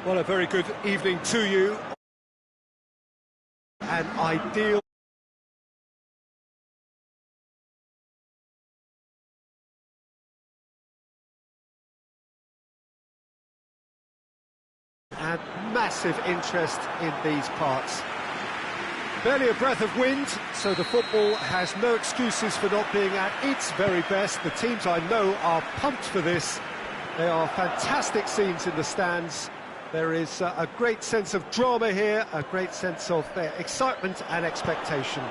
Well, a very good evening to you. An ideal... and massive interest in these parts. Barely a breath of wind, so the football has no excuses for not being at its very best. The teams I know are pumped for this. There are fantastic scenes in the stands. There is a great sense of drama here, a great sense of excitement and expectation.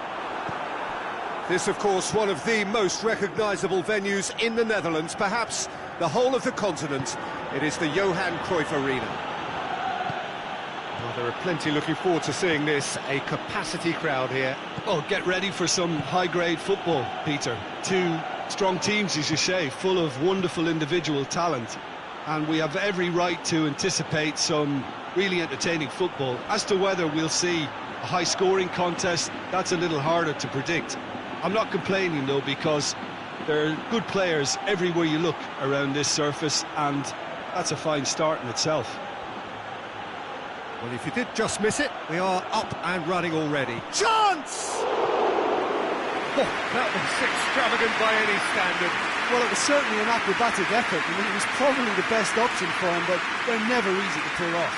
This, of course, one of the most recognisable venues in the Netherlands, perhaps the whole of the continent. It is the Johan Cruyff Arena. Well, there are plenty looking forward to seeing this, a capacity crowd here. Oh, get ready for some high-grade football, Peter. Two strong teams, as you say, full of wonderful individual talent. And we have every right to anticipate some really entertaining football. As to whether we'll see a high-scoring contest, that's a little harder to predict. I'm not complaining, though, because there are good players everywhere you look around this surface, and that's a fine start in itself. Well, if you did just miss it, we are up and running already. Chance! Oh, that was extravagant by any standard. Well, it was certainly an acrobatic effort. I mean, it was probably the best option for him, but they're never easy to pull off.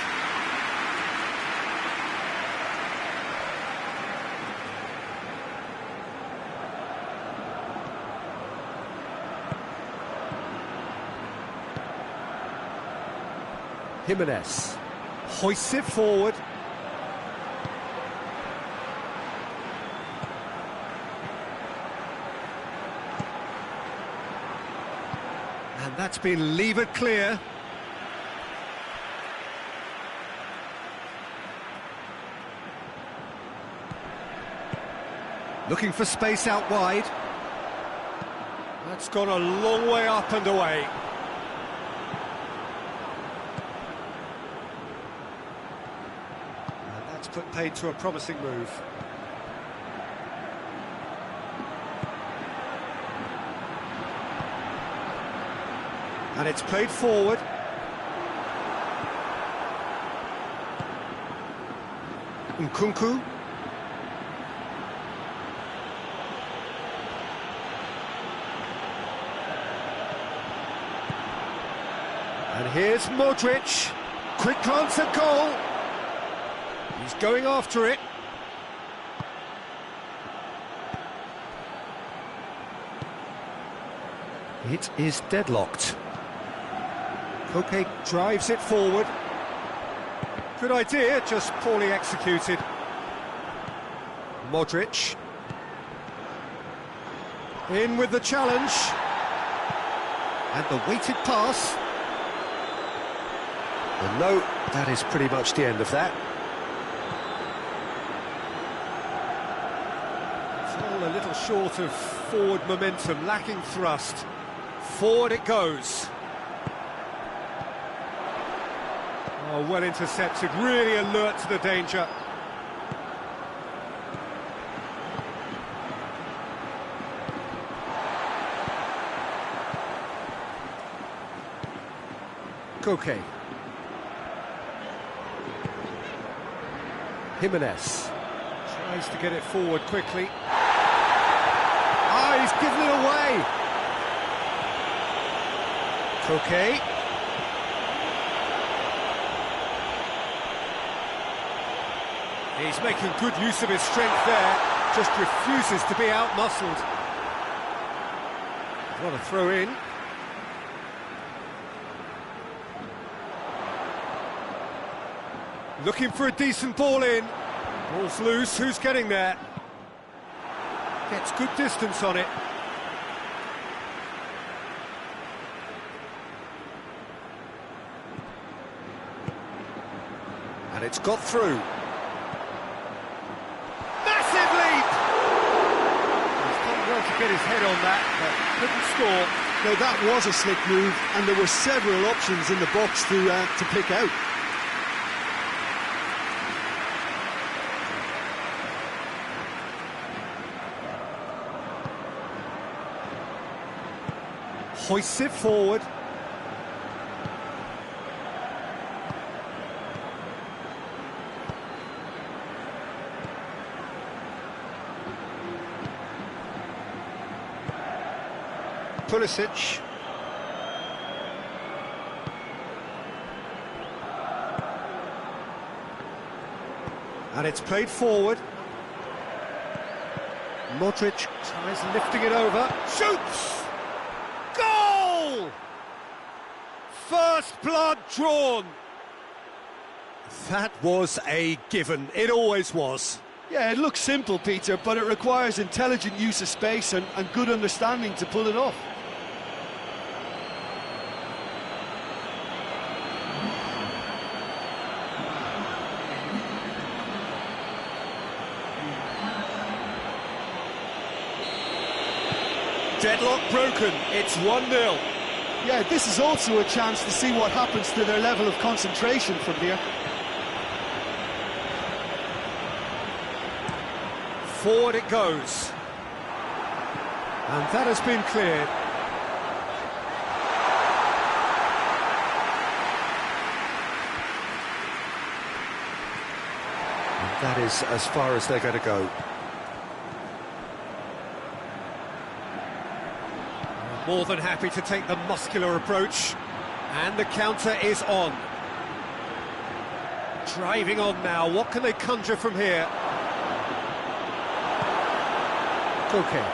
Jimenez hoists it forward. And that's been levered clear. Looking for space out wide. That's gone a long way up and away. Put paid to a promising move. And it's played forward. Nkunku. And here's Modric. Quick glance at goal. He's going after it. It is deadlocked. Koke drives it forward. Good idea, just poorly executed. Modric. In with the challenge. And the weighted pass. Well, no, that is pretty much the end of that. A little short of forward momentum, lacking thrust. Forward it goes. Oh, well intercepted, really alert to the danger. Koke. Jimenez tries to get it forward quickly. Oh, he's given it away. Koke. He's making good use of his strength there, just refuses to be out-muscled. What a throw in. Looking for a decent ball in. Ball's loose, who's getting there? Gets good distance on it. And it's got through. Massive leap! He's done well to get his head on that, but couldn't score. No, that was a slick move, and there were several options in the box to pick out. Hoists it forward. Pulisic. And it's played forward. Modric tries lifting it over. Shoots! Goal! First blood drawn. That was a given. It always was. Yeah, it looks simple, Peter, but it requires intelligent use of space and good understanding to pull it off. Deadlock broken. It's 1-0. Yeah, this is also a chance to see what happens to their level of concentration from here. Forward it goes. And that has been cleared. And that is as far as they're going to go. More than happy to take the muscular approach. And the counter is on. Driving on now. What can they conjure from here? Okay.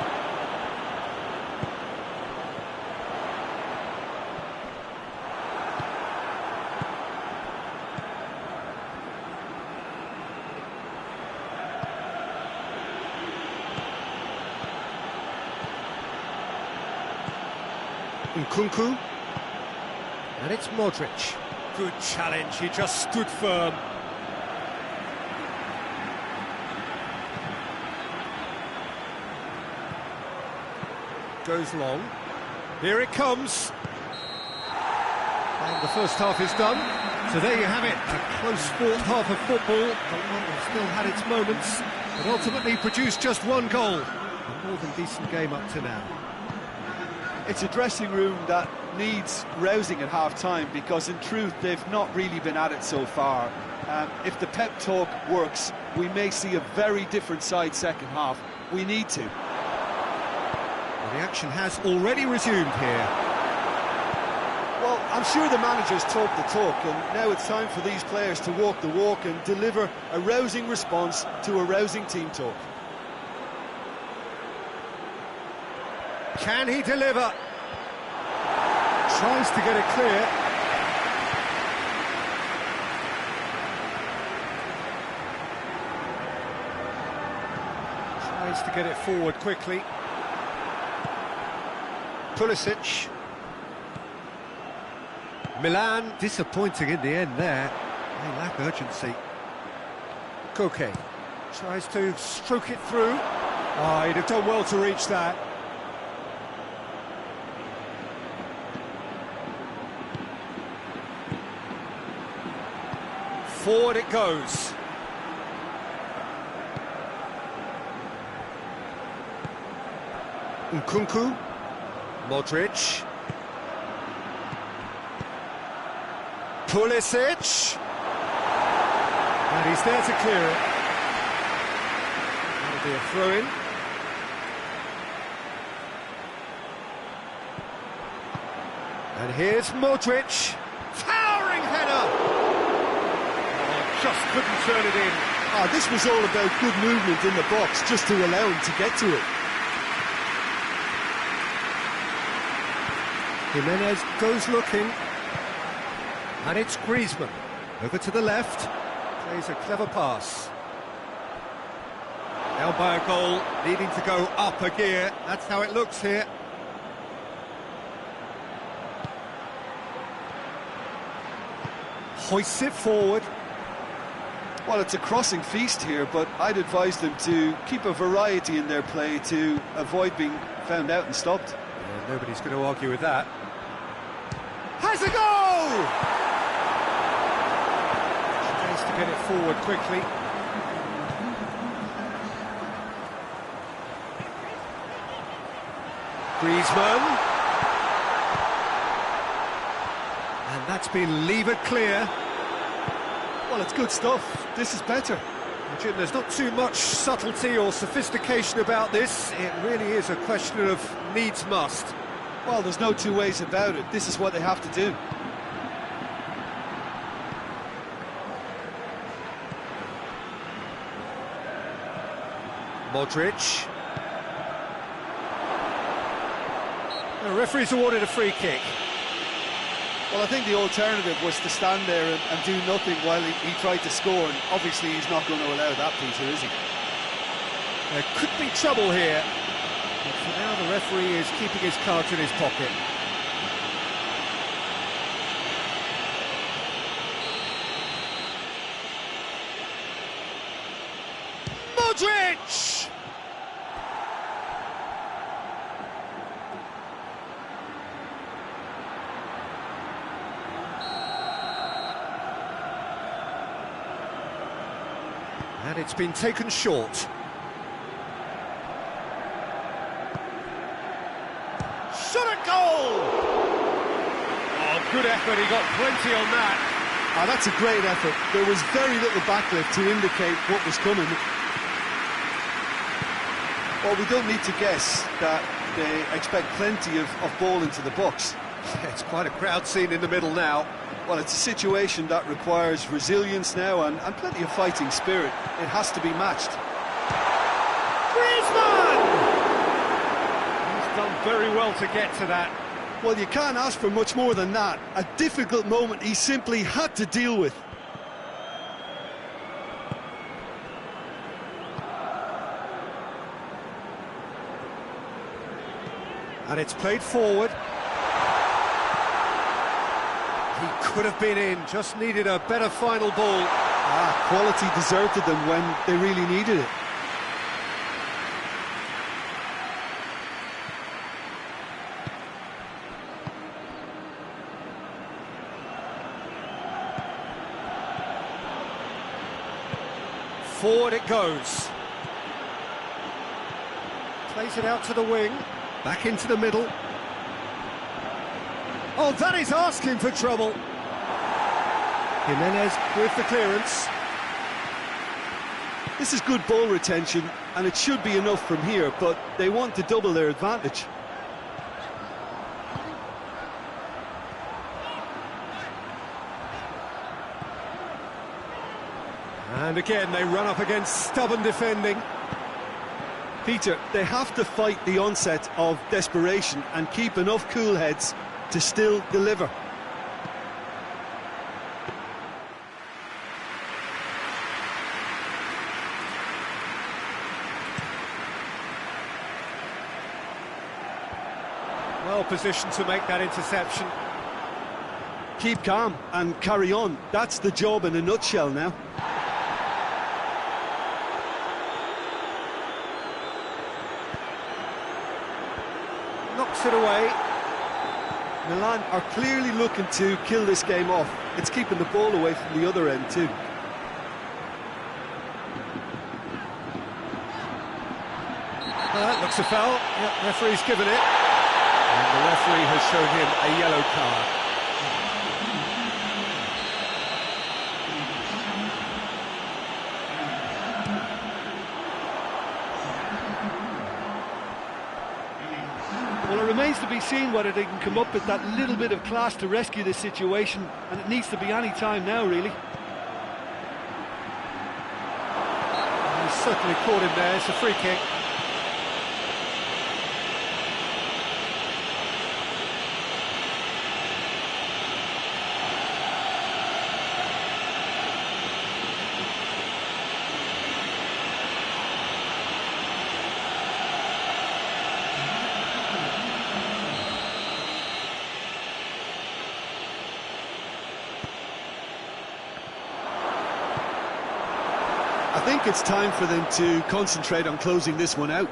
Nkunku. And it's Modric. Good challenge, he just stood firm. Goes long. Here it comes. And the first half is done. So there you have it. A close fought half of football. The one that still had its moments, but ultimately produced just one goal. A more than decent game up to now. It's a dressing room that needs rousing at half-time because, in truth, they've not really been at it so far. If the pep talk works, we may see a very different side second half. We need to. Well, the action has already resumed here. Well, I'm sure the manager's talked the talk, and now it's time for these players to walk the walk and deliver a rousing response to a rousing team talk. Can he deliver? Tries to get it clear. Tries to get it forward quickly. Pulisic. Milan disappointing in the end there. They lack urgency. Koke tries to stroke it through. Oh, he'd have done well to reach that. Forward it goes. Nkunku. Modric. Pulisic. And he's there to clear it. That'll be a throw-in. And here's Modric. Towering header! Just couldn't turn it in. This was all about good movement in the box, just to allow him to get to it. Jimenez goes looking. And it's Griezmann. Over to the left. Plays a clever pass. Now by a goal, needing to go up a gear. That's how it looks here. Hoists it forward. Well, it's a crossing feast here, but I'd advise them to keep a variety in their play to avoid being found out and stopped. Yeah, nobody's going to argue with that. Has a goal! Tries to get it forward quickly. Griezmann. And that's been levered clear. Well, it's good stuff. This is better. Jim, there's not too much subtlety or sophistication about this. It really is a question of needs must. Well, there's no two ways about it. This is what they have to do. Modric. The referee's awarded a free kick. Well, I think the alternative was to stand there and do nothing while he tried to score, and obviously he's not going to allow that, Peter, is he? There could be trouble here. But for now, the referee is keeping his cards in his pocket. Modric! And it's been taken short. Shot at goal! Oh, good effort, he got plenty on that. Ah, that's a great effort. There was very little backlift to indicate what was coming. Well, we don't need to guess that they expect plenty of ball into the box. Yeah, it's quite a crowd scene in the middle now. Well, it's a situation that requires resilience now and plenty of fighting spirit. It has to be matched. Griezmann! He's done very well to get to that. Well, you can't ask for much more than that. A difficult moment he simply had to deal with. And it's played forward. He could have been in, just needed a better final ball. Ah, quality deserted them when they really needed it. Forward it goes. Plays it out to the wing, back into the middle. Oh, that is asking for trouble. Jimenez with the clearance. This is good ball retention, and it should be enough from here, but they want to double their advantage. And again, they run up against stubborn defending. Peter, they have to fight the onset of desperation and keep enough cool heads to still deliver. Well positioned to make that interception. Keep calm and carry on. That's the job in a nutshell now. Knocks it away. Milan are clearly looking to kill this game off. It's keeping the ball away from the other end too. That looks a foul. Yep, referee's given it. And the referee has shown him a yellow card. Well, it remains to be seen whether they can come up with that little bit of class to rescue this situation, and it needs to be any time now, really. He's certainly caught him there. It's a free kick. I think it's time for them to concentrate on closing this one out.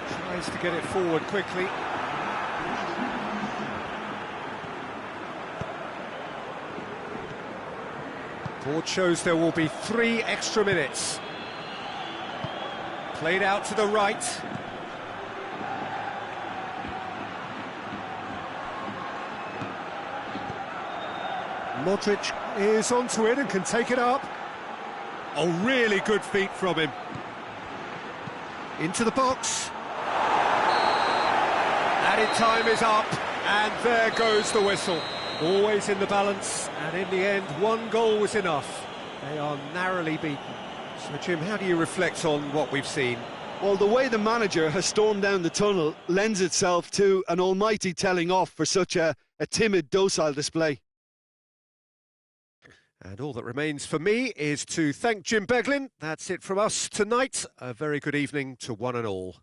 Tries to get it forward quickly. Board shows there will be 3 extra minutes. Played out to the right. Modric is onto it and can take it up. Oh, really good feet from him. Into the box. Added time is up, and there goes the whistle. Always in the balance, and in the end, one goal was enough. They are narrowly beaten. So, Jim, how do you reflect on what we've seen? Well, the way the manager has stormed down the tunnel lends itself to an almighty telling off for such a timid, docile display. And all that remains for me is to thank Jim Beglin. That's it from us tonight. A very good evening to one and all.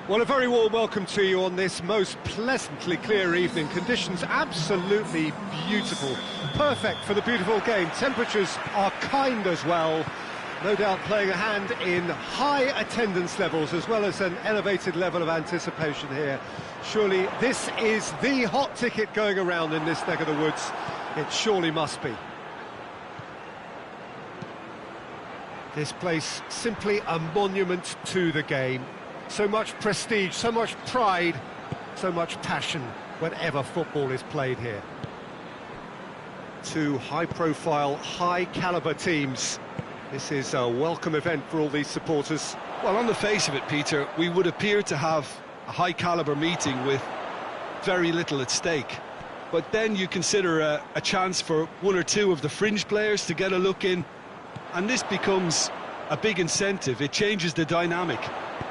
Well, a very warm welcome to you on this most pleasantly clear evening. Conditions absolutely beautiful. Perfect for the beautiful game. Temperatures are kind as well. No doubt playing a hand in high attendance levels as well as an elevated level of anticipation here. Surely this is the hot ticket going around in this neck of the woods. It surely must be. This place simply a monument to the game. So much prestige, so much pride, so much passion whenever football is played here. Two high-profile, high-caliber teams. This is a welcome event for all these supporters. Well, on the face of it, Peter, we would appear to have a high-caliber meeting with very little at stake. But then you consider a chance for one or two of the fringe players to get a look in, and this becomes a big incentive. It changes the dynamic.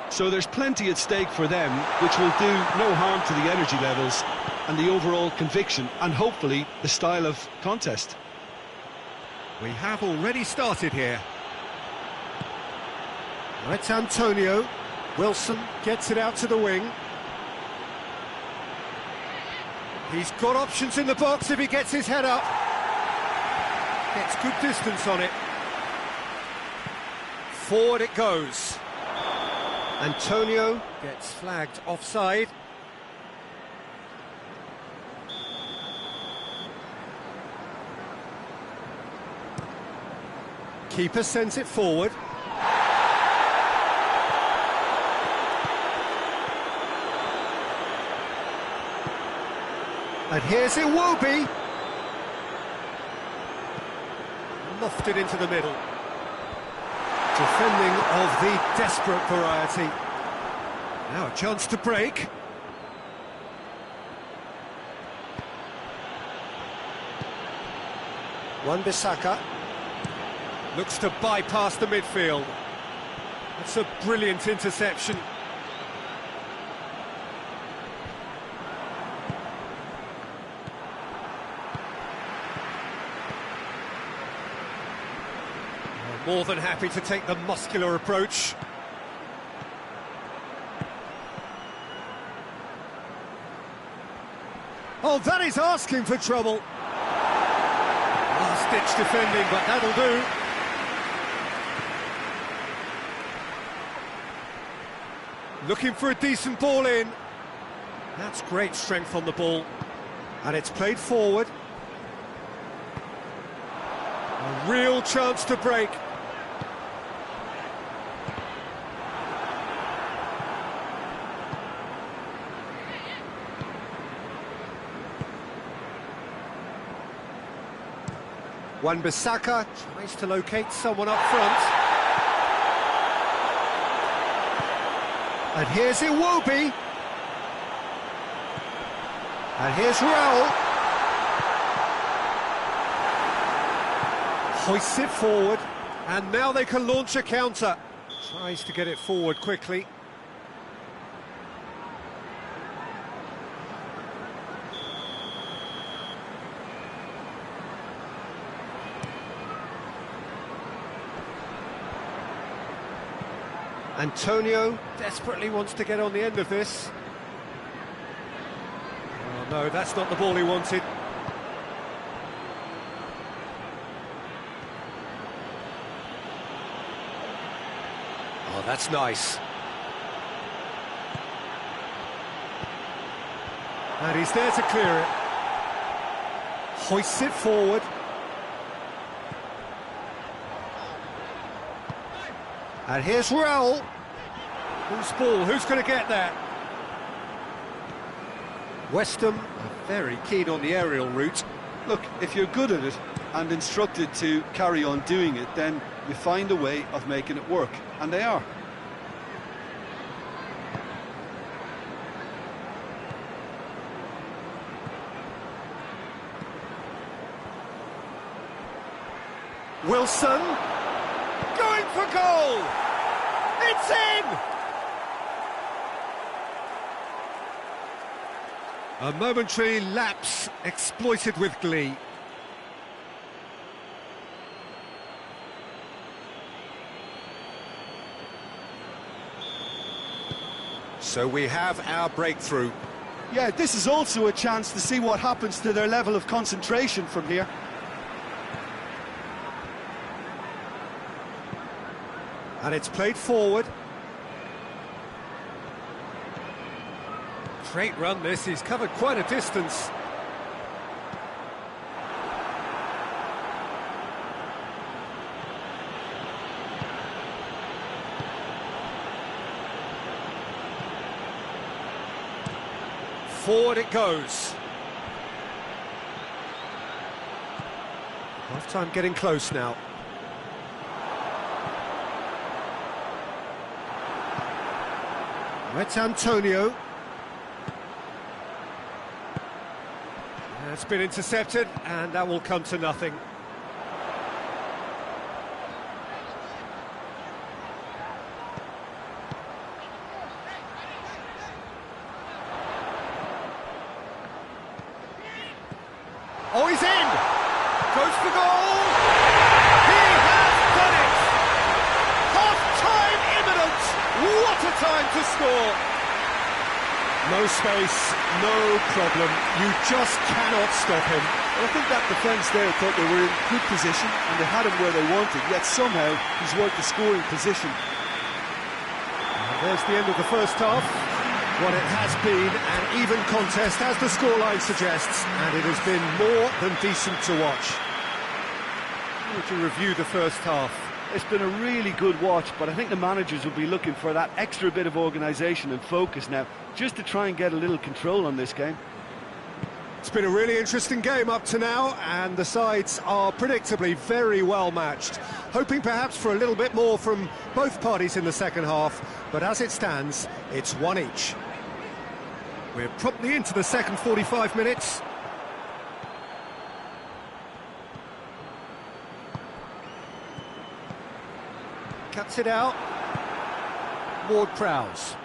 So there's plenty at stake for them, which will do no harm to the energy levels and the overall conviction and hopefully the style of contest. We have already started here. It's Antonio. Wilson gets it out to the wing. He's got options in the box if he gets his head up. Gets good distance on it. Forward it goes. Antonio gets flagged offside. Keeper sends it forward. And here's Iwobi. Lofted into the middle. Defending of the desperate variety. Now a chance to break. Wan-Bissaka looks to bypass the midfield. That's a brilliant interception. More than happy to take the muscular approach. Oh, that is asking for trouble. Last-ditch defending, but that'll do. Looking for a decent ball in. That's great strength on the ball. And it's played forward. A real chance to break. Wan-Bissaka tries to locate someone up front. And here's Iwobi. And here's Raul. Hoists it forward. And now they can launch a counter. Tries to get it forward quickly. Antonio desperately wants to get on the end of this. Oh no, that's not the ball he wanted. Oh, that's nice. And he's there to clear it. Hoists it forward. And here's Raul. Who's ball? Who's going to get that? West Ham are very keen on the aerial route. Look, if you're good at it and instructed to carry on doing it, then you find a way of making it work, and they are. Wilson going for goal. It's in. A momentary lapse exploited with glee. So we have our breakthrough. Yeah, this is also a chance to see what happens to their level of concentration from here. And it's played forward. Great run this, he's covered quite a distance. Forward it goes. Half-time getting close now. It's Antonio. It's been intercepted, and that will come to nothing. Oh, he's in! Goes for goal! He has done it! Half-time imminent! What a time to score! No space, no problem. You just cannot stop him. I think that defence there thought they were in good position and they had him where they wanted, yet somehow he's worked the scoring position. And there's the end of the first half. What it has been an even contest, as the scoreline suggests, and it has been more than decent to watch. To review the first half. It's been a really good watch, but I think the managers will be looking for that extra bit of organisation and focus now, just to try and get a little control on this game. It's been a really interesting game up to now, and the sides are predictably very well matched. Hoping perhaps for a little bit more from both parties in the second half, but as it stands, it's one each. We're promptly into the second 45 minutes. Cuts it out. Ward-Prowse.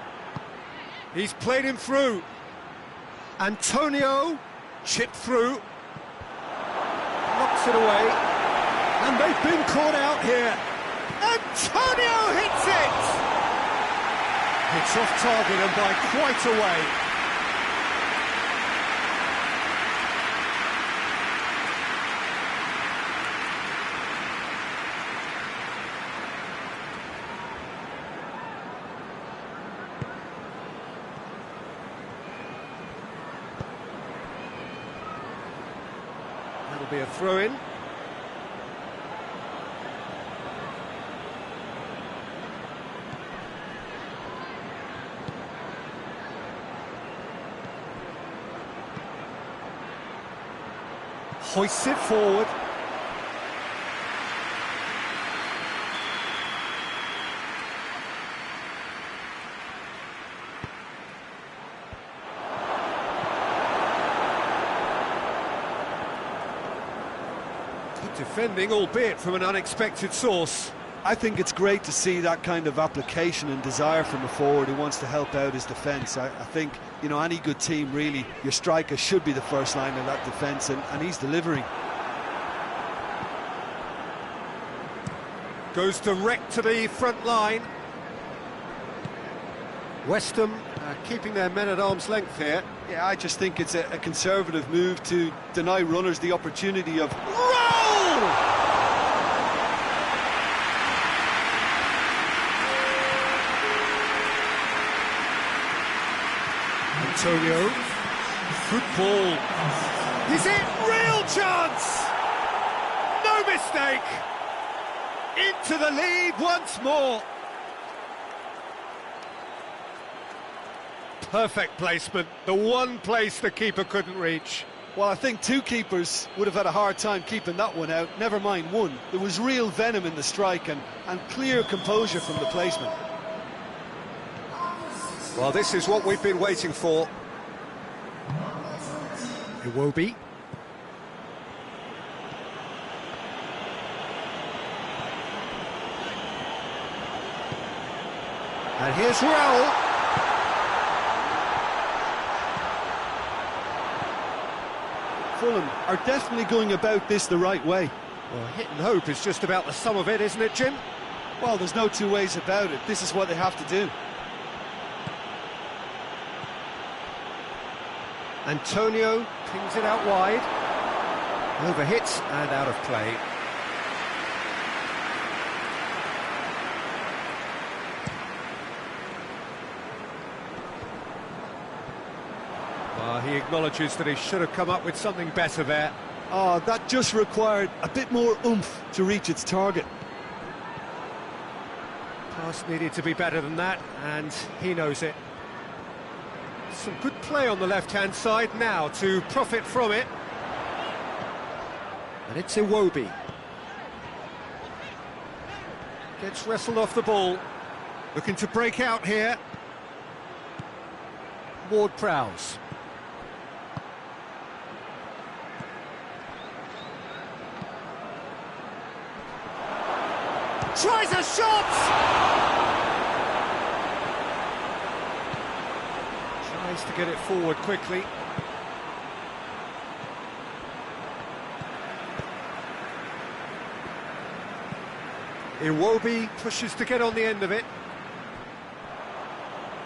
He's played him through. Antonio chipped through. Knocks it away. And they've been caught out here. Antonio hits it! It's off target and by quite a way. That'll be a throw-in. Hoists it forward. Defending, albeit from an unexpected source. I think it's great to see that kind of application and desire from a forward who wants to help out his defence. I think, you know, any good team, really, your striker should be the first line of that defence, and he's delivering. Goes direct to the front line. West Ham keeping their men at arm's length here. Yeah, I just think it's a conservative move to deny runners the opportunity of... Antonio, good ball. He's in, real chance! No mistake! Into the lead once more. Perfect placement, the one place the keeper couldn't reach. Well, I think two keepers would have had a hard time keeping that one out, never mind one. There was real venom in the strike and clear composure from the placement. Well, this is what we've been waiting for. Iwobi. And here's Raul. Fulham are definitely going about this the right way. Well, hit and hope is just about the sum of it, isn't it, Jim? Well, there's no two ways about it. This is what they have to do. Antonio pings it out wide. Overhit and out of play. He acknowledges that he should have come up with something better there. Oh, that just required a bit more oomph to reach its target. Pass needed to be better than that, and he knows it. Some good play on the left-hand side now to profit from it. And it's Iwobi. Gets wrestled off the ball. Looking to break out here. Ward-Prowse. Tries a shot! Tries to get it forward quickly. Iwobi pushes to get on the end of it.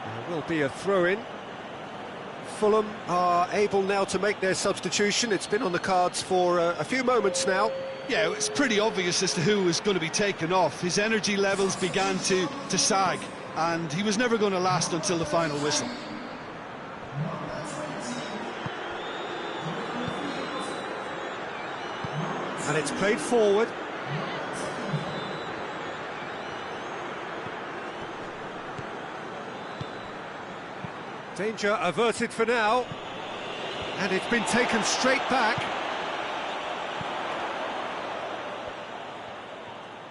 There will be a throw-in. Fulham are able now to make their substitution. It's been on the cards for a few moments now. Yeah, it's pretty obvious as to who was going to be taken off. His energy levels began to sag, and he was never going to last until the final whistle. And it's played forward. Danger averted for now. And it's been taken straight back.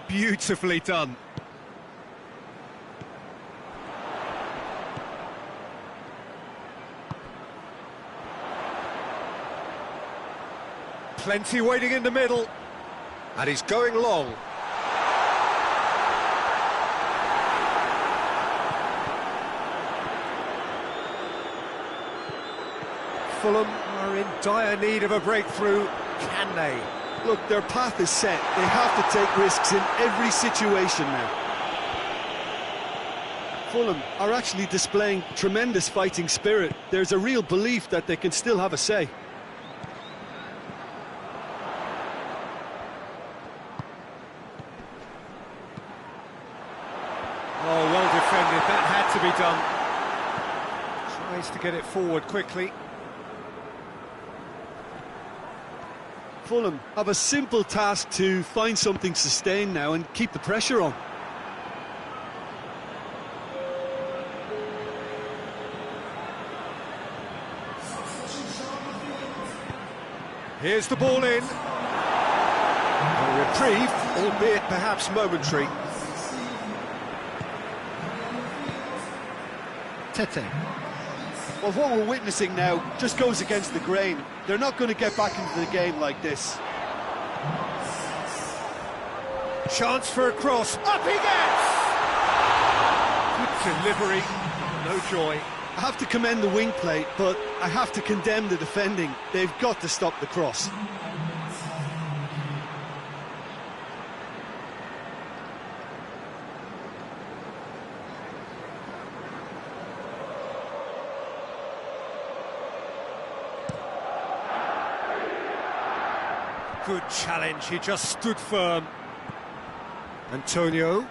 Beautifully done. Plenty waiting in the middle. And he's going long. Fulham are in dire need of a breakthrough. Can they? Look, their path is set. They have to take risks in every situation now. Fulham are actually displaying tremendous fighting spirit. There's a real belief that they can still have a say. Oh, well defended. That had to be done. Tries to get it forward quickly. Fulham have a simple task to find something sustained now and keep the pressure on. Here's the ball in. A reprieve, albeit perhaps momentary. Tete. Well, what we're witnessing now just goes against the grain. They're not going to get back into the game like this. Chance for a cross. Up he gets! Good delivery, no joy. I have to commend the wing play, but I have to condemn the defending. They've got to stop the cross. Good challenge, he just stood firm. Antonio.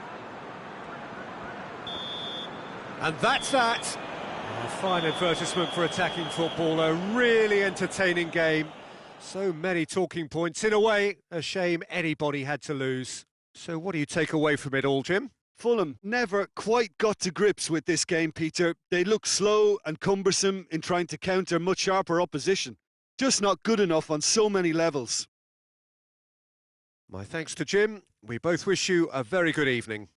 And that's that. A fine advertisement for attacking football, a really entertaining game. So many talking points. In a way, a shame anybody had to lose. So what do you take away from it all, Jim? Fulham never quite got to grips with this game, Peter. They look slow and cumbersome in trying to counter much sharper opposition. Just not good enough on so many levels. My thanks to Jim. We both wish you a very good evening.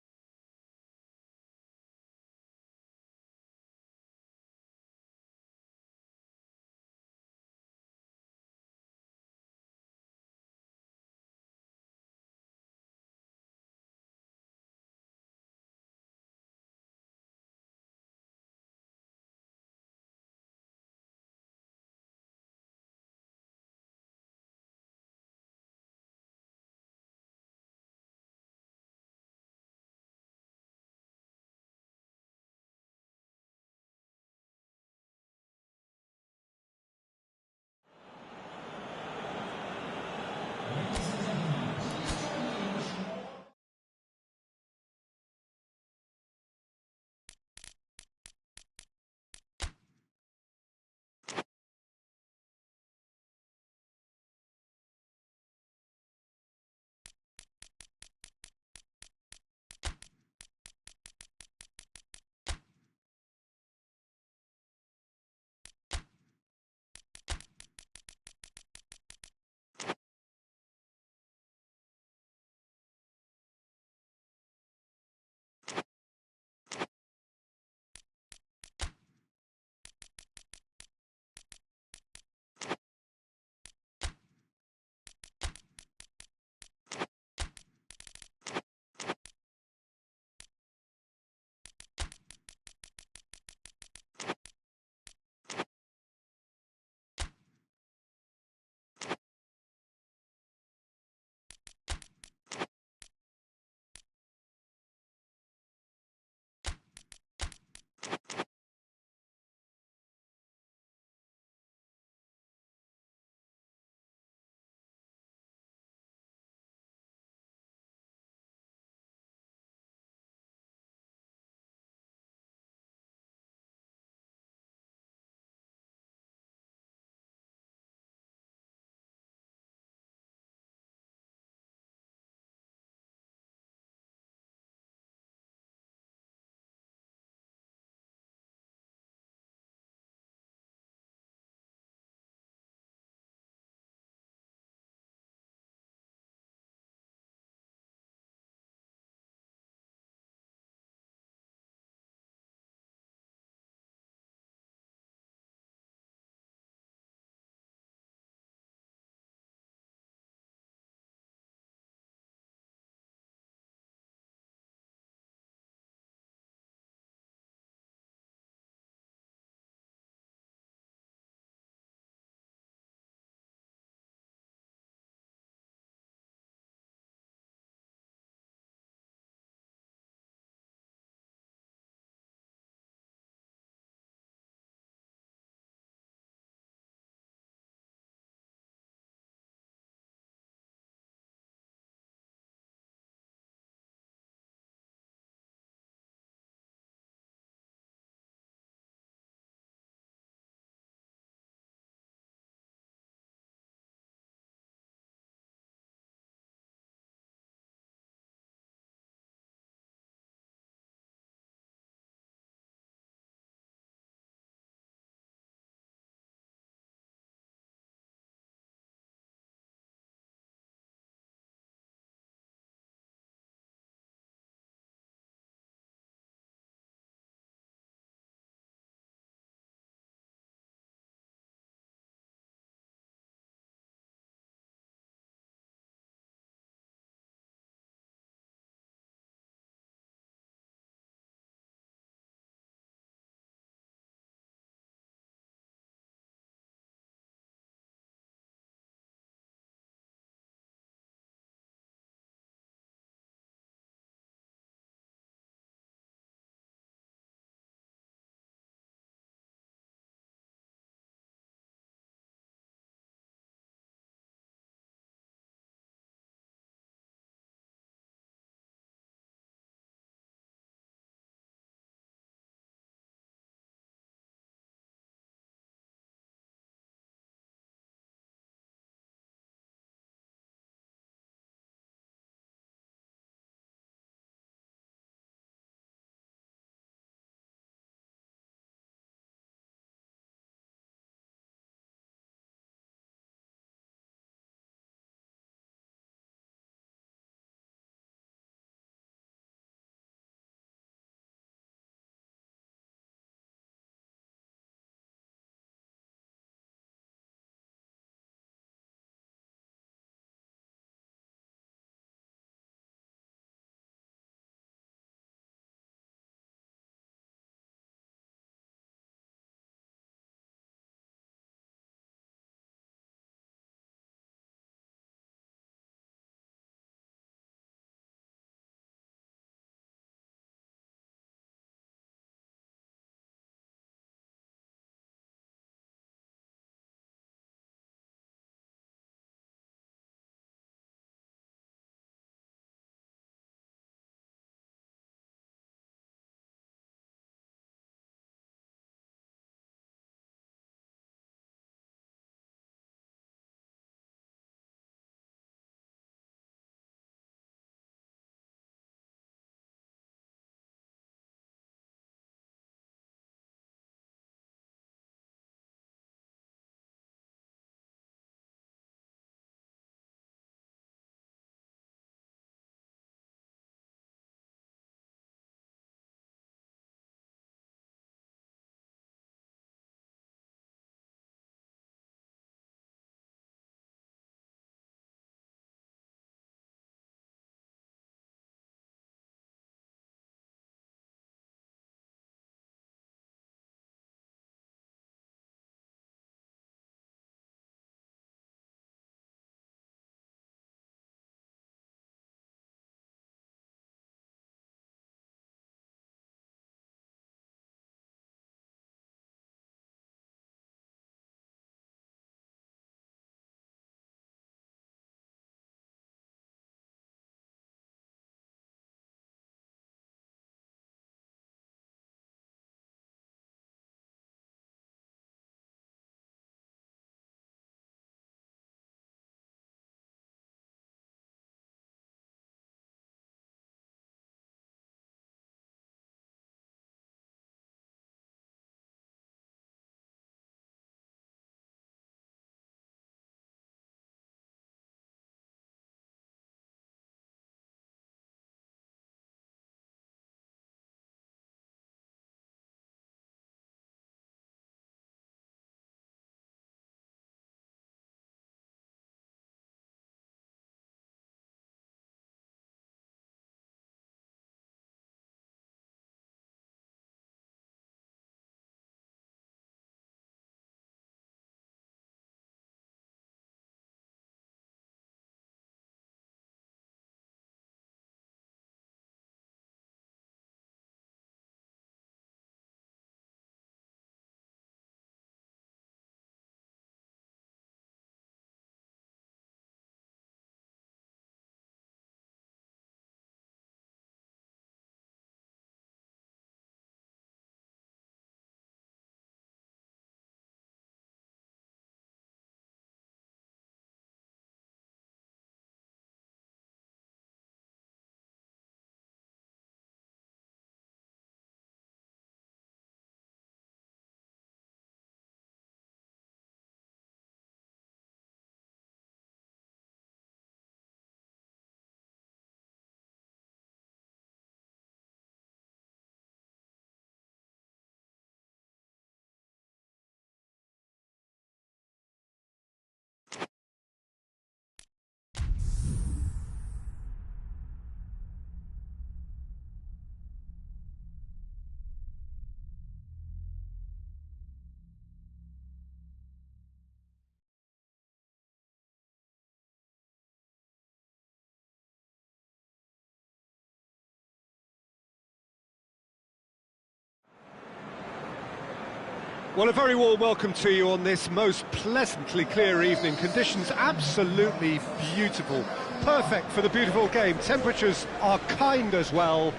Well, a very warm welcome to you on this most pleasantly clear evening. Conditions absolutely beautiful. Perfect for the beautiful game. Temperatures are kind as well.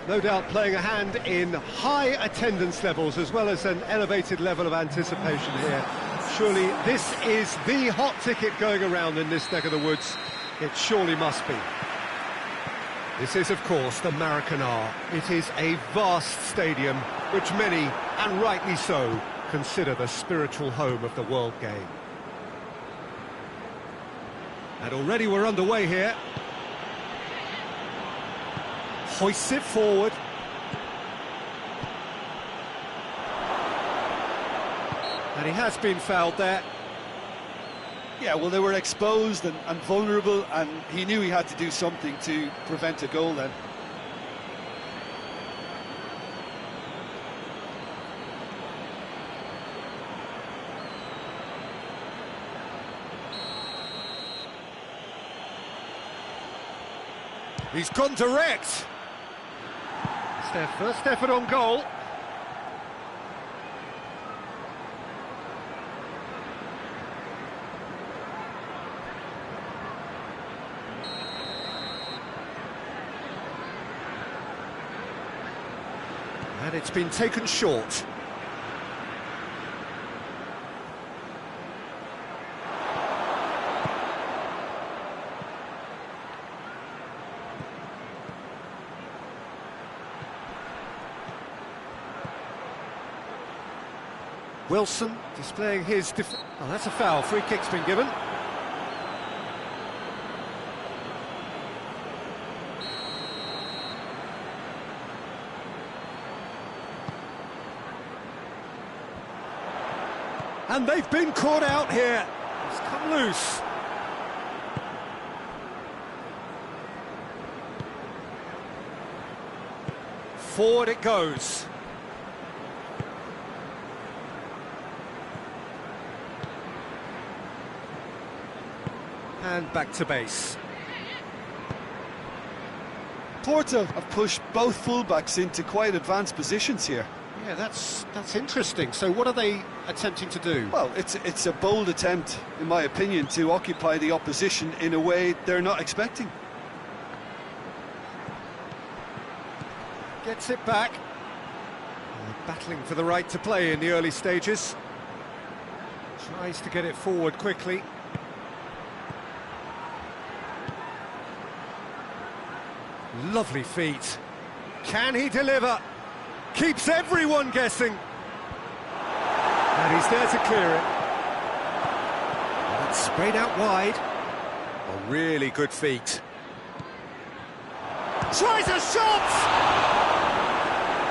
No doubt playing a hand in high attendance levels as well as an elevated level of anticipation here. Surely this is the hot ticket going around in this neck of the woods. It surely must be. This is, of course, the Maracanã. It is a vast stadium, which many, and rightly so, consider the spiritual home of the world game. And already we're underway here. Hoists it forward. And he has been fouled there. Yeah, well, they were exposed and vulnerable, and he knew he had to do something to prevent a goal then. He's gone direct. It's their first effort on goal. And it's been taken short. Wilson displaying his oh, that's a foul. Free kick's been given. And they've been caught out here. It's come loose. Forward it goes. And back to base. Porto have pushed both fullbacks into quite advanced positions here. Yeah, that's interesting. So what are they attempting to do? Well, it's a bold attempt, in my opinion, to occupy the opposition in a way they're not expecting. Gets it back. Battling for the right to play in the early stages. Tries to get it forward quickly. Lovely feet. Can he deliver? Keeps everyone guessing. And he's there to clear it. And it's sprayed out wide. Oh, really good feet. Tries a shot!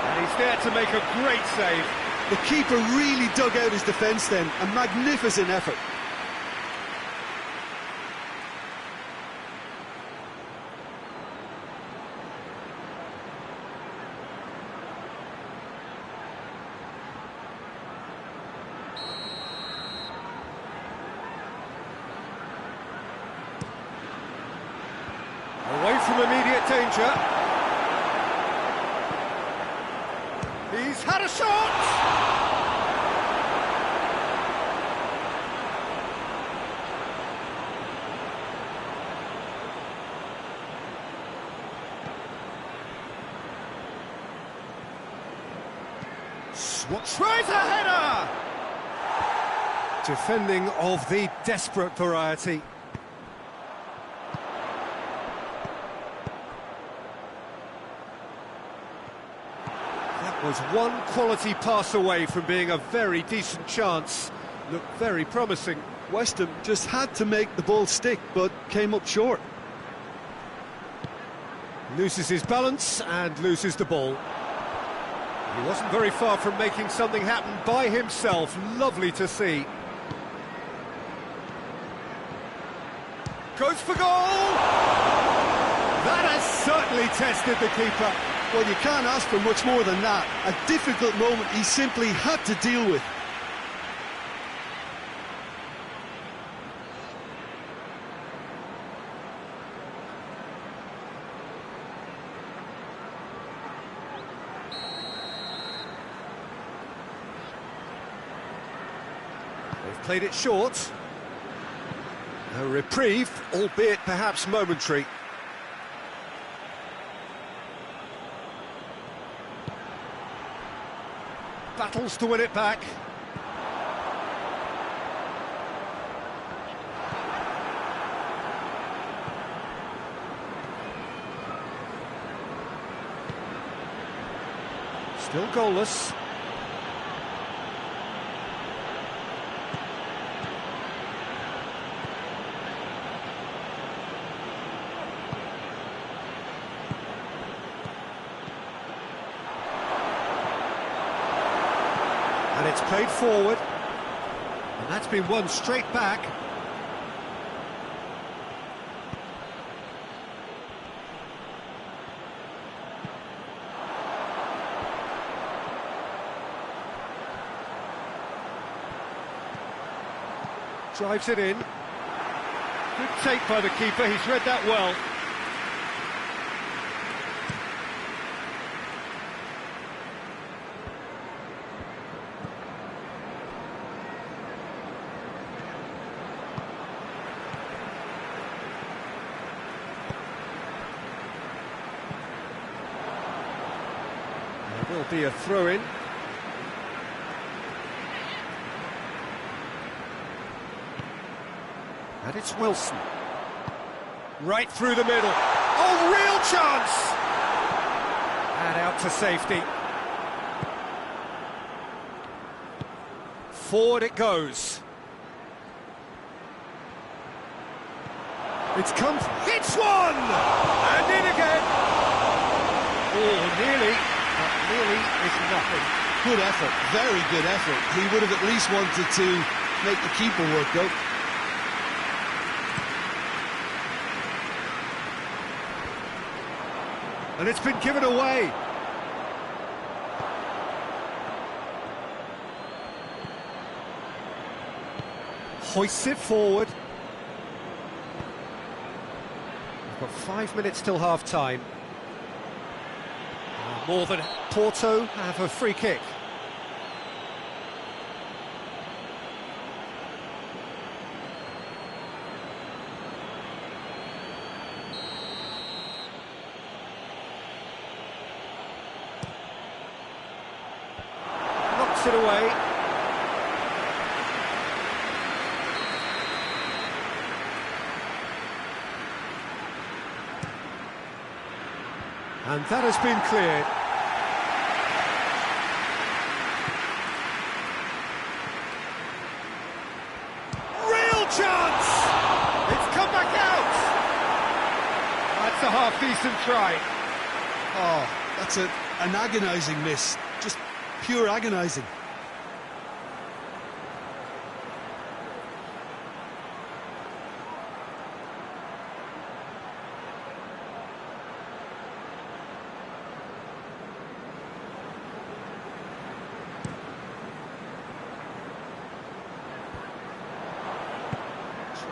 And he's there to make a great save. The keeper really dug out his defence then. A magnificent effort. Away from immediate danger. He's had a shot! Tries a header! Defending of the desperate variety. Was one quality pass away from being a very decent chance. Looked very promising. West Ham just had to make the ball stick, but came up short. Loses his balance and loses the ball. He wasn't very far from making something happen by himself. Lovely to see. Goes for goal! That has certainly tested the keeper. Well, you can't ask for much more than that. A difficult moment he simply had to deal with. Played it short. A reprieve, albeit perhaps momentary. Battles to win it back. Still goalless. And it's played forward. And that's been won straight back. Drives it in. Good take by the keeper, he's read that well. There will be a throw-in. And it's Wilson. Right through the middle. Oh, real chance! And out to safety. Forward it goes. It's come, hits one! And in again! Oh, nearly, but nearly is nothing. Good effort, very good effort. He would have at least wanted to make the keeper work, though. And it's been given away. Hoists it forward. We've got 5 minutes till half-time. More than Porto have a free kick. Knocks it away. And that has been cleared. Real chance! It's come back out! That's a half-decent try. Oh, that's an agonising miss. Just pure agonising.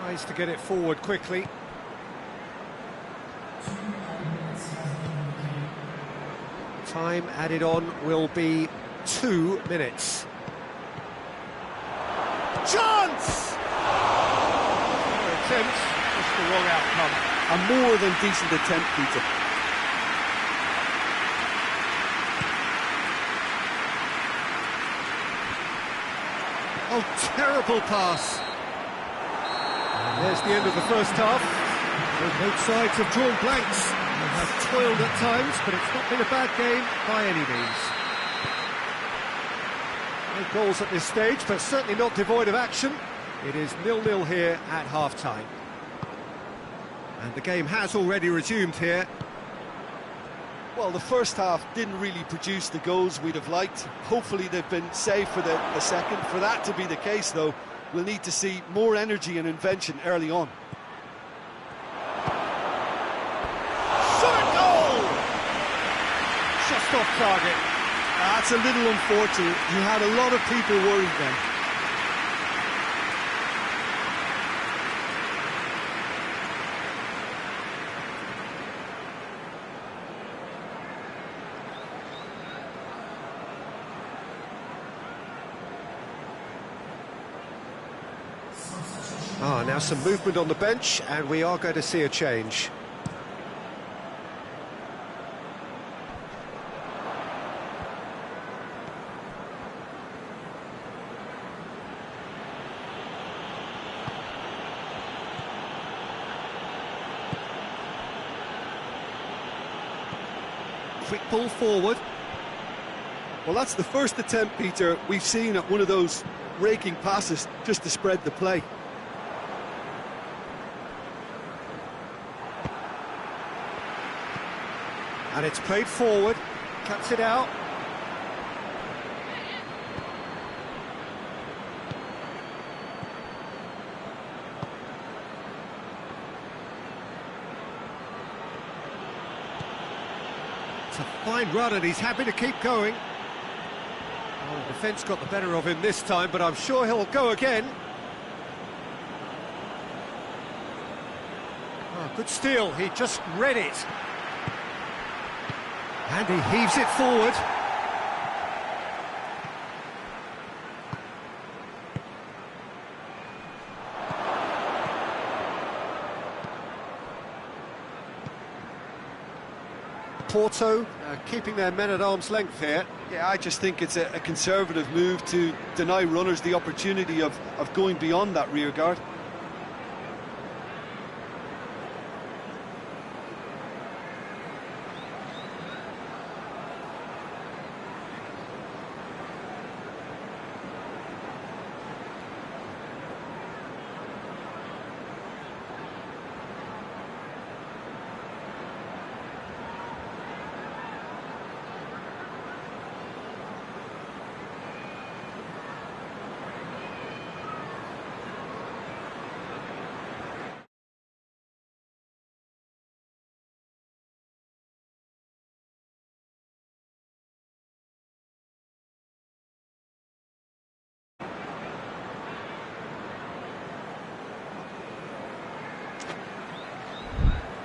Tries to get it forward quickly. Time added on will be 2 minutes. Chance! Attempt, just the wrong outcome. A more than decent attempt, Peter. Oh, terrible pass. And there's the end of the first half. Both sides have drawn blanks and have toiled at times, but it's not been a bad game by any means. No goals at this stage, but certainly not devoid of action. It is 0-0 here at half-time. And the game has already resumed here. Well, the first half didn't really produce the goals we'd have liked. Hopefully they've been saved for the second. For that to be the case, though, we'll need to see more energy and invention early on. Shot goal! Just off target. That's a little unfortunate. You had a lot of people worried then. Now some movement on the bench, and we are going to see a change. Quick ball forward. Well, that's the first attempt, Peter, we've seen at one of those raking passes just to spread the play. And it's played forward, cuts it out. It's a fine run and he's happy to keep going. Oh, the defence got the better of him this time, but I'm sure he'll go again. Oh, good steal, he just read it. And he heaves it forward. Porto keeping their men at arm's length here. Yeah, I just think it's a conservative move to deny runners the opportunity of going beyond that rear guard.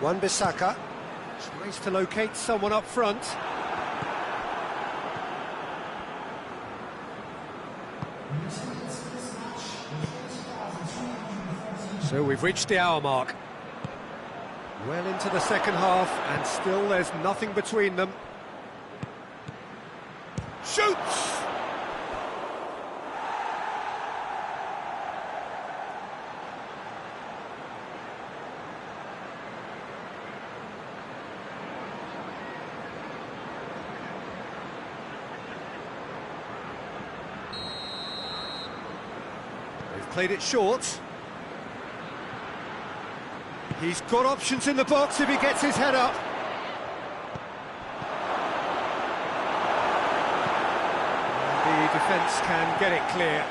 Wan-Bissaka tries to locate someone up front. So we've reached the hour mark. Well into the second half, and still there's nothing between them. Shoots! Played it short. He's got options in the box if he gets his head up. The defence can get it clear.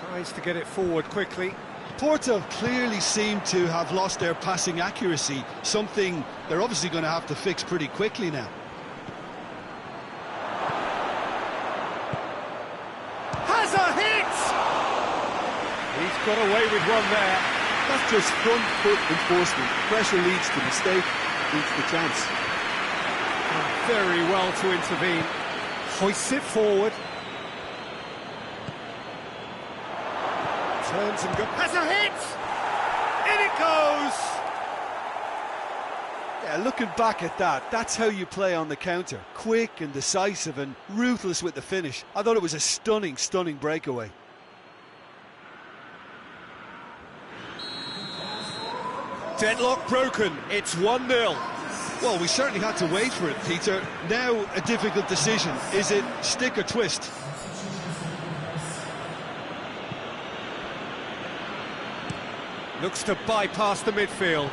Tries to get it forward quickly. Porto clearly seem to have lost their passing accuracy, something they're obviously going to have to fix pretty quickly now. He's got away with one there. That's just front foot enforcement. Pressure leads to mistake, leads to chance. Very well to intervene. Hoists it forward. Turns and goes. Has a hit! In it goes! Yeah, looking back at that, that's how you play on the counter. Quick and decisive and ruthless with the finish. I thought it was a stunning, stunning breakaway. Deadlock broken, it's 1-0. Well, we certainly had to wait for it, Peter. Now a difficult decision. Is it stick or twist? Looks to bypass the midfield.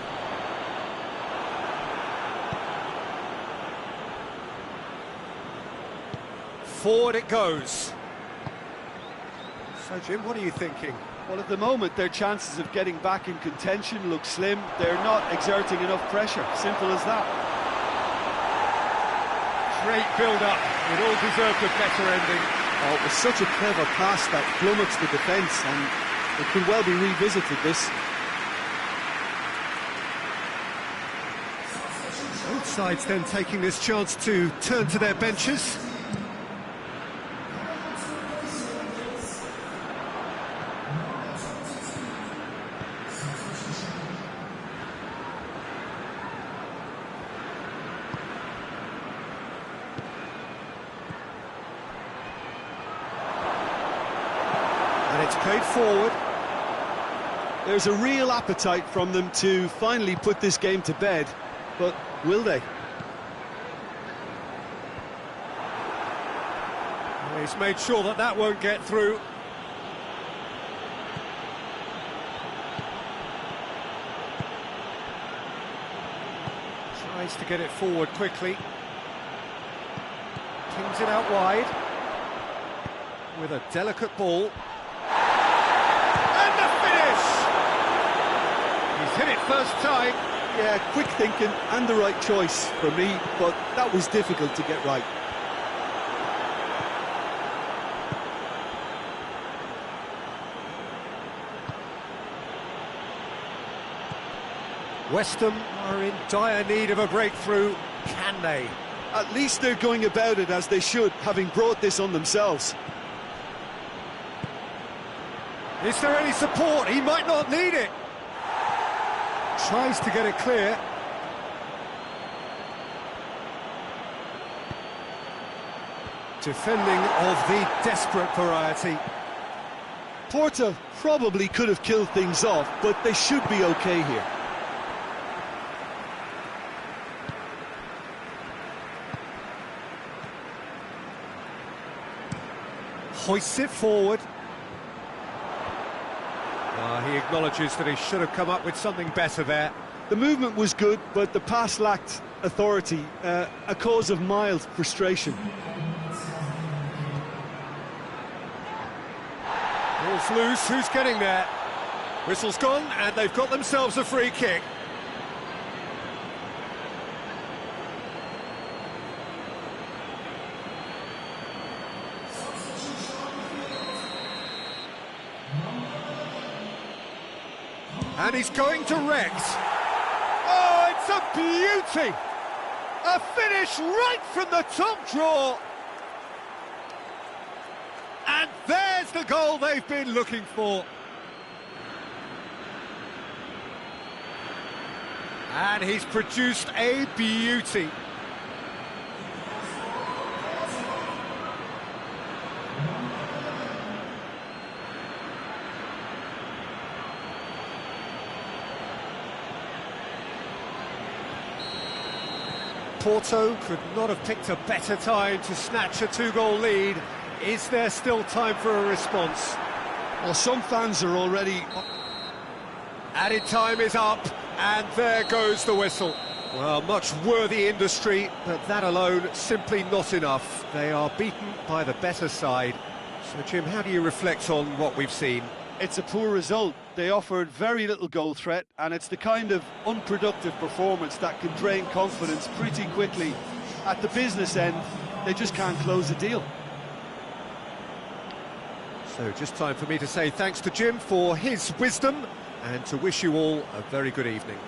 Forward it goes. So, Jim, what are you thinking? Well, at the moment, their chances of getting back in contention look slim. They're not exerting enough pressure. Simple as that. Great build-up. It all deserved a better ending. Oh, it was such a clever pass that flummoxed the defence, and it could well be revisited, this. Both sides then taking this chance to turn to their benches. It's played forward. There's a real appetite from them to finally put this game to bed, but will they? He's made sure that that won't get through. Tries to get it forward quickly. Kings it out wide. With a delicate ball. And the finish! He's hit it first time. Yeah, quick thinking and the right choice for me, but that was difficult to get right. West Ham are in dire need of a breakthrough. Can they? At least they're going about it as they should, having brought this on themselves. Is there any support? He might not need it. Tries to get it clear. Defending of the desperate variety. Porta probably could have killed things off, but they should be okay here. Hoists it forward. He acknowledges that he should have come up with something better there. The movement was good, but the pass lacked authority, a cause of mild frustration. Ball's loose, who's getting there? Whistle's gone, and they've got themselves a free kick. And he's going to Rex. Oh, it's a beauty! A finish right from the top draw. And there's the goal they've been looking for. And he's produced a beauty. Porto could not have picked a better time to snatch a two-goal lead. Is there still time for a response? Well, some fans are already... Added time is up, and there goes the whistle. Well, much worthy industry, but that alone simply not enough. They are beaten by the better side. So, Jim, how do you reflect on what we've seen? It's a poor result. They offered very little goal threat, and it's the kind of unproductive performance that can drain confidence pretty quickly. At the business end, they just can't close a deal. So just time for me to say thanks to Jim for his wisdom and to wish you all a very good evening.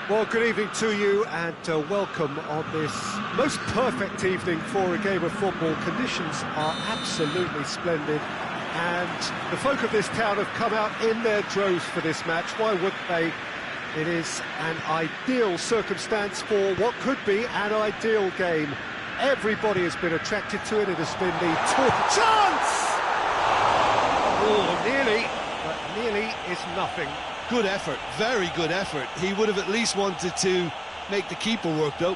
Well, good evening to you and welcome on this most perfect evening for a game of football. Conditions are absolutely splendid and the folk of this town have come out in their droves for this match. Why wouldn't they? It is an ideal circumstance for what could be an ideal game. Everybody has been attracted to it. It has been the top chance! Oh, nearly, but nearly is nothing. Good effort, very good effort. He would have at least wanted to make the keeper work, though.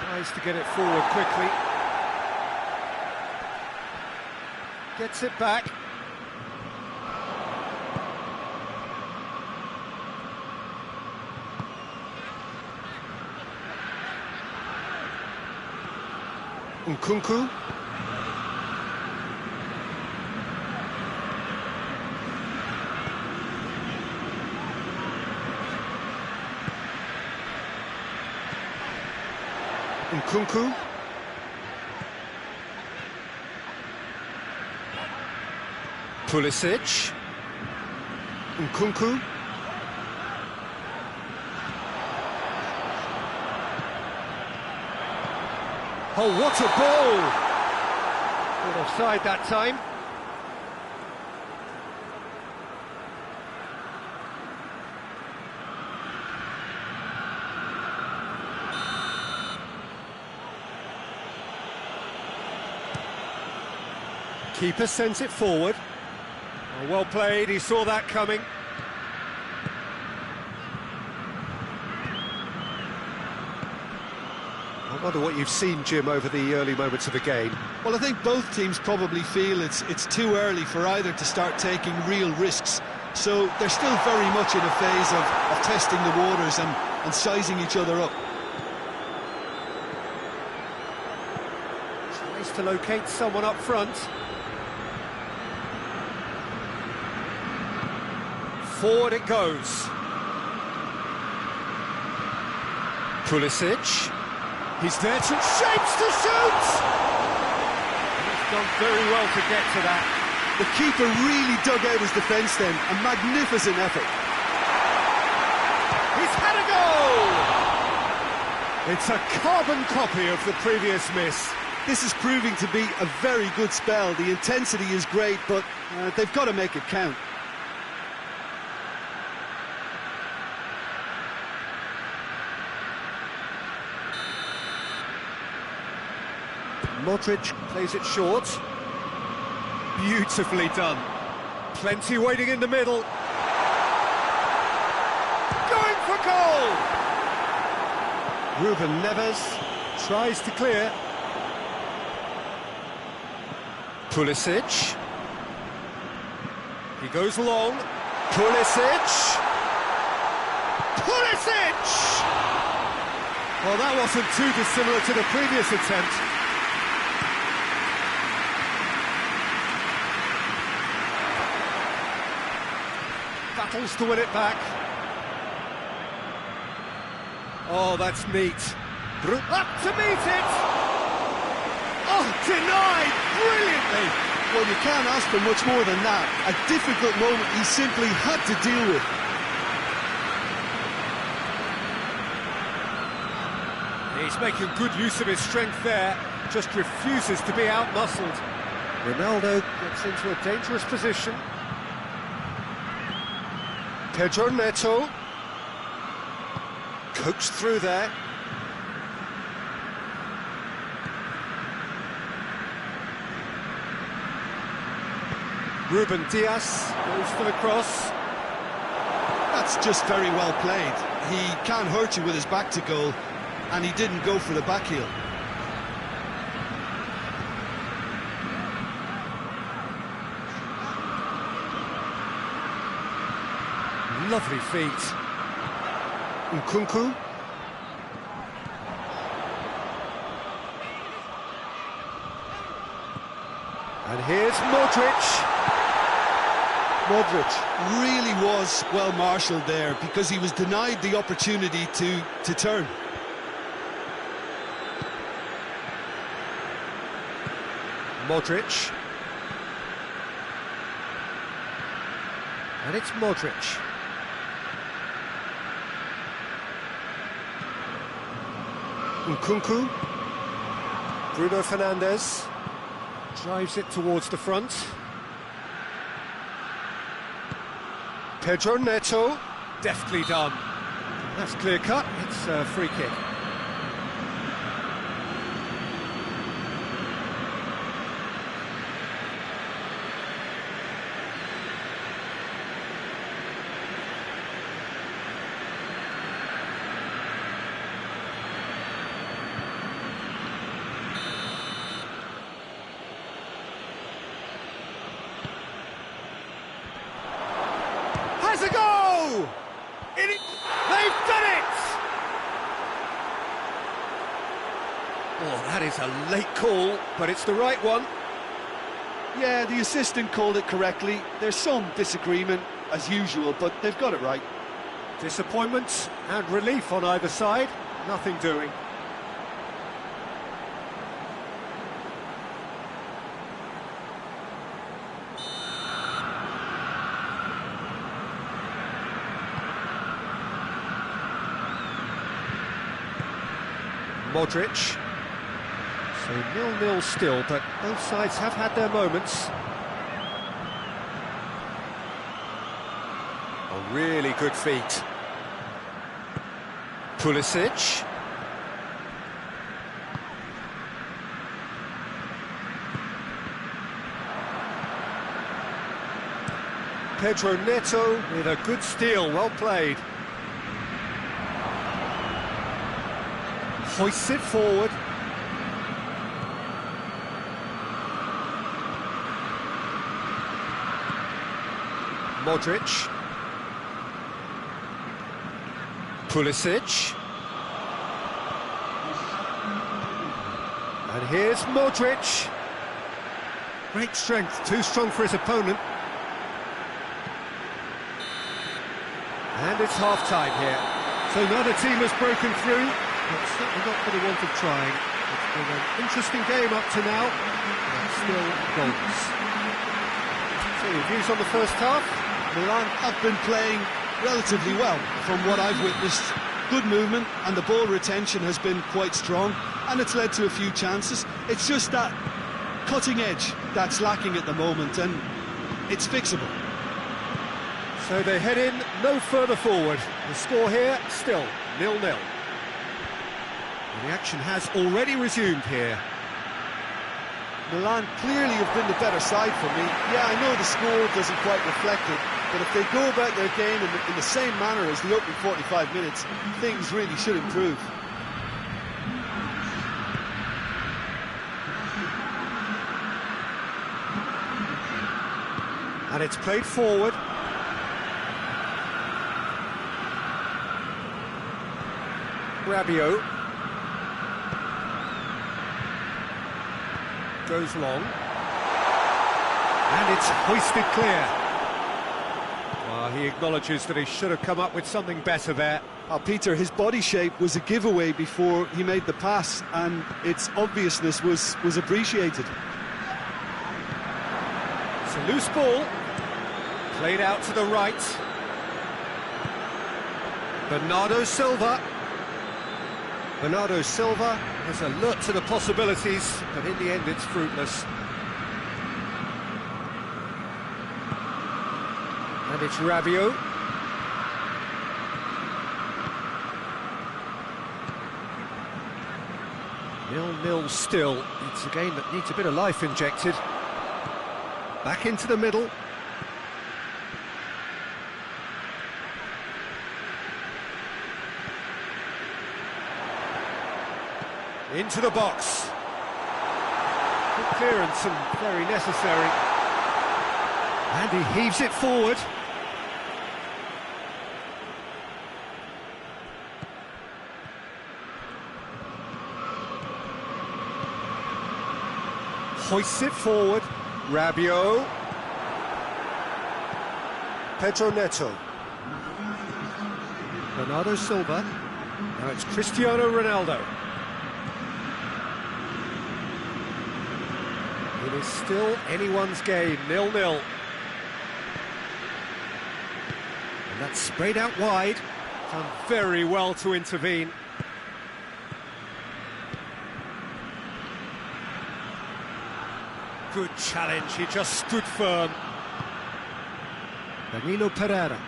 Tries to get it forward quickly. Gets it back. Nkunku. Nkunku. Pulisic. Nkunku. Oh, what a ball! Not offside that time. Keeper sends it forward. Oh, well played, he saw that coming. I wonder what you've seen, Jim, over the early moments of the game. Well, I think both teams probably feel it's too early for either to start taking real risks. So they're still very much in a phase of testing the waters and sizing each other up. Tries to locate someone up front. Forward it goes. Pulisic. He's there to shapes to shoot! He's done very well to get to that. The keeper really dug out his defence then. A magnificent effort. He's had a goal! It's a carbon copy of the previous miss. This is proving to be a very good spell. The intensity is great, but they've got to make it count. Modric plays it short. Beautifully done. Plenty waiting in the middle. Going for goal! Ruben Neves tries to clear. Pulisic. He goes long. Pulisic. Pulisic! Well, that wasn't too dissimilar to the previous attempt. Battles to win it back. Oh, that's neat. Up to meet it! Oh, denied brilliantly! Well, you can't ask for much more than that. A difficult moment he simply had to deal with. He's making good use of his strength there, just refuses to be out-muscled. Ronaldo gets into a dangerous position. Pedro Neto coaxed through there. Ruben Dias goes for the cross. That's just very well played. He can't hurt you with his back to goal, and he didn't go for the back heel. Lovely feet. Nkunku. And here's Modric. Modric. Really was well marshalled there because he was denied the opportunity to turn. Modric. And it's Modric. Nkunku. Bruno Fernandes. Drives it towards the front. Pedro Neto. Deftly done. That's clear cut. It's a free kick. Has a go! They've done it! Oh, that is a late call, but it's the right one. Yeah, the assistant called it correctly. There's some disagreement, as usual, but they've got it right. Disappointment and relief on either side. Nothing doing. Modric. So 0-0 still, but both sides have had their moments. A really good feat. Pulisic. Pedro Neto with a good steal, well played. Hoists it forward. Modric. Pulisic. And here's Modric. Great strength, too strong for his opponent. And it's half-time here. So another team has broken through. But certainly not for the want of trying. It's been an interesting game up to now, but still goals. So your views on the first half? Milan have been playing relatively well from what I've witnessed. Good movement and the ball retention has been quite strong and it's led to a few chances. It's just that cutting edge that's lacking at the moment and it's fixable. So they head in no further forward. The score here still 0-0. The action has already resumed here. Milan clearly have been the better side for me. Yeah, I know the score doesn't quite reflect it, but if they go about their game in the same manner as the opening 45 minutes, things really should improve. And it's played forward. Rabiot. Goes long. And it's hoisted clear. Well, he acknowledges that he should have come up with something better there. Peter, his body shape was a giveaway before he made the pass, and its obviousness was appreciated. It's a loose ball. Played out to the right. Bernardo Silva. Bernardo Silva is alert to the possibilities, but in the end it's fruitless. And it's Rabiot. Nil-nil still. It's a game that needs a bit of life injected. Back into the middle. Into the box. Good clearance and very necessary. And he heaves it forward. Hoists it forward. Rabiot. Pedro Neto. Bernardo Silva. Now it's Cristiano Ronaldo. It is still anyone's game, 0-0. And that's sprayed out wide. Done very well to intervene. Good challenge, he just stood firm. Danilo Pereira.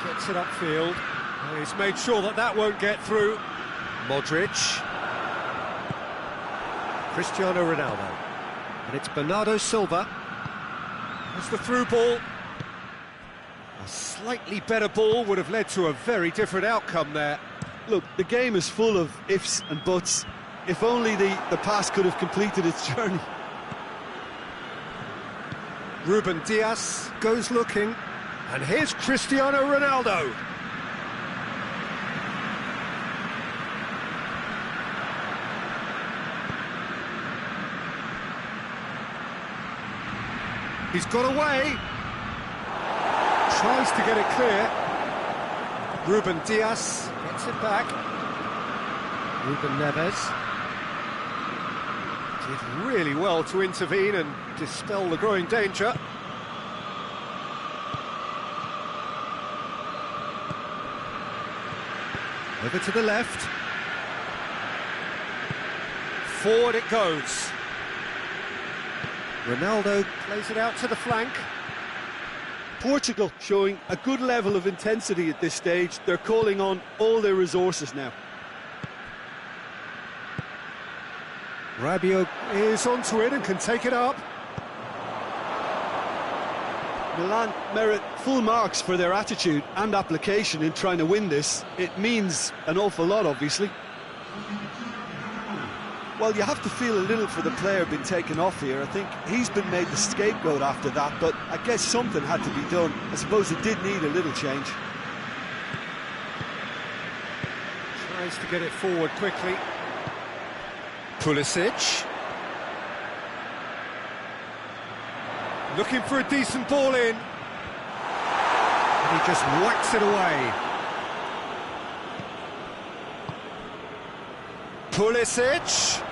Gets it upfield. And he's made sure that that won't get through. Modric. Cristiano Ronaldo. And it's Bernardo Silva. There's the through ball. A slightly better ball would have led to a very different outcome there. Look, the game is full of ifs and buts. If only the pass could have completed its journey. Ruben Dias goes looking. And here's Cristiano Ronaldo. He's got away. Tries to get it clear. Ruben Dias gets it back. Ruben Neves did really well to intervene and dispel the growing danger. Over to the left. Forward it goes. Ronaldo plays it out to the flank. Portugal showing a good level of intensity at this stage. They're calling on all their resources now. Rabiot is onto it and can take it up. Milan merit full marks for their attitude and application in trying to win this. It means an awful lot, obviously. Well, you have to feel a little for the player being taken off here. I think he's been made the scapegoat after that, but I guess something had to be done. I suppose it did need a little change. Tries to get it forward quickly. Pulisic. Looking for a decent ball in. And he just whacks it away. Pulisic.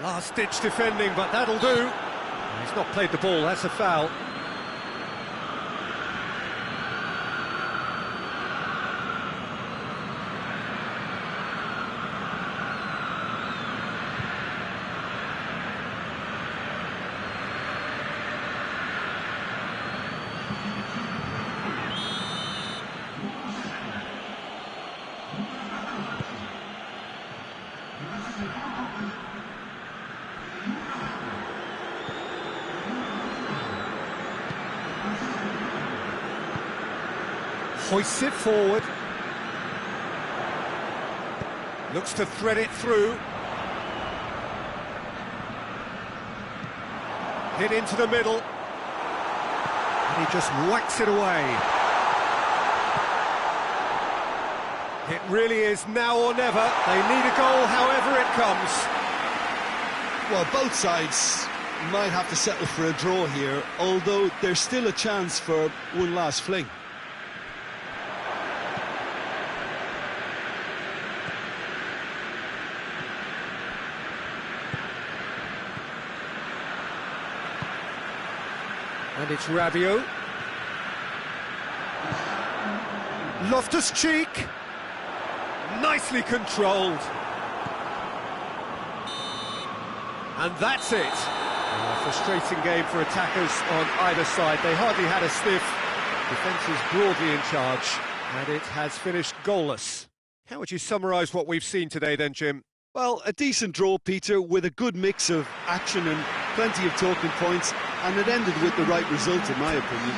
Last-ditch defending, but that'll do. He's not played the ball, that's a foul. Hoists it forward. Looks to thread it through. Hit into the middle. And he just whacks it away. It really is now or never. They need a goal however it comes. Well, both sides might have to settle for a draw here, although there's still a chance for one last fling. And it's Rabiot. Loftus-Cheek. Nicely controlled. And that's it. A frustrating game for attackers on either side. They hardly had a sniff. Defence is broadly in charge. And it has finished goalless. How would you summarise what we've seen today then, Jim? Well, a decent draw, Peter, with a good mix of action and plenty of talking points, and it ended with the right result, in my opinion.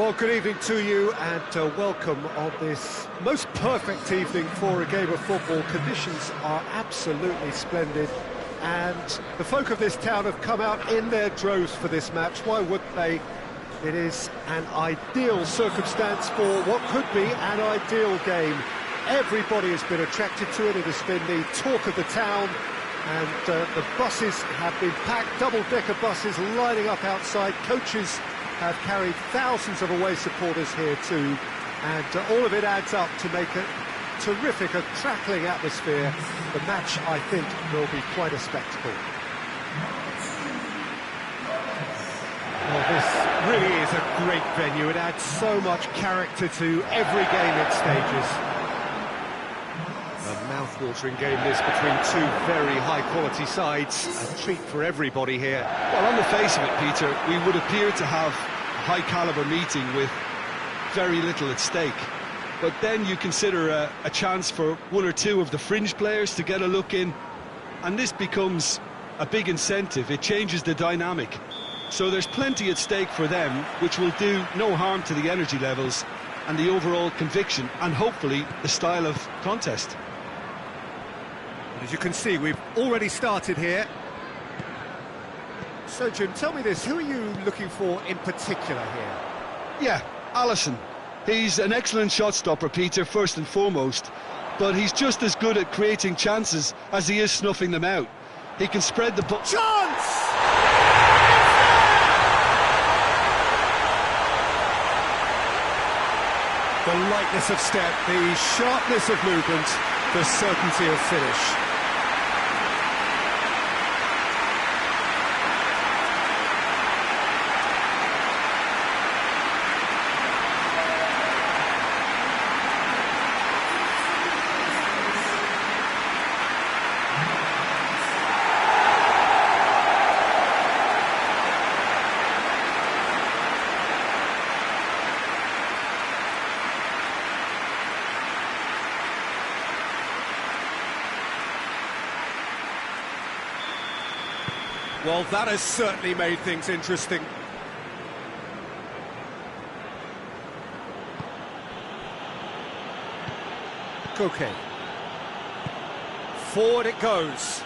Well, good evening to you and welcome on this most perfect evening for a game of football. Conditions are absolutely splendid and the folk of this town have come out in their droves for this match. Why wouldn't they? It is an ideal circumstance for what could be an ideal game. Everybody has been attracted to it. It has been the talk of the town, and the buses have been packed, double-decker buses lining up outside. Coaches have carried thousands of away supporters here too, and all of it adds up to make a terrific, a crackling atmosphere. The match, I think, will be quite a spectacle. Well, this really is a great venue. It adds so much character to every game it stages. A mouth-watering game this between two very high-quality sides. A treat for everybody here. Well, on the face of it, Peter, we would appear to have a high-caliber meeting with very little at stake. But then you consider a chance for one or two of the fringe players to get a look in, and this becomes a big incentive. It changes the dynamic. So there's plenty at stake for them, which will do no harm to the energy levels and the overall conviction, and hopefully the style of contest. As you can see, we've already started here. So, Jim, tell me this, who are you looking for in particular here? Yeah, Alisson. He's an excellent shot stopper, Peter, first and foremost, but he's just as good at creating chances as he is snuffing them out. He can spread the ball. Chance! The lightness of step, the sharpness of movement, the certainty of finish. Well, that has certainly made things interesting. Koke. Forward it goes.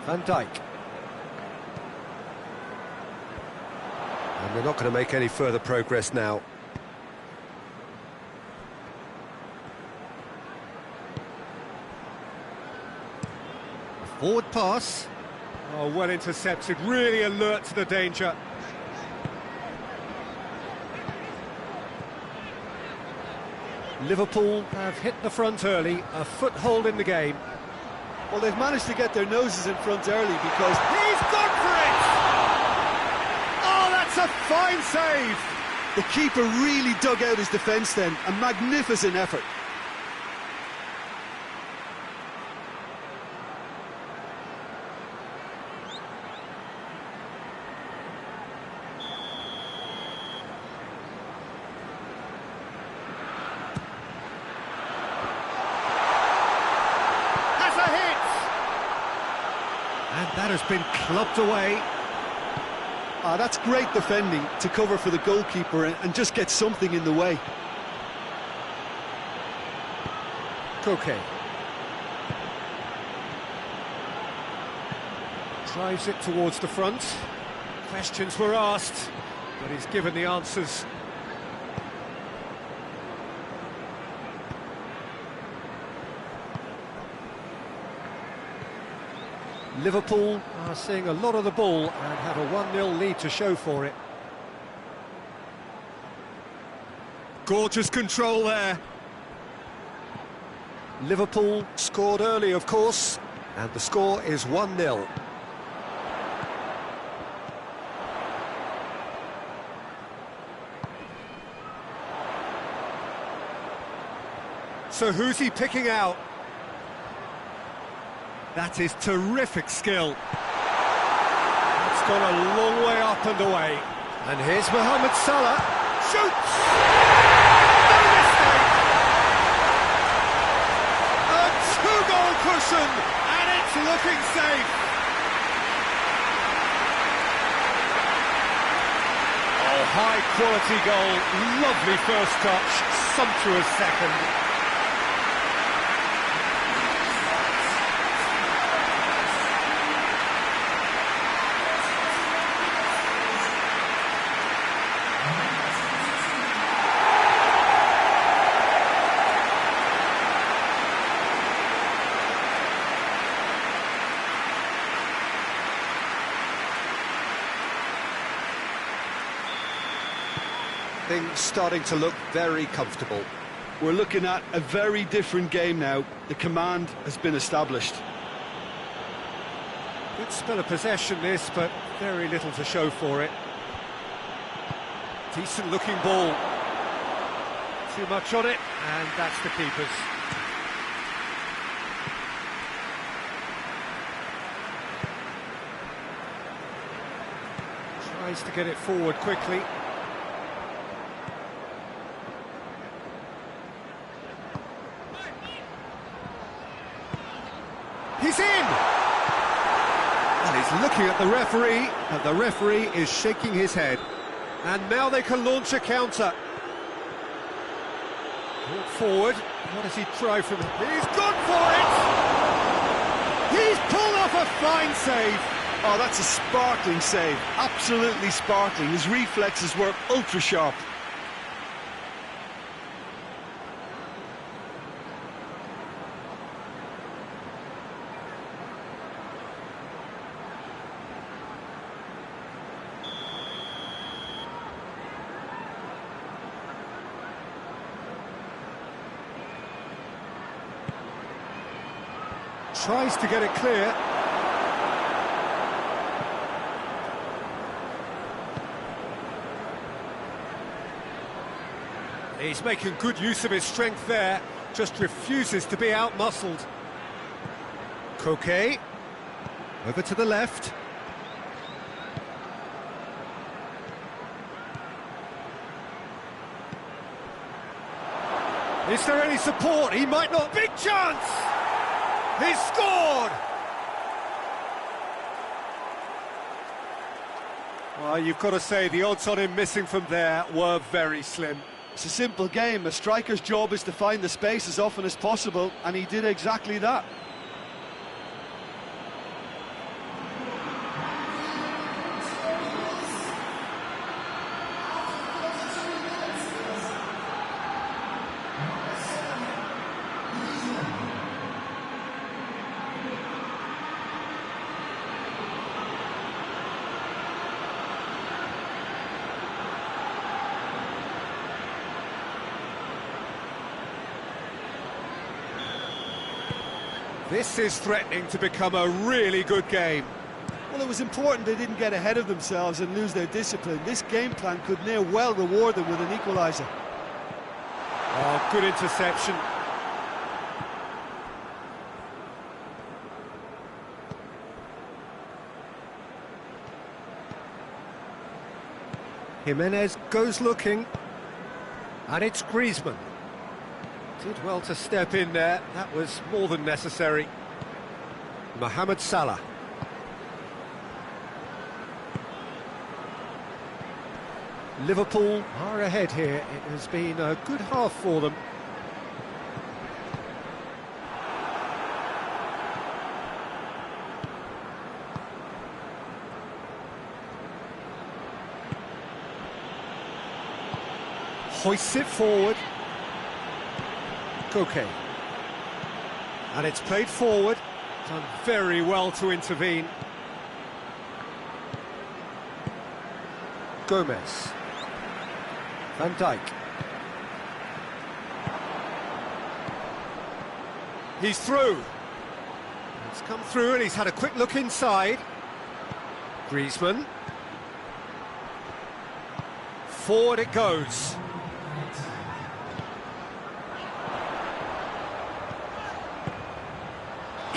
Van Dijk. And they're not going to make any further progress now. Forward pass. Oh, well intercepted, really alert to the danger. Liverpool have hit the front early, a foothold in the game. Well, they've managed to get their noses in front early because He's gone for it! Oh, that's a fine save! the keeper really dug out his defence then. A magnificent effort. And that has been clubbed away. That's great defending to cover for the goalkeeper and just get something in the way. Koke. Drives it towards the front. Questions were asked, but he's given the answers. Liverpool are seeing a lot of the ball and have a 1-0 lead to show for it. Gorgeous control there. Liverpool scored early, of course, and the score is 1-0. So who's he picking out? That is terrific skill. It's gone a long way up and away. And here's Mohamed Salah. Shoots! No mistake! A motion, and it's looking safe. Oh, high quality goal, lovely first touch, sumptuous second. Things starting to look very comfortable. We're looking at a very different game now. The command has been established. Good spell of possession this, but very little to show for it. Decent looking ball. Too much on it, and that's the keeper's. Tries to get it forward quickly. He's in! And he's looking at the referee, and the referee is shaking his head. And now they can launch a counter. Brought forward. What does he try from... He's gone for it! He's pulled off a fine save. Oh, that's a sparkling save. Absolutely sparkling. His reflexes were ultra-sharp. Tries to get it clear. He's making good use of his strength there, just refuses to be out-muscled. Koke, over to the left. Is there any support? He might not... Big chance! He's scored! Well, you've got to say the odds on him missing from there were very slim. It's a simple game. A striker's job is to find the space as often as possible, and he did exactly that. This is threatening to become a really good game. Well, it was important they didn't get ahead of themselves and lose their discipline. This game plan could near well reward them with an equaliser. Oh, good interception. Jimenez goes looking, and it's Griezmann. Did well to step in there, that was more than necessary. Mohamed Salah. Liverpool are ahead here, it has been a good half for them. Hoists it forward. Koke. And it's played forward. Done very well to intervene. Gomez. Van Dijk. He's through. It's come through and he's had a quick look inside. Griezmann. Forward it goes.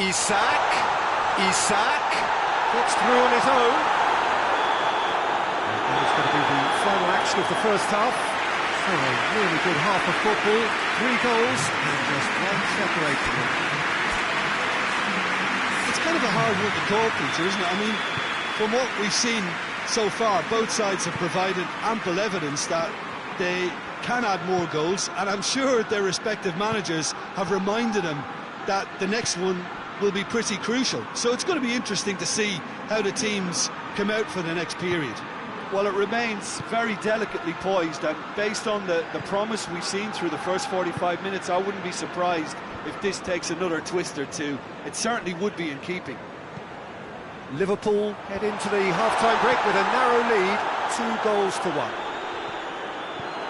Isak gets through on his own. And that is going to be the final action of the first half. So a really good half of football, 3 goals and just one separating them. kind of a hard one to call, Peter, isn't it? I mean, from what we've seen so far, both sides have provided ample evidence that they can add more goals, and I'm sure their respective managers have reminded them that the next one will be pretty crucial. So it's going to be interesting to see how the teams come out for the next period. Well, it remains very delicately poised, and based on the promise we've seen through the first 45 minutes, I wouldn't be surprised if this takes another twist or two. It certainly would be in keeping. Liverpool head into the half-time break with a narrow lead, 2-1.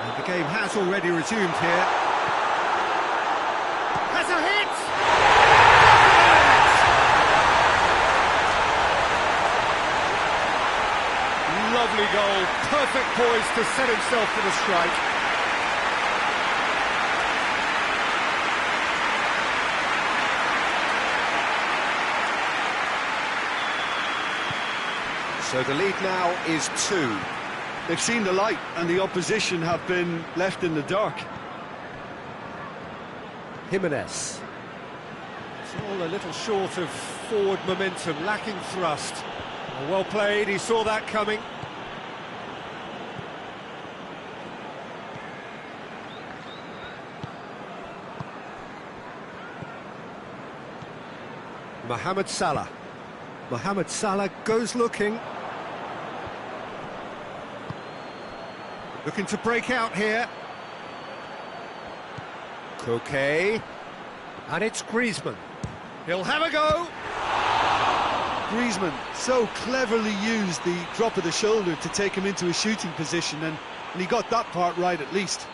And the game has already resumed here. Has a hit! Lovely goal, perfect poise to set himself for the strike. So the lead now is 2. They've seen the light and the opposition have been left in the dark. Jimenez. It's all a little short of forward momentum, lacking thrust. Well played, he saw that coming. Mohamed Salah. Mohamed Salah goes looking. Looking to break out here. Koke. And it's Griezmann. He'll have a go. Griezmann so cleverly used the drop of the shoulder to take him into a shooting position, and he got that part right at least.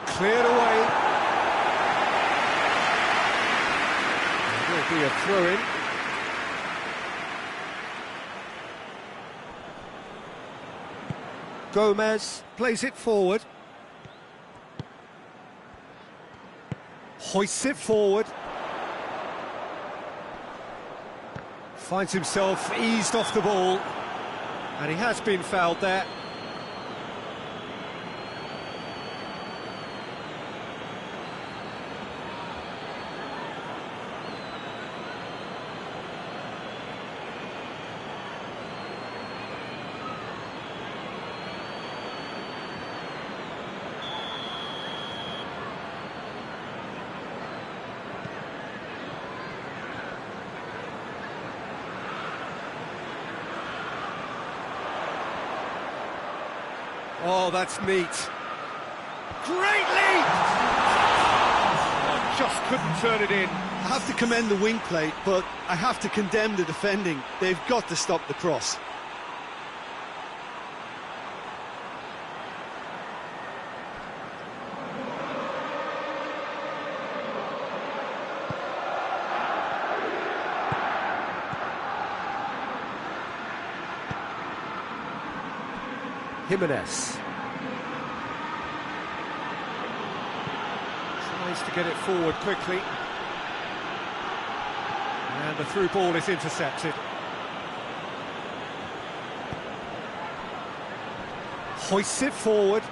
Cleared away. There will be a throw-in. Gomez plays it forward. Hoists it forward. Finds himself eased off the ball. And he has been fouled there. Oh, that's neat. Great leap! Oh, just couldn't turn it in. I have to commend the wing play, but I have to condemn the defending. They've got to stop the cross. Jimenez tries to get it forward quickly, and the through ball is intercepted. Hoists it forward.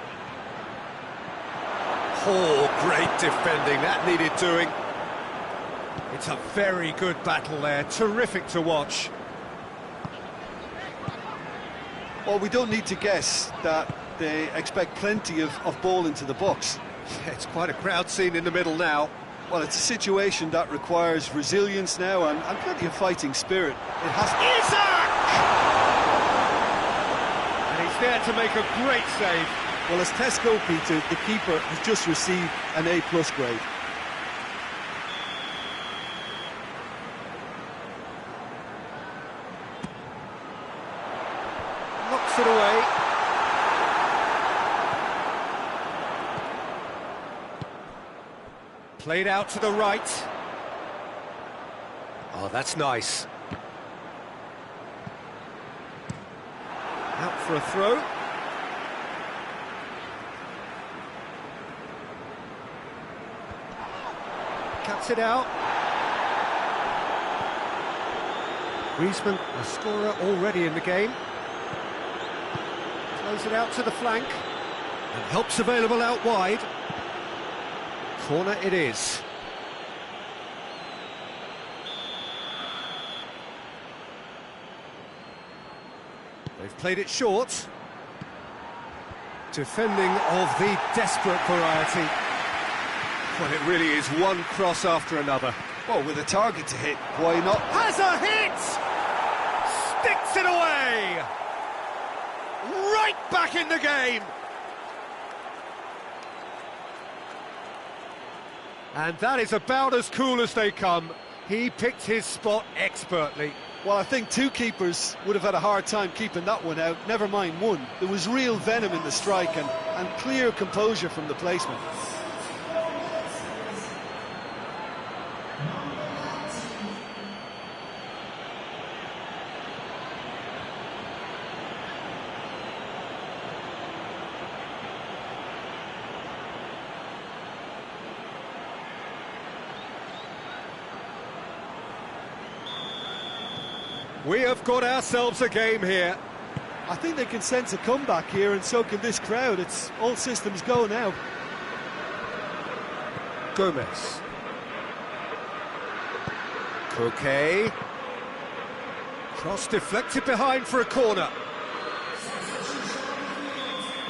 Oh, great defending, that needed doing. It's a very good battle there, terrific to watch. Well, we don't need to guess that they expect plenty of ball into the box. It's quite a crowd scene in the middle now. Well, it's a situation that requires resilience now and plenty of fighting spirit. It has Isaac! And he's there to make a great save. Well, as tests go, Peter, the keeper has just received an A+ grade. Knocks it away. Played out to the right. Oh, that's nice. Out for a throw. Cuts it out. Griezmann, a scorer already in the game. Throws it out to the flank. And help's available out wide. Corner it is. They've played it short. Defending of the desperate variety. Well, it really is one cross after another. Well, with a target to hit, why not? Has a hit! Sticks it away! Right back in the game! And that is about as cool as they come. He picked his spot expertly. Well, I think two keepers would have had a hard time keeping that one out, never mind one. There was real venom in the strike and clear composure from the placement. We have got ourselves a game here. I think they can sense a comeback here, and so can this crowd. It's all systems go now. Gomez. Coquet. Cross deflected behind for a corner.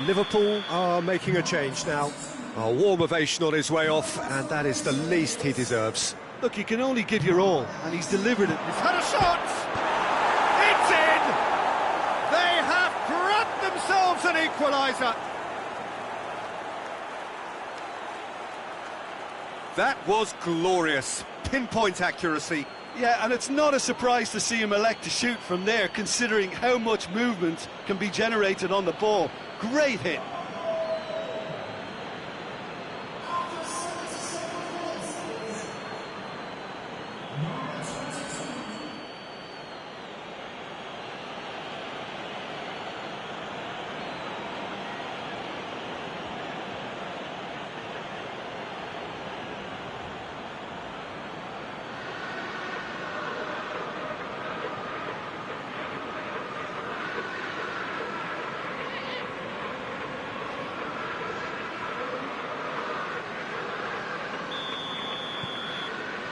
Liverpool are making a change now. A warm ovation on his way off, and that is the least he deserves. Look, you can only give your all, and he's delivered it. He's had a shot! It's in! They have grabbed themselves an equaliser. That was glorious. Pinpoint accuracy. Yeah, and it's not a surprise to see him elect to shoot from there, considering how much movement can be generated on the ball. Great hit.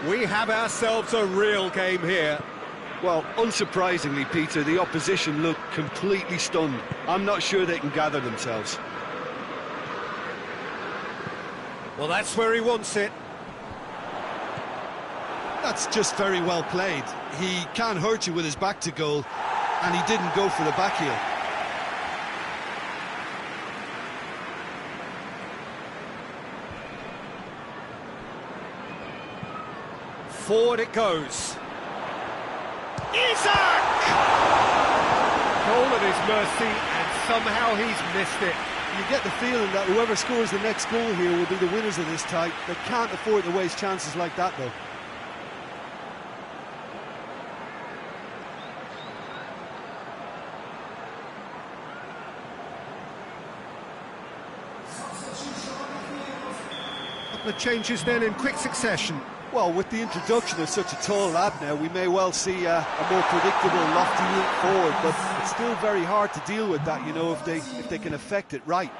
We have ourselves a real game here. Well, unsurprisingly, Peter, the opposition look completely stunned. I'm not sure they can gather themselves. Well, that's where he wants it. That's just very well played. He can't hurt you with his back to goal, and he didn't go for the back heel. Forward it goes. Isak! Goal at his mercy, and somehow he's missed it. You get the feeling that whoever scores the next goal here will be the winners of this tie. They can't afford to waste chances like that, though. The changes then in quick succession. Well, with the introduction of such a tall lad now, we may well see a more predictable, lofty leap forward, but it's still very hard to deal with that, you know, if they can affect it right.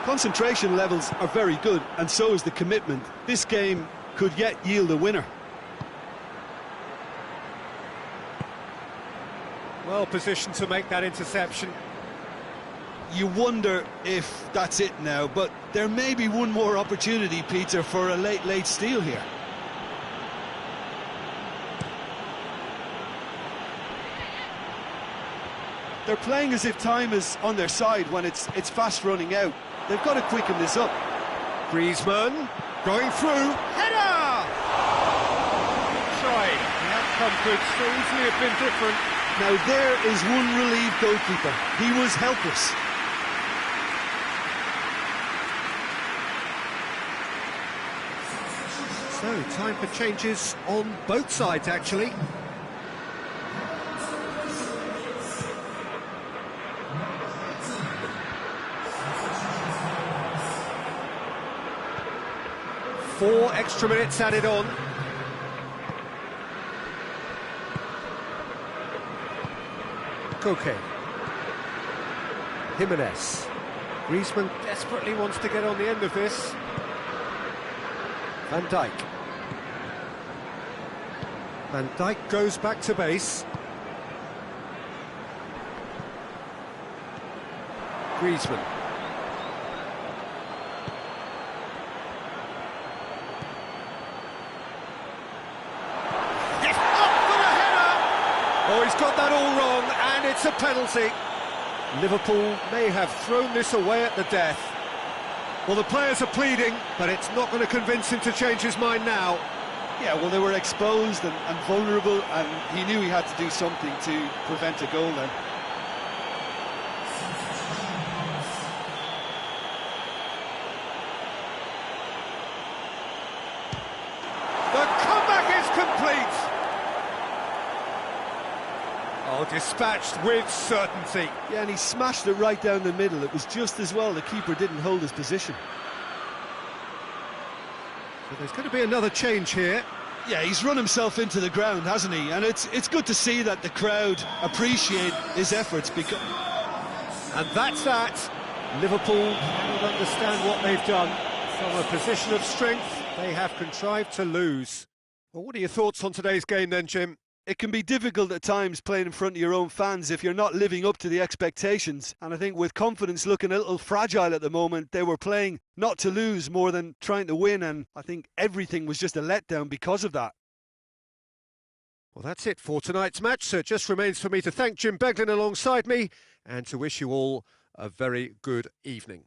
Concentration levels are very good, and so is the commitment. This game could yet yield a winner. Well positioned to make that interception. You wonder if that's it now, but there may be one more opportunity, Peter, for a late steal here. They're playing as if time is on their side when it's fast running out. They've got to quicken this up. Griezmann going through. Header! Tried. The outcome could so easily have been different. Now there is one relieved goalkeeper. He was helpless. So, time for changes on both sides, actually. Four extra minutes added on. Koke. Jimenez. Griezmann desperately wants to get on the end of this. Van Dijk. Van Dijk goes back to base. Griezmann. It's up for the header! Oh, he's got that all wrong, and it's a penalty. Liverpool may have thrown this away at the death. Well, the players are pleading, but it's not going to convince him to change his mind now. Yeah, well, they were exposed and vulnerable, and he knew he had to do something to prevent a goal then. The comeback is complete! Oh, dispatched with certainty. Yeah, and he smashed it right down the middle. It was just as well the keeper didn't hold his position. So there's going to be another change here. Yeah, he's run himself into the ground, hasn't he? And it's good to see that the crowd appreciate his efforts because... And that's that. Liverpool cannot understand what they've done. From a position of strength, they have contrived to lose. Well, what are your thoughts on today's game then, Jim? It can be difficult at times playing in front of your own fans if you're not living up to the expectations. And I think with confidence looking a little fragile at the moment, they were playing not to lose more than trying to win. And I think everything was just a letdown because of that. Well, that's it for tonight's match. So it just remains for me to thank Jim Beglin alongside me and to wish you all a very good evening.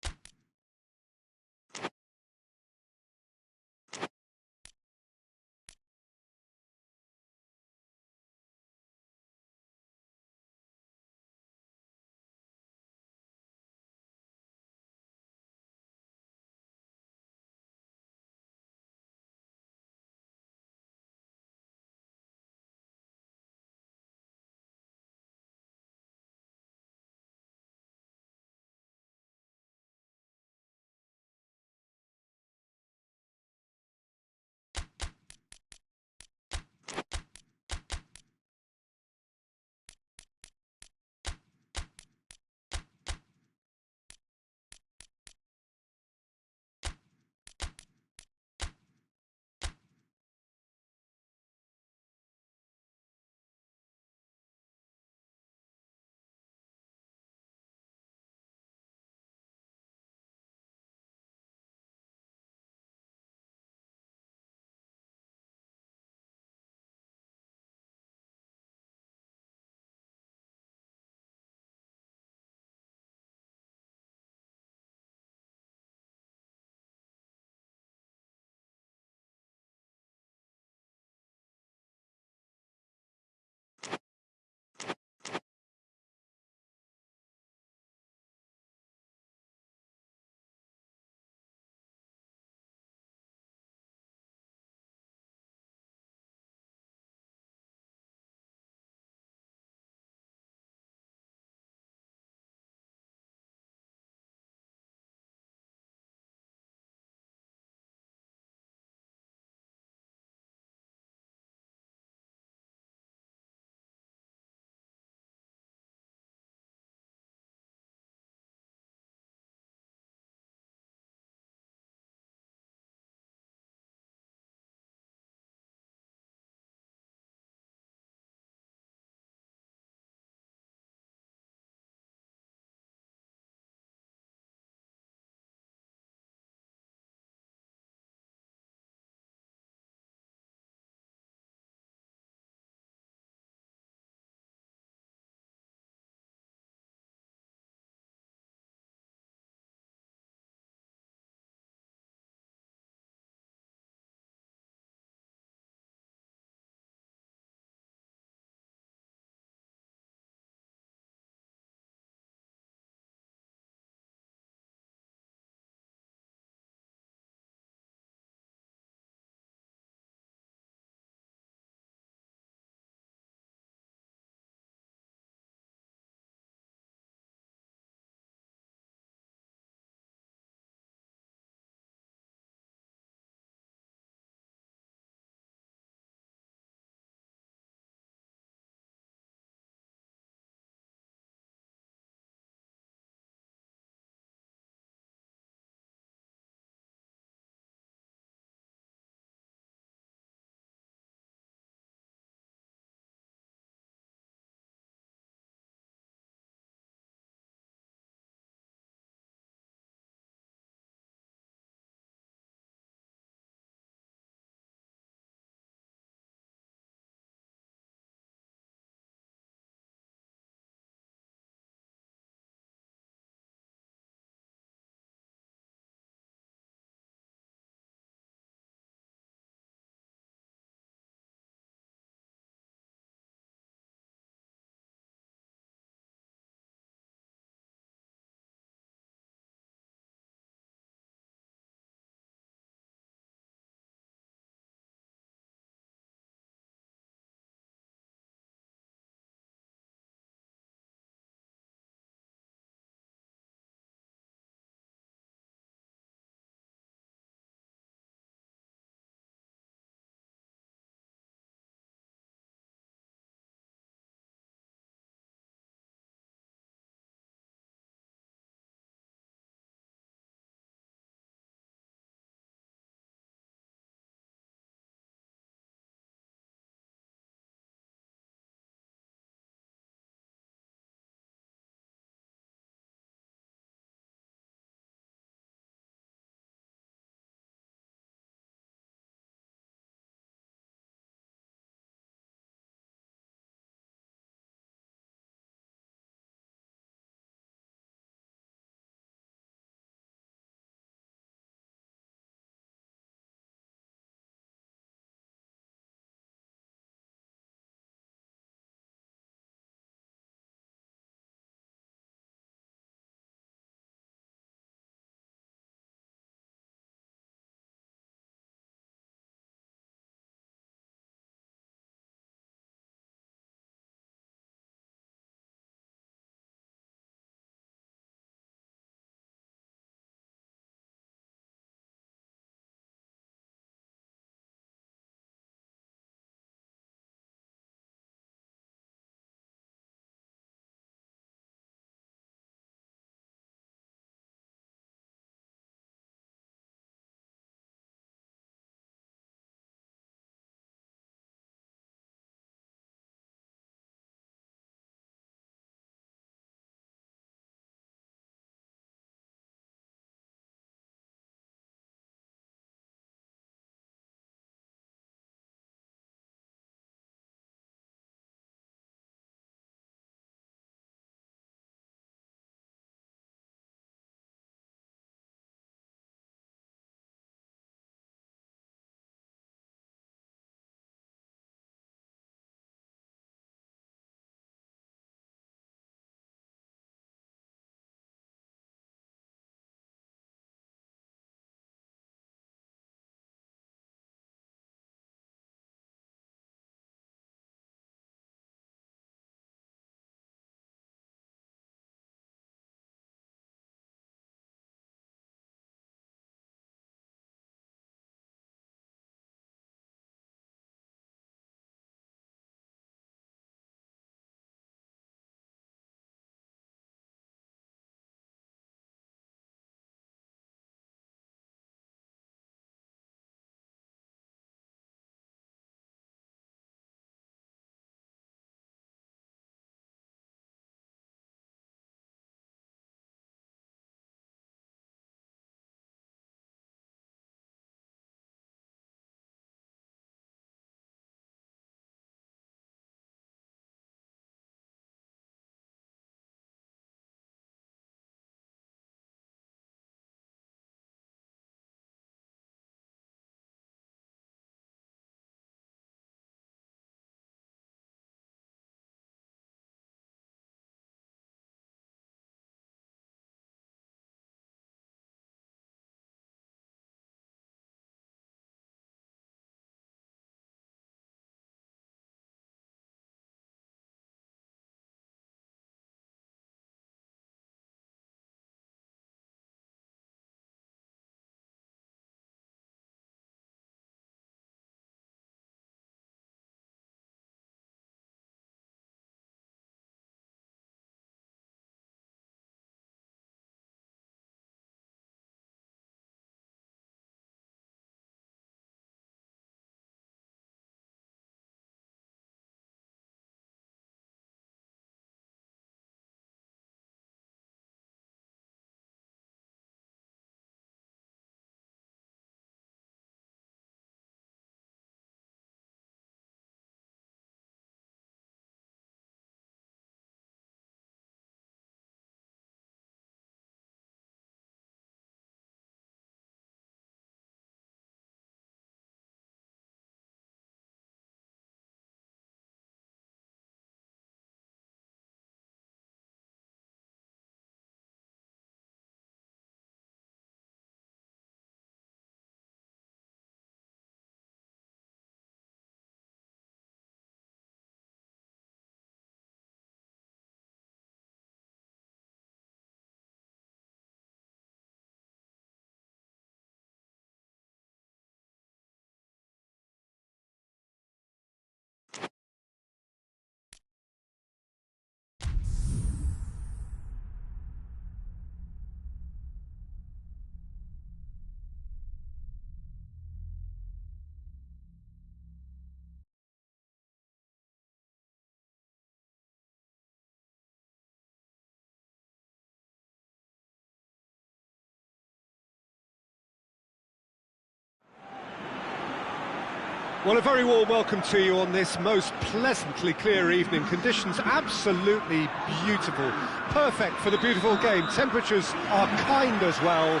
Well, a very warm welcome to you on this most pleasantly clear evening. Conditions absolutely beautiful. Perfect for the beautiful game. Temperatures are kind as well.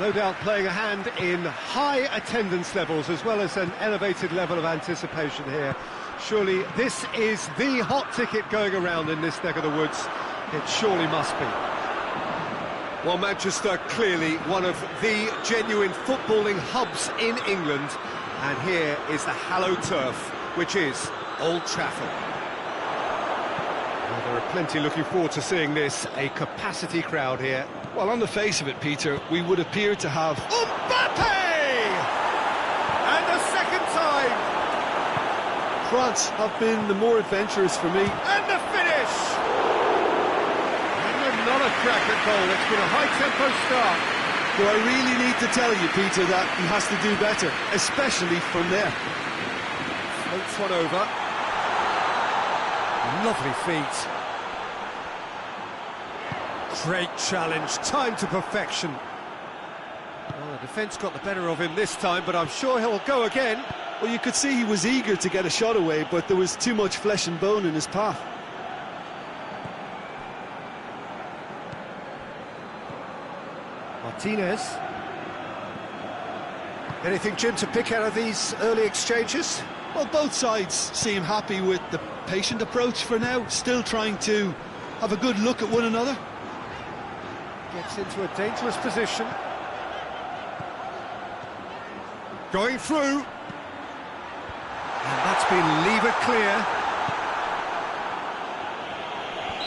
No doubt playing a hand in high attendance levels as well as an elevated level of anticipation here. Surely this is the hot ticket going around in this neck of the woods. It surely must be. Well, Manchester, clearly one of the genuine footballing hubs in England. And here is the hallowed turf, which is Old Trafford. Well, there are plenty looking forward to seeing this, a capacity crowd here. Well, on the face of it, Peter, we would appear to have... Mbappe! And a second time! France have been the more adventurous for me. And the finish! And another crack at goal. It's been a high-tempo start. Do I really need to tell you, Peter, that he has to do better, especially from there? Floats one over. Lovely feet. Great challenge, time to perfection. Well, the defence got the better of him this time, but I'm sure he'll go again. Well, you could see he was eager to get a shot away, but there was too much flesh and bone in his path. Martinez. Anything, Jim, to pick out of these early exchanges? Well, both sides seem happy with the patient approach for now, still trying to have a good look at one another. Gets into a dangerous position. Going through. And that's been levered clear.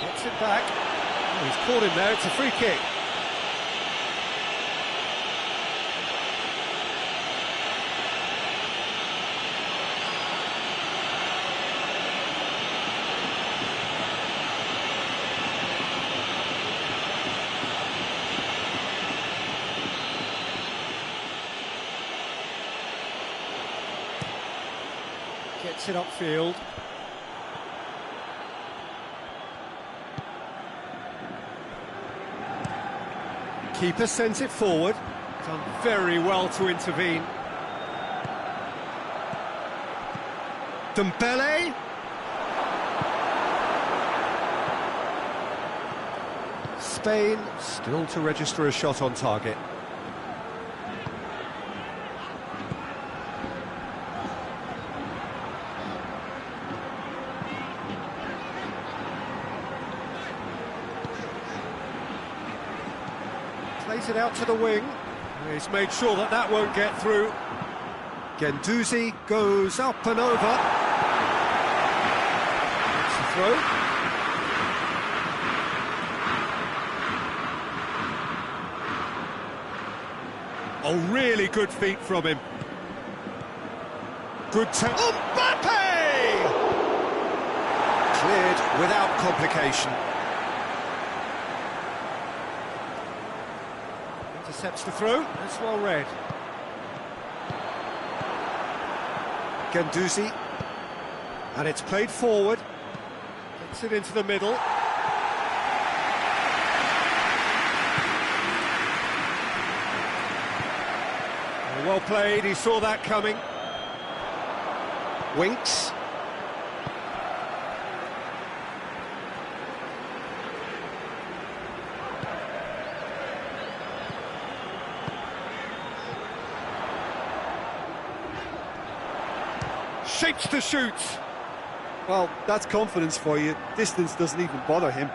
Gets it back. Oh, he's caught him there, it's a free kick. Gets it upfield. Keeper sends it forward. Done very well to intervene. Dembele. Spain still to register a shot on target. Plays it out to the wing. He's made sure that that won't get through. Guendouzi goes up and over. That's the throw. Oh, really good feet from him. Good Mbappe! Cleared without complication. Intercepts the throw, that's well read. Guendouzi, and it's played forward. Gets it into the middle. Well played, he saw that coming. Winks. Shapes to shoot. Well, that's confidence for you. Distance doesn't even bother him.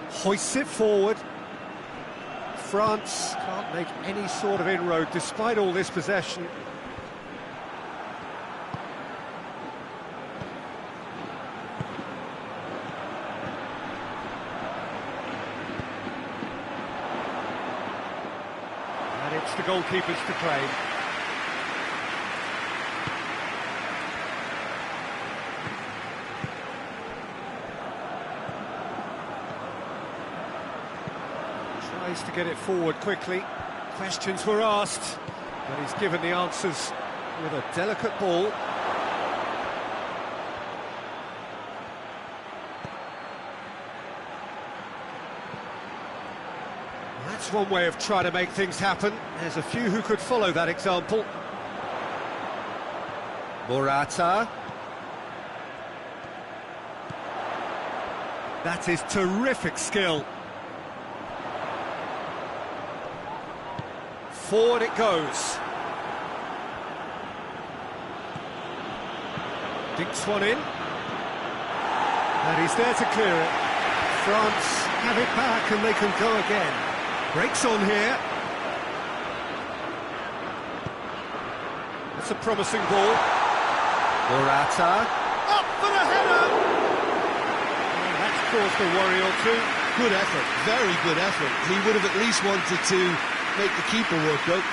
Hoists it forward. France can't make any sort of inroad despite all this possession. And it's the goalkeepers to claim. Tries to get it forward quickly. Questions were asked, but he's given the answers with a delicate ball. That's That's one way of trying to make things happen. There's a few who could follow that example. Morata. That is terrific skill. Forward it goes. Dinks one in. And he's there to clear it. France have it back and they can go again. Breaks on here. That's a promising ball. Morata. Up for the header! And that's caused a worry or two. Good effort, very good effort. He would have at least wanted to make the keeper work out.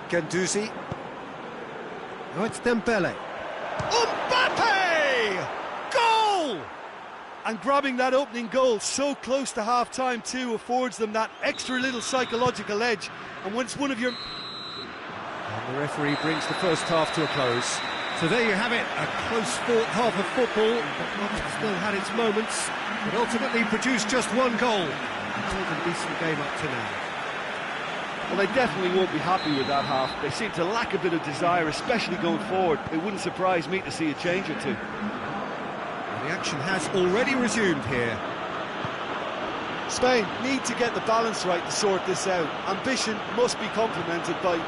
Guendouzi. Oh, it's Dembele. Mbappe! Goal! And grabbing that opening goal so close to half-time too affords them that extra little psychological edge. And when it's one of your... And the referee brings the first half to a close. So there you have it, a close-fought half of football, but one still had its moments, but ultimately produced just one goal. A decent game up to now. Well, they definitely won't be happy with that half. They seem to lack a bit of desire, especially going forward. It wouldn't surprise me to see a change or two. The action has already resumed here. Spain need to get the balance right to sort this out. Ambition must be complemented by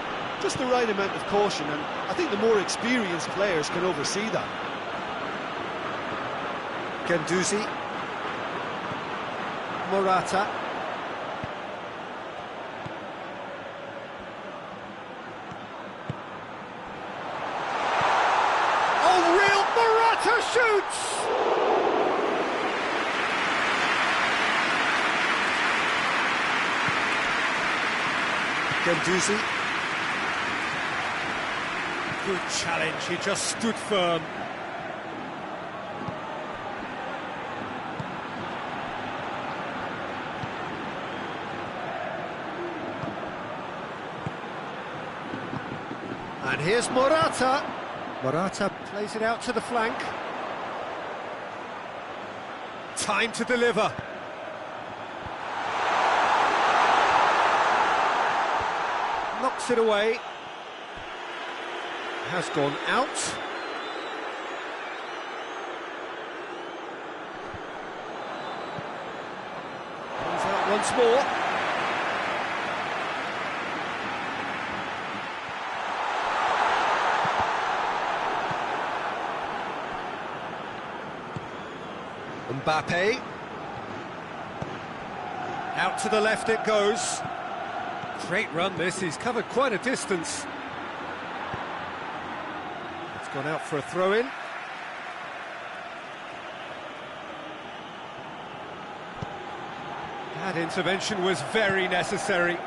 just the right amount of caution, and I think the more experienced players can oversee that. Guendouzi. Morata. Shoots! Guendouzi. Good challenge, he just stood firm. And here's Morata. Morata plays it out to the flank. Time to deliver. Knocks it away. Has gone out. Comes out once more. Mbappe. Out to the left it goes. Great run this, he's covered quite a distance. It's gone out for a throw-in. That intervention was very necessary.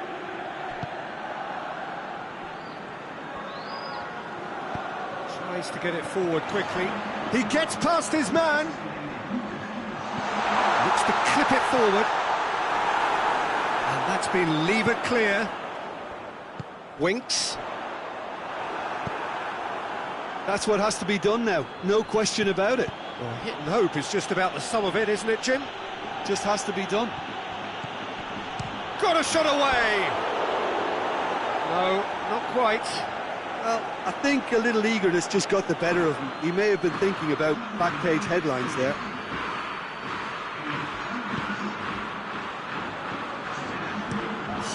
Tries to get it forward quickly. He gets past his man. Looks to clip it forward. And that's been levered clear. Winks. That's what has to be done now, no question about it. Well, hit and hope is just about the sum of it, isn't it, Jim? Just has to be done. Got a shot away! No, not quite. Well, I think a little eagerness just got the better of him. He may have been thinking about back-page headlines there.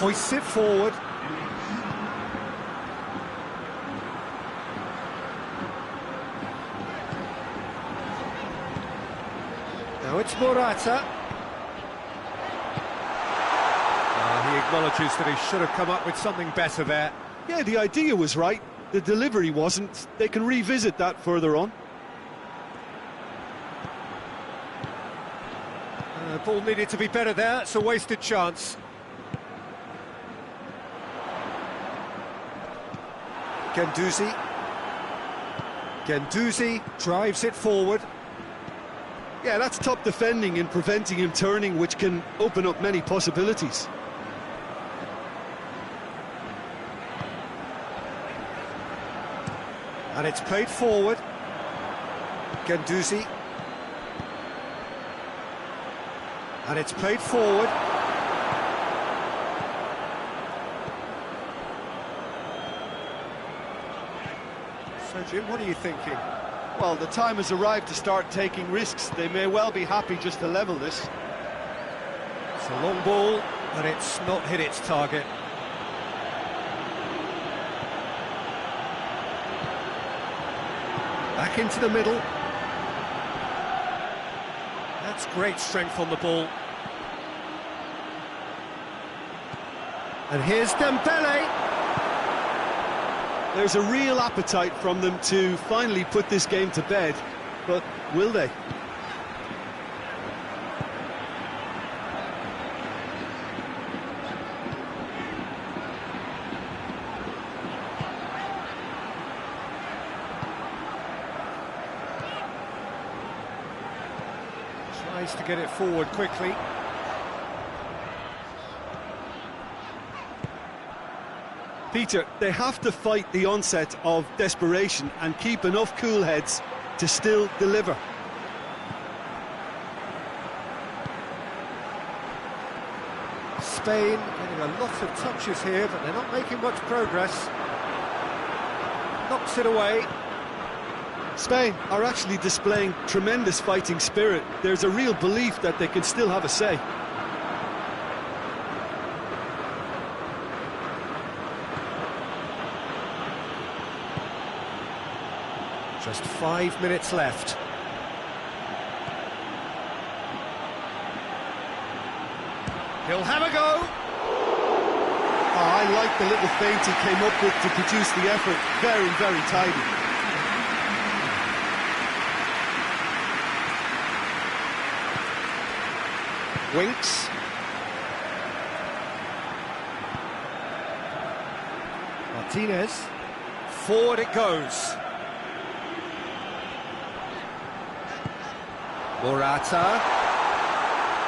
Hoists it forward. Now it's Morata. He acknowledges that he should have come up with something better there. Yeah, the idea was right, the delivery wasn't. They can revisit that further on. The ball needed to be better there, it's a wasted chance. Guendouzi. Guendouzi drives it forward. Yeah, that's top defending and preventing him turning, which can open up many possibilities. And it's played forward. Guendouzi. And it's played forward. So, Jim, what are you thinking? Well, the time has arrived to start taking risks. They may well be happy just to level this. It's a long ball, and it's not hit its target. Back into the middle. That's great strength on the ball. And here's Dembele. There's a real appetite from them to finally put this game to bed, but will they? Tries to get it forward quickly. Peter, they have to fight the onset of desperation and keep enough cool heads to still deliver. Spain getting a lot of touches here, but they're not making much progress. Knocks it away. Spain are actually displaying tremendous fighting spirit. There's a real belief that they can still have a say. Just 5 minutes left. He'll have a go. Oh, I like the little feint he came up with to produce the effort. Very, very tidy. Winks. Martinez. Forward it goes. Morata.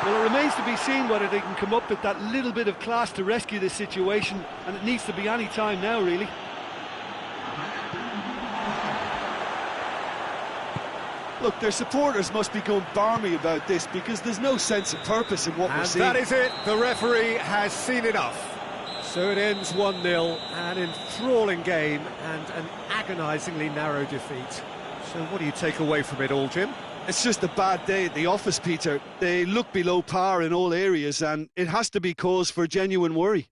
Well, it remains to be seen whether they can come up with that little bit of class to rescue this situation, and it needs to be any time now, really. Look, their supporters must be going barmy about this because there's no sense of purpose in what we're seeing. And that is it. The referee has seen enough. So it ends 1-0, an enthralling game and an agonisingly narrow defeat. So what do you take away from it all, Jim? It's just a bad day at the office, Peter. They look below par in all areas, and it has to be cause for genuine worry.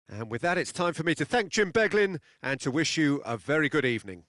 And with that, it's time for me to thank Jim Beglin and to wish you a very good evening.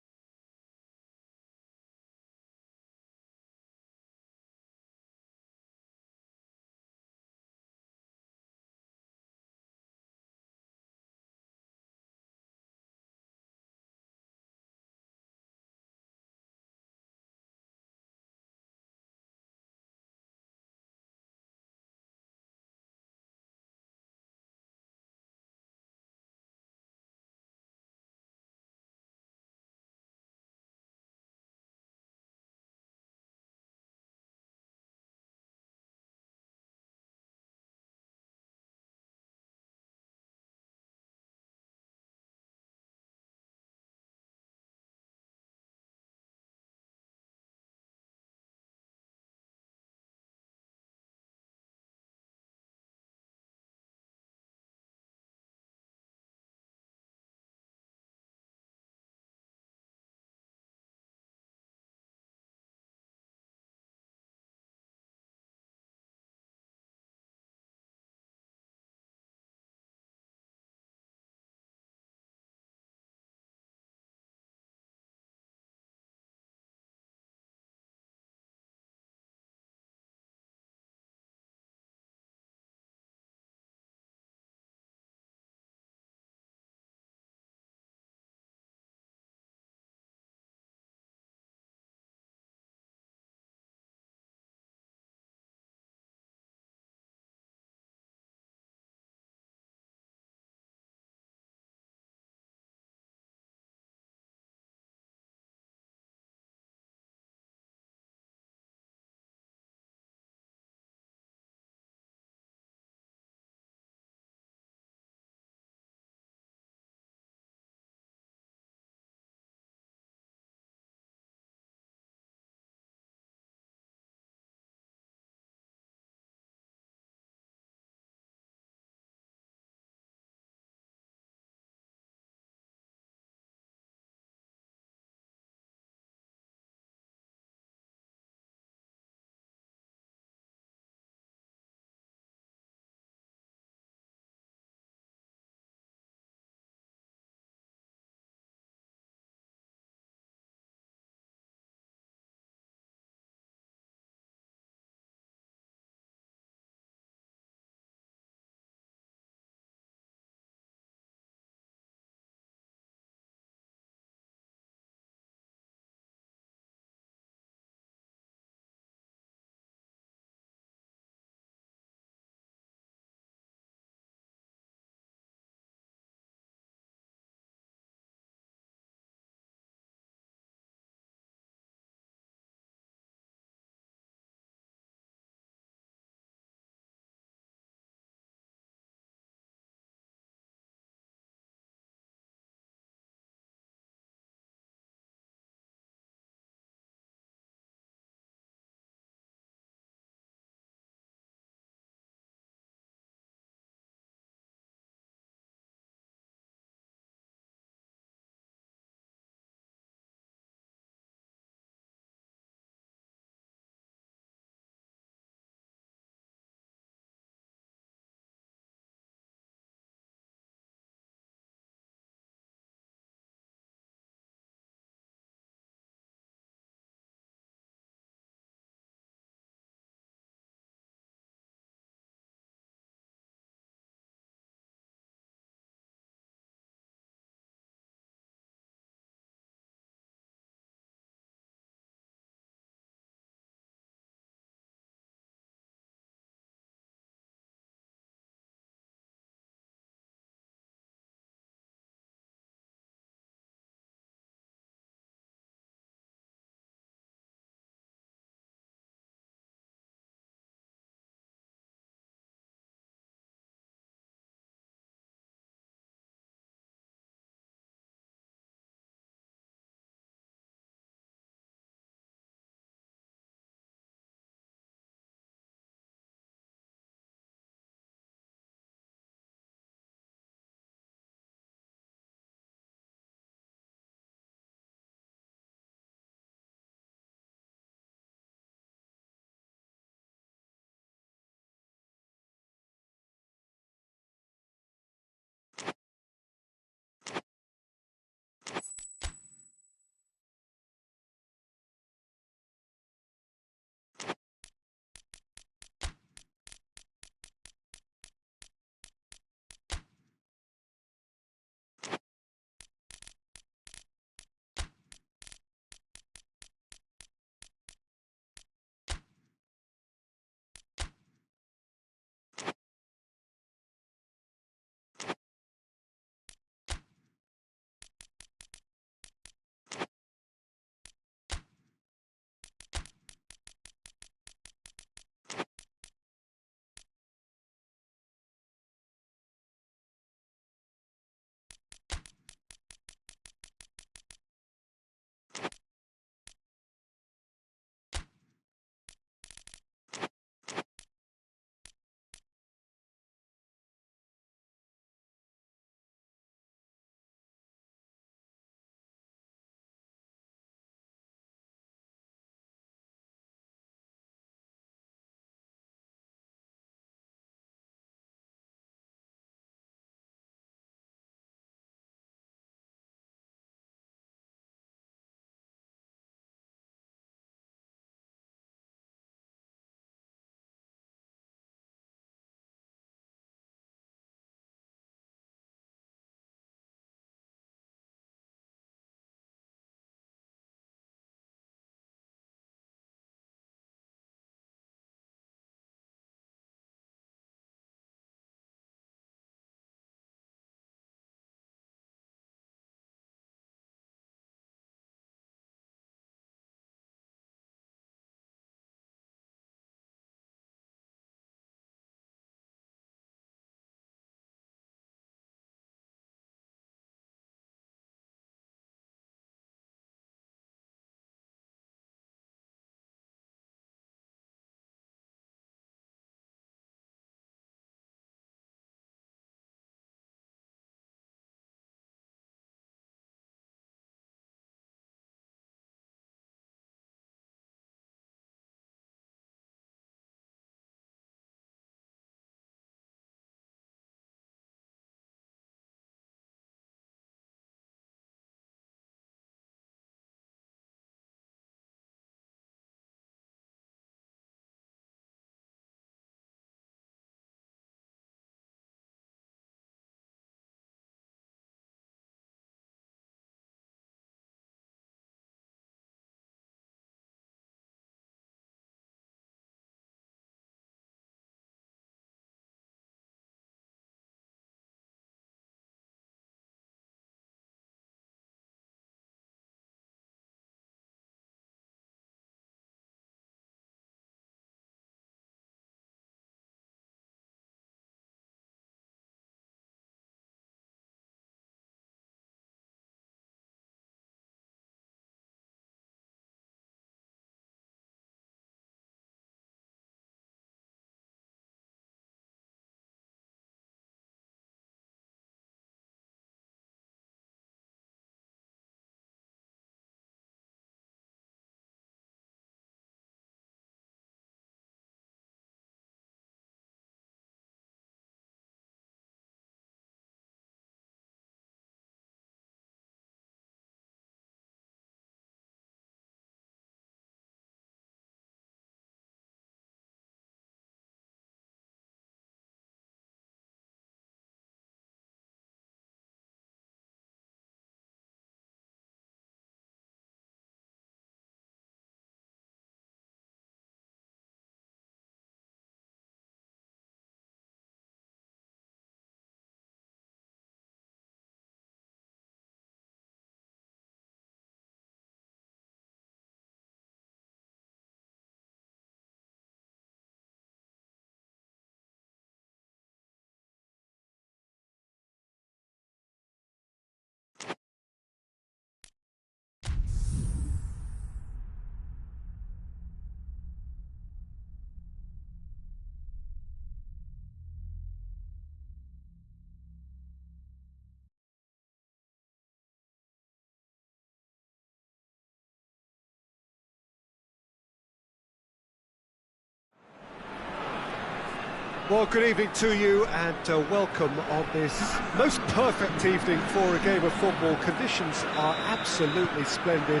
Well, good evening to you and welcome on this most perfect evening for a game of football. Conditions are absolutely splendid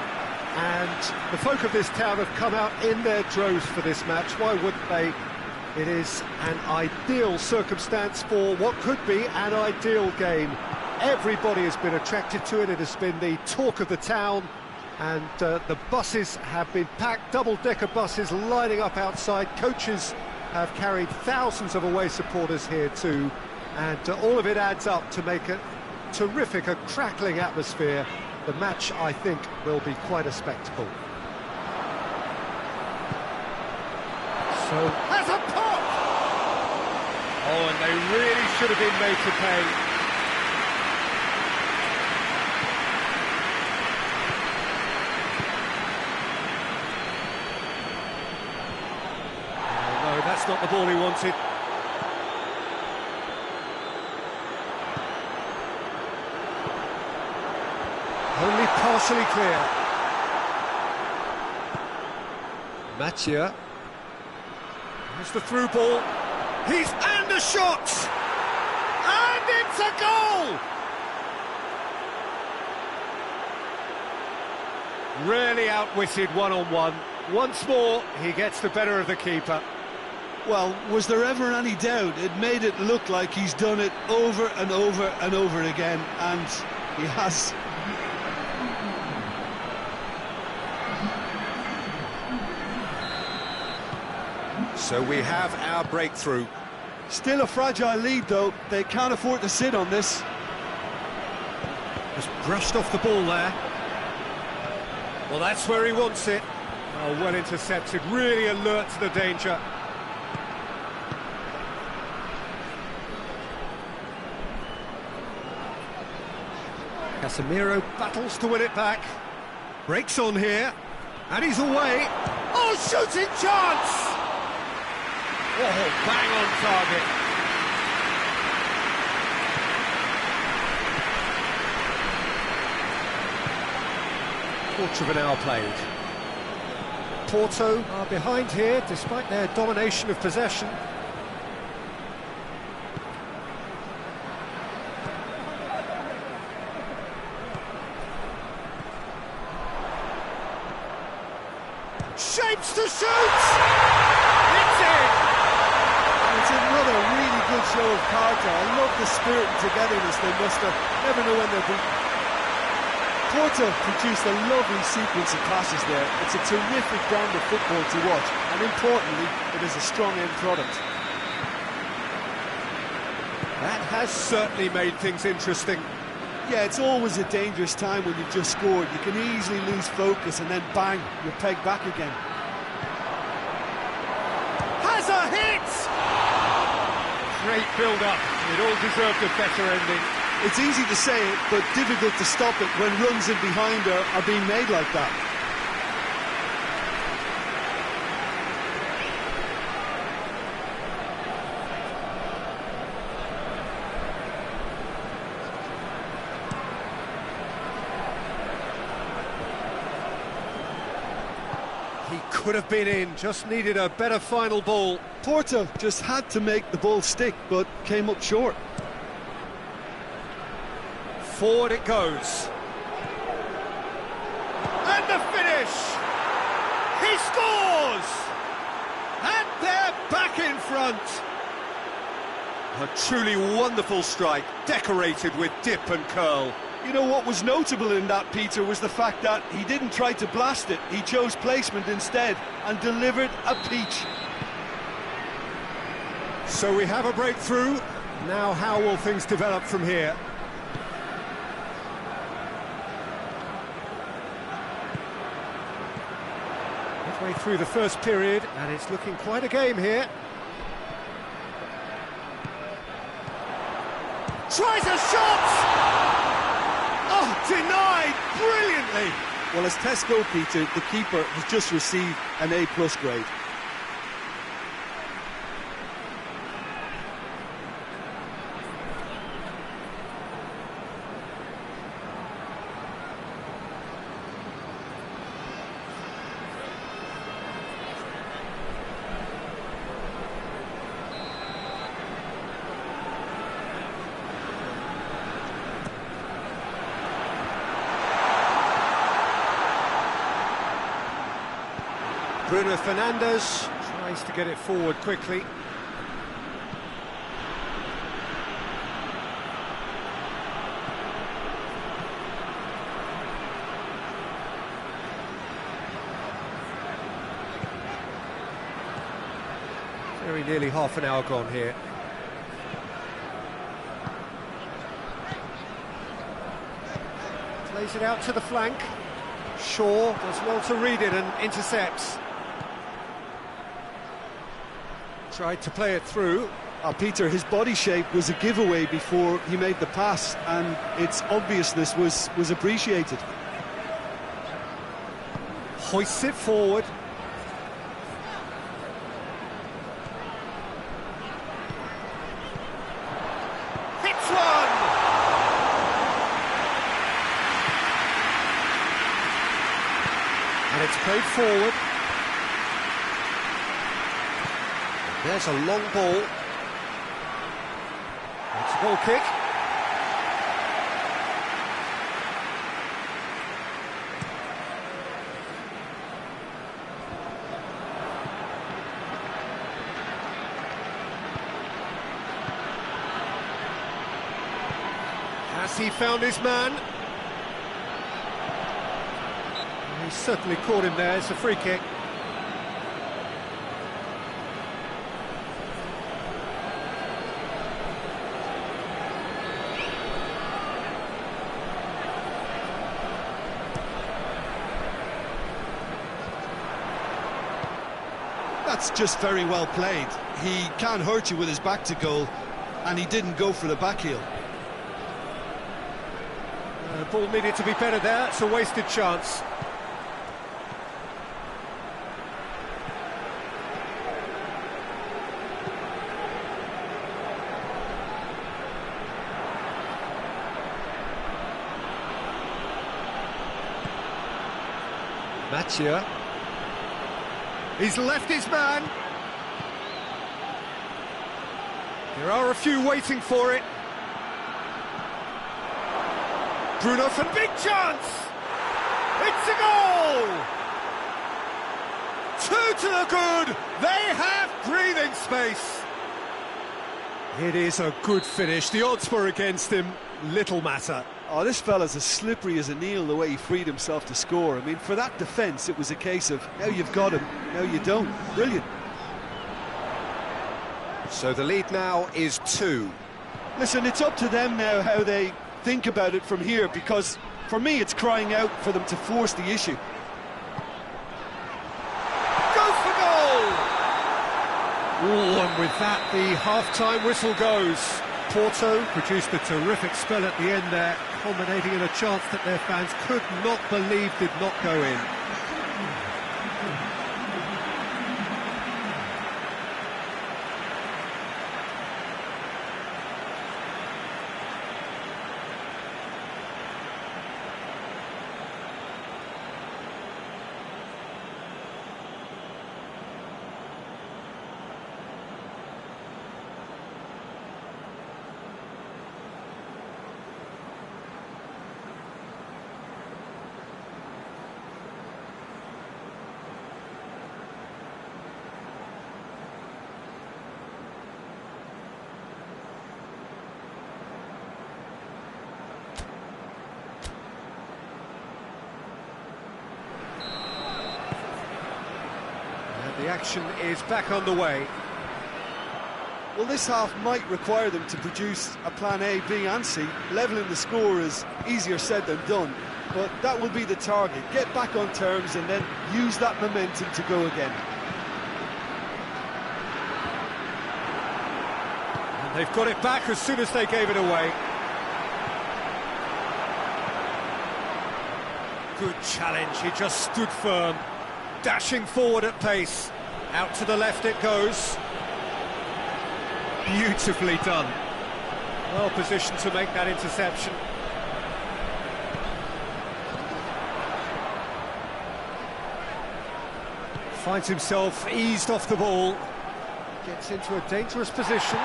and the folk of this town have come out in their droves for this match. Why wouldn't they? It is an ideal circumstance for what could be an ideal game. Everybody has been attracted to it. It has been the talk of the town, and the buses have been packed, double-decker buses lining up outside. Coaches have carried thousands of away supporters here too, and all of it adds up to make a terrific, a crackling atmosphere. The match, I think, will be quite a spectacle. So, has a pop! Oh, and they really should have been made to pay. That's not the ball he wanted. Only partially clear. Mathieu. Here's the through ball. And a shot! And it's a goal! Really outwitted one-on-one. Once more, he gets the better of the keeper. Well, was there ever any doubt? It made it look like he's done it over and over and over again, and he has. So we have our breakthrough. Still a fragile lead, though. They can't afford to sit on this. Just brushed off the ball there. Well, that's where he wants it. Oh, well intercepted, really alert to the danger. Casemiro battles to win it back. Breaks on here. And he's away. Oh, shooting chance! Oh, bang on target. Quarter of an hour played. Porto are behind here, despite their domination of possession. Shapes to shoot! It's in! It's another really good show of character. I love the spirit and togetherness they muster. Never know when they'll be. Porto produced a lovely sequence of passes there. It's a terrific brand of football to watch, and importantly, it is a strong end product. That has certainly made things interesting. Yeah, it's always a dangerous time when you've just scored. You can easily lose focus and then bang, you're pegged back again. Has a hit! Great build-up. It all deserved a better ending. It's easy to say it, but difficult to stop it when runs in behind are being made like that. He could have been in, just needed a better final ball. Porto just had to make the ball stick, but came up short. Forward it goes. And the finish! He scores! And they're back in front. A truly wonderful strike, decorated with dip and curl. You know what was notable in that, Peter, was the fact that he didn't try to blast it. He chose placement instead and delivered a peach. So we have a breakthrough. Now how will things develop from here? Midway through the first period, and it's looking quite a game here. Tries a shot! Oh, denied brilliantly! Well, as Test goalkeeper, the keeper has just received an A+ grade. Bruno Fernandes tries to get it forward quickly. Very nearly half an hour gone here. Plays it out to the flank. Shaw does well to read it and intercepts. Tried to play it through. Peter, his body shape was a giveaway before he made the pass, and its obviousness was appreciated. Hoists it forward. Hits one! And it's played forward. There's a long ball. It's a goal kick. Has he found his man? He certainly caught him there. It's a free kick. That's just very well played. He can't hurt you with his back to goal, and he didn't go for the back heel. The ball needed to be better there. It's a wasted chance. Mathieu. He's left his man. There are a few waiting for it. Bruno for big chance! It's a goal! Two to the good! They have breathing space! It is a good finish. The odds were against him. Little matter. Oh, this fella's as slippery as an eel, the way he freed himself to score. I mean, for that defence, it was a case of, now you've got him, now you don't. Brilliant. So the lead now is 2. Listen, it's up to them now how they think about it from here, because for me it's crying out for them to force the issue. Go for goal! Oh, and with that the half-time whistle goes. Porto produced a terrific spell at the end there, culminating in a chance that their fans could not believe did not go in. The action is back on the way. Well, this half might require them to produce a plan A, B and C. Levelling the score is easier said than done, but that will be the target. Get back on terms and then use that momentum to go again. And they've got it back as soon as they gave it away. Good challenge, he just stood firm. Dashing forward at pace. Out to the left it goes. Beautifully done. Well positioned to make that interception. Finds himself eased off the ball. Gets into a dangerous position.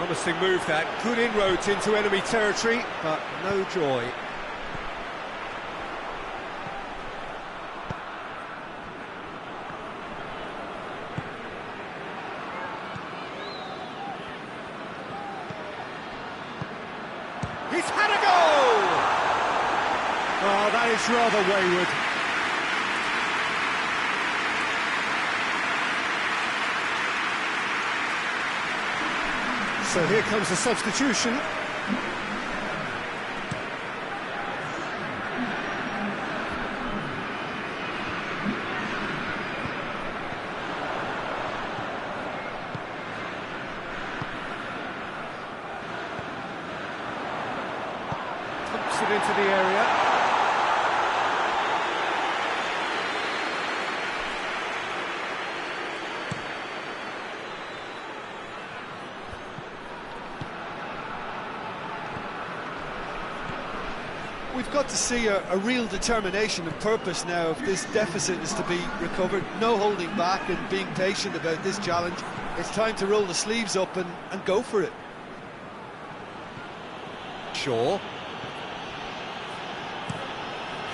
Promising move that, good inroads into enemy territory, but no joy. He's had a goal! Oh, that is rather wayward. So here comes the substitution. Pumps it into the area. We've got to see a real determination and purpose now if this deficit is to be recovered. No holding back and being patient about this challenge. It's time to roll the sleeves up and go for it. Shaw.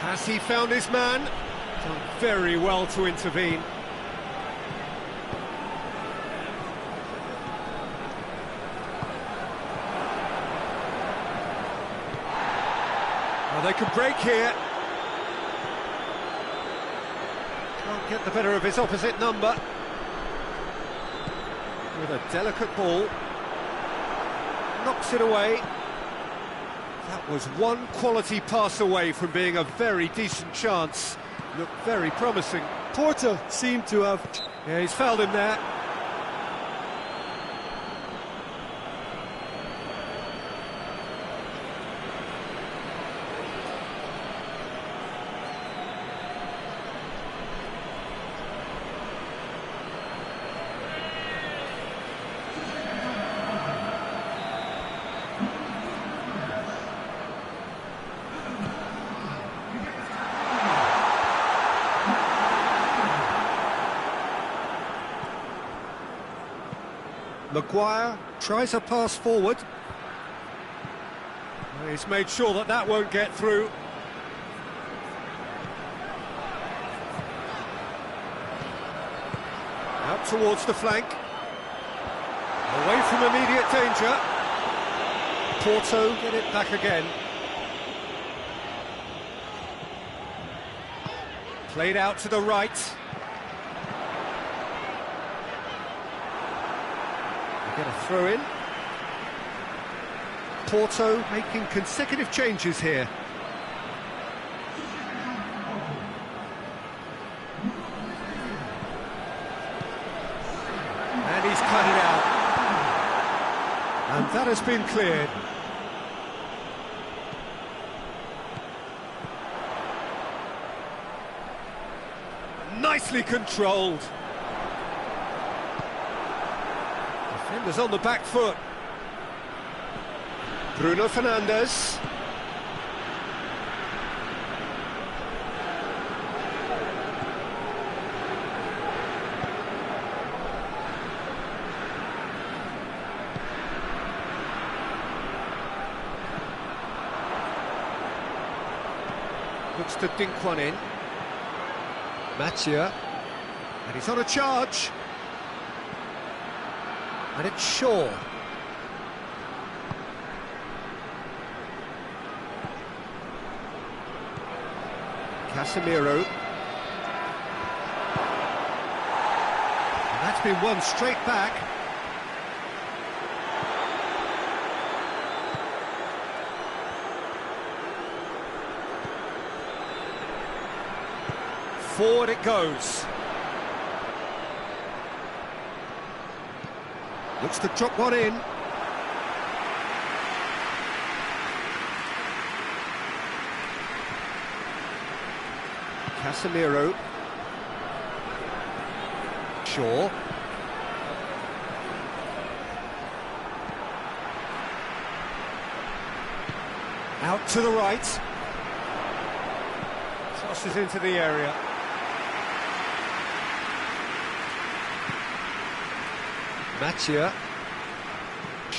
Has he found his man? Done very well to intervene. Well, they can break here. Can't get the better of his opposite number. With a delicate ball. Knocks it away. That was one quality pass away from being a very decent chance. Looked very promising. Porto seemed to have... Yeah, he's fouled him there. Maguire tries a pass forward. He's made sure that that won't get through. Out towards the flank. Away from immediate danger. Porto get it back again. Played out to the right. Get a throw in. Porto making consecutive changes here. And he's cut it out. And that has been cleared. Nicely controlled. Defenders on the back foot. Bruno Fernandes. Looks to dink one in. Mathieu. And he's on a charge. And it's Shaw. Casemiro. And that's been won straight back. Forward it goes. Looks to drop one in. Casemiro. Shaw. Out to the right. Tosses into the area. Mathieu.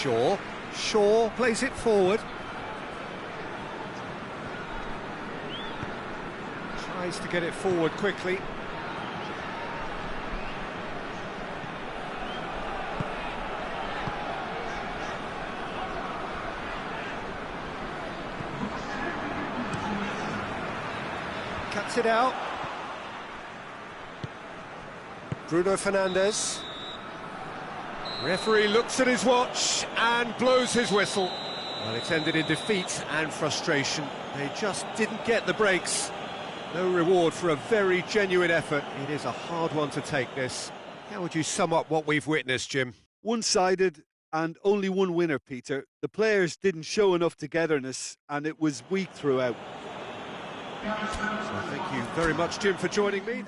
Shaw. Shaw plays it forward. Tries to get it forward quickly. Cuts it out. Bruno Fernandes. Referee looks at his watch and blows his whistle. Well, it's ended in defeat and frustration. They just didn't get the breaks. No reward for a very genuine effort. It is a hard one to take, this. How would you sum up what we've witnessed, Jim? One-sided and only one winner, Peter. The players didn't show enough togetherness and it was weak throughout. So thank you very much, Jim, for joining me.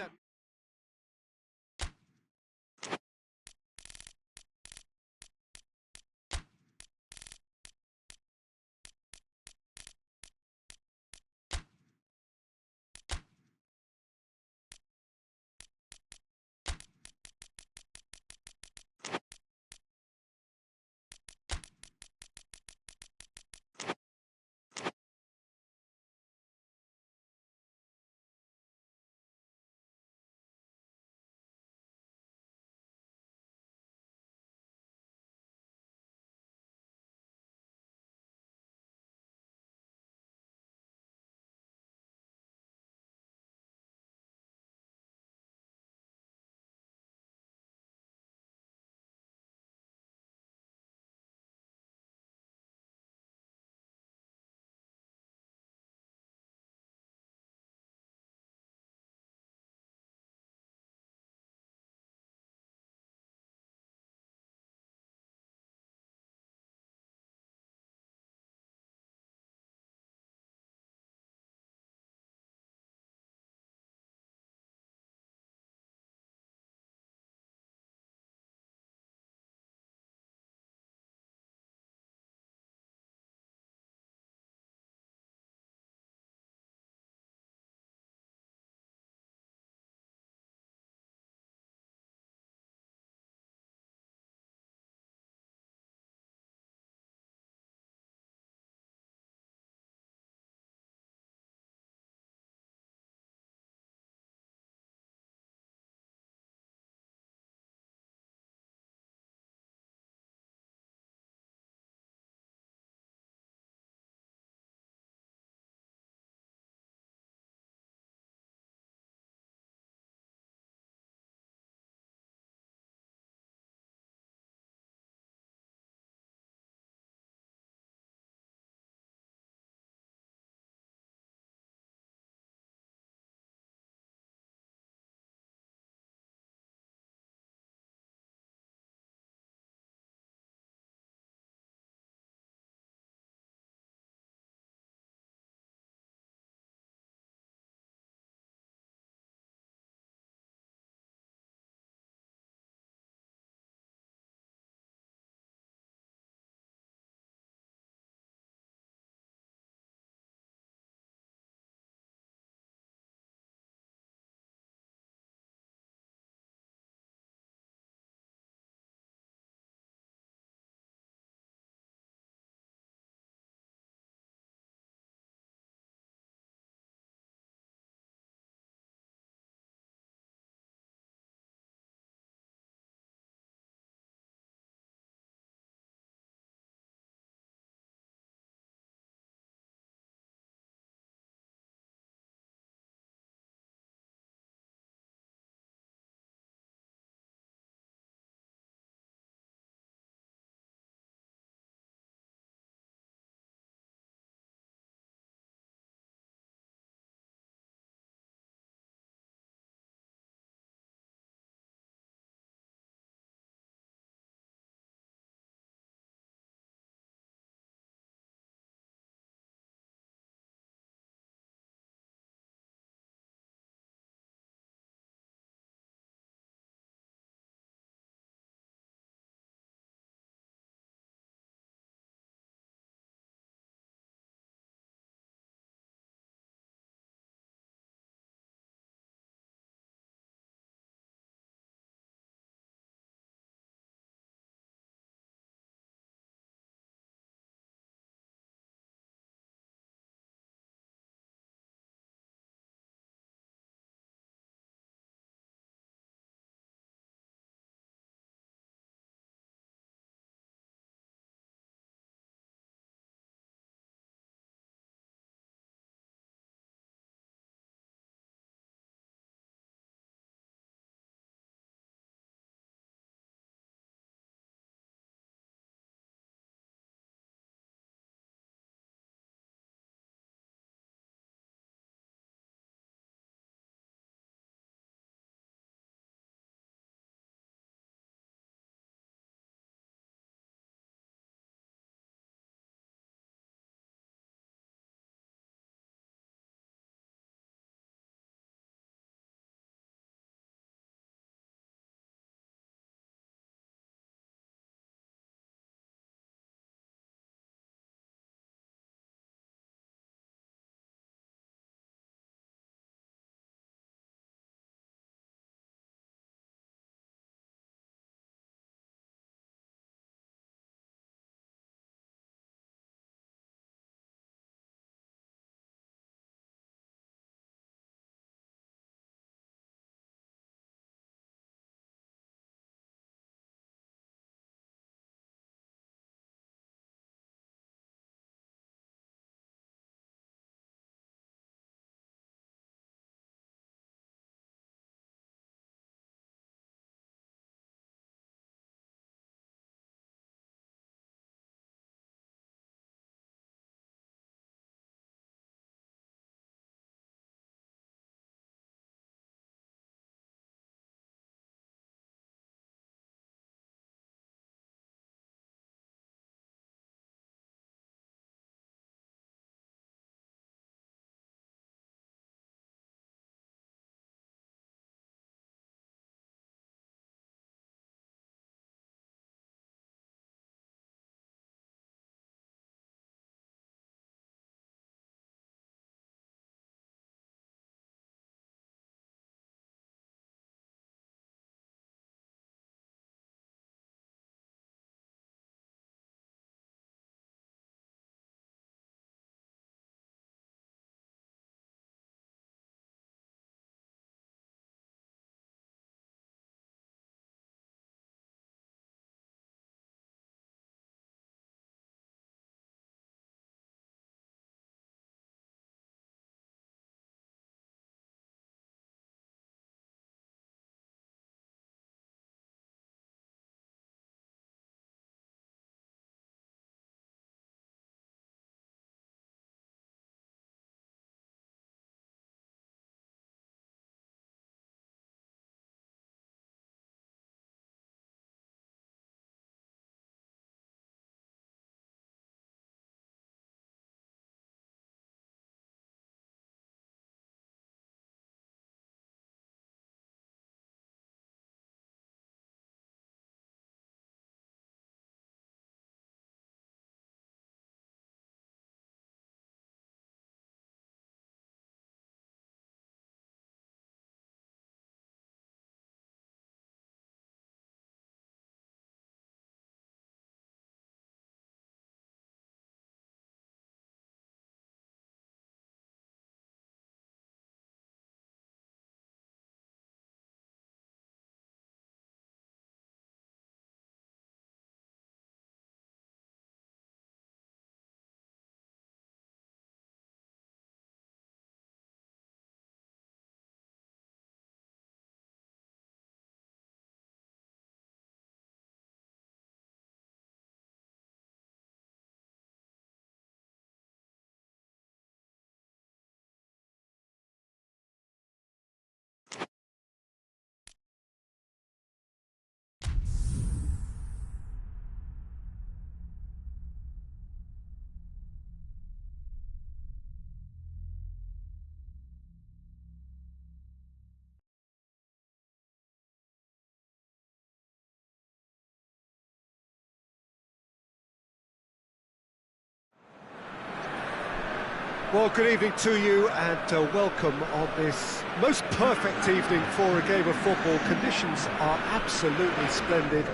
Well, good evening to you and welcome on this most perfect evening for a game of football. Conditions are absolutely splendid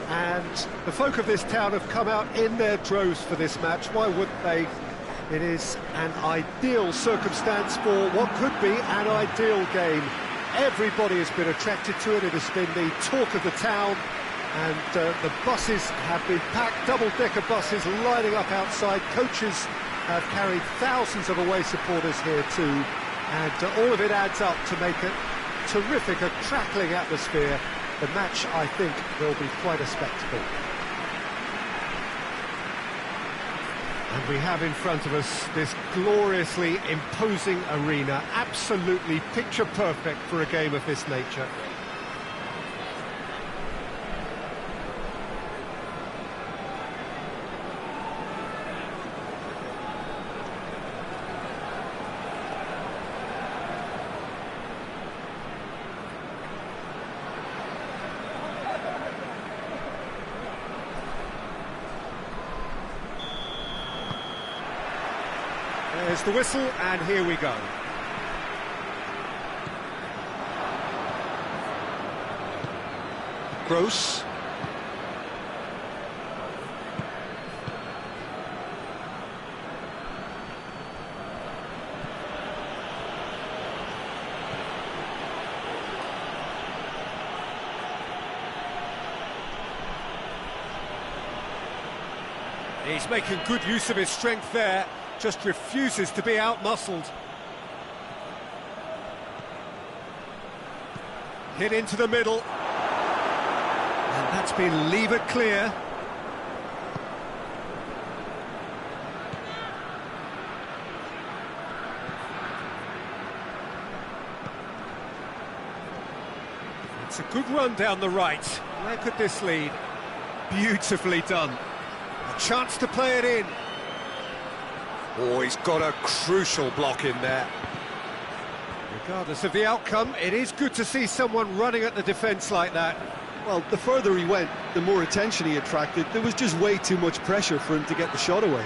and the folk of this town have come out in their droves for this match. Why wouldn't they? It is an ideal circumstance for what could be an ideal game. Everybody has been attracted to it. It has been the talk of the town, and the buses have been packed, double-decker buses lining up outside. Coaches have carried thousands of away supporters here too, and all of it adds up to make it terrific, a crackling atmosphere. The match, I think, will be quite a spectacle. And we have in front of us this gloriously imposing arena, absolutely picture perfect for a game of this nature. There's the whistle, and here we go. Gross. He's making good use of his strength there. Just refuses to be out-muscled. Hit into the middle. And that's been levered clear. It's a good run down the right. Where could this lead? Beautifully done. A chance to play it in. Oh, he's got a crucial block in there. Regardless of the outcome, it is good to see someone running at the defence like that. Well, the further he went, the more attention he attracted. There was just way too much pressure for him to get the shot away.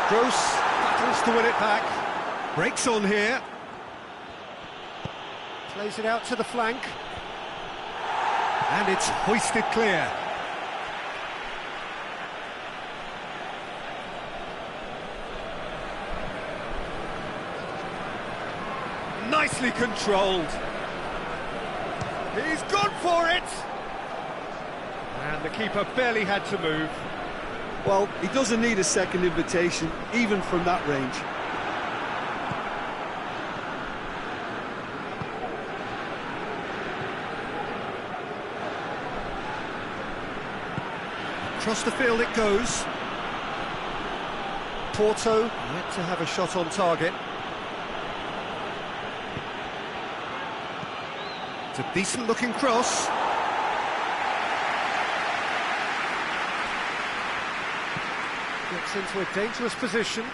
Gross battles to win it back. Breaks on here. Plays it out to the flank. And it's hoisted clear. Nicely controlled. He's gone for it! And the keeper barely had to move. Well, he doesn't need a second invitation, even from that range. Across the field it goes. Porto yet to have a shot on target. It's a decent-looking cross. Gets into a dangerous position.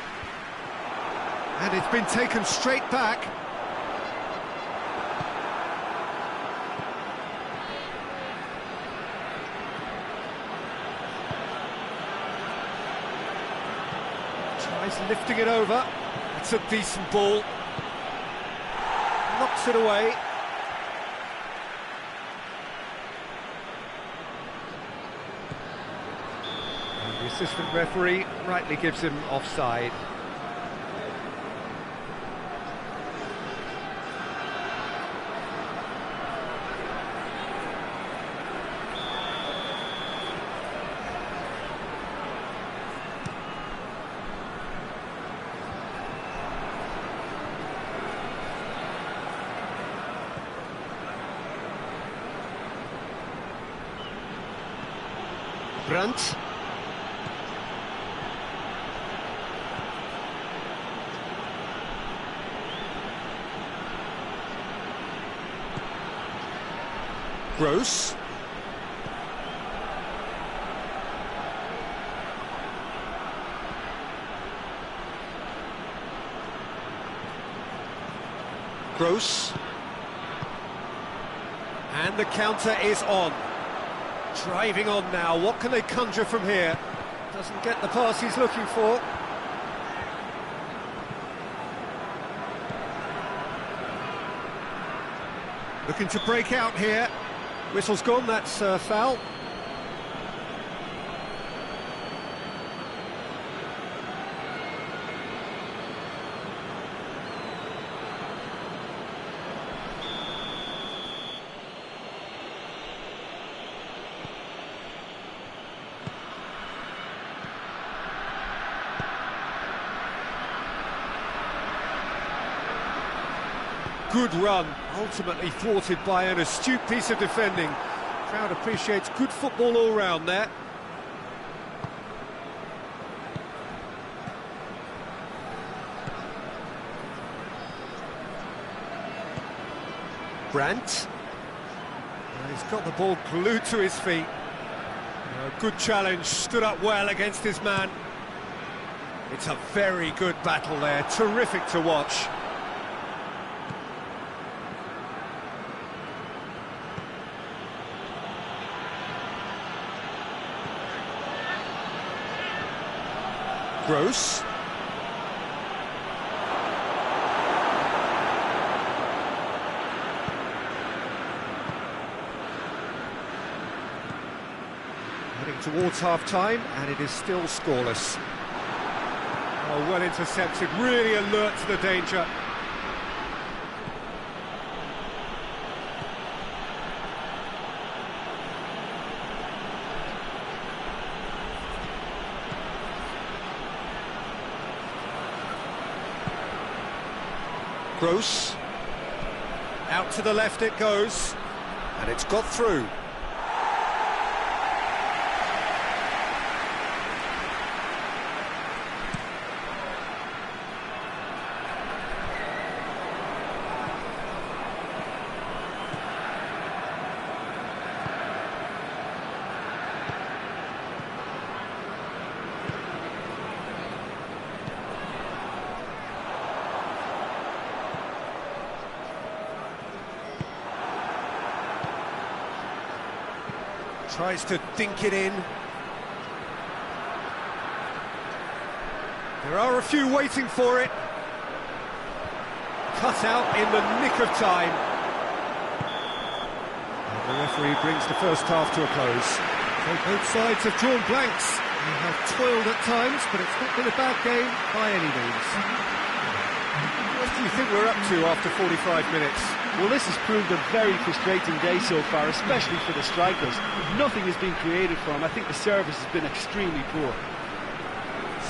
And it's been taken straight back. Tries lifting it over. It's a decent ball. Knocks it away. The assistant referee rightly gives him offside. Brandt. Gross. Gross. And the counter is on. Driving on now, what can they conjure from here? Doesn't get the pass he's looking for. Looking to break out here. Whistle's gone, that's foul. Good run, ultimately thwarted by an astute piece of defending. Crowd appreciates good football all round there. Brandt. He's got the ball glued to his feet. Good challenge, stood up well against his man. It's a very good battle there, terrific to watch. Gross. Heading towards half-time, and it is still scoreless. Oh, well intercepted, really alert to the danger. Gross, out to the left it goes, and it's got through. Tries to dink it in. There are a few waiting for it. Cut out in the nick of time. And the referee brings the first half to a close. So both sides have drawn blanks. They have toiled at times, but it's not been a bad game by any means. What do you think we're up to after 45 minutes? Well, this has proved a very frustrating day so far, especially for the strikers. Nothing has been created for them. I think the service has been extremely poor.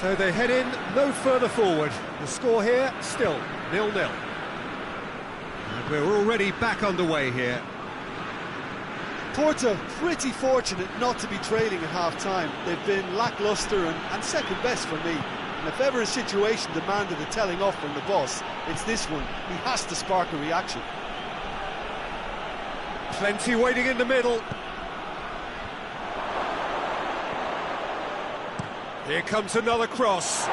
So they head in no further forward. The score here, still 0-0. And we're already back underway here. Porto pretty fortunate not to be trailing at half-time. They've been lacklustre and second best for me. And if ever a situation demanded a telling off from the boss, it's this one. He has to spark a reaction. Plenty waiting in the middle. Here comes another cross.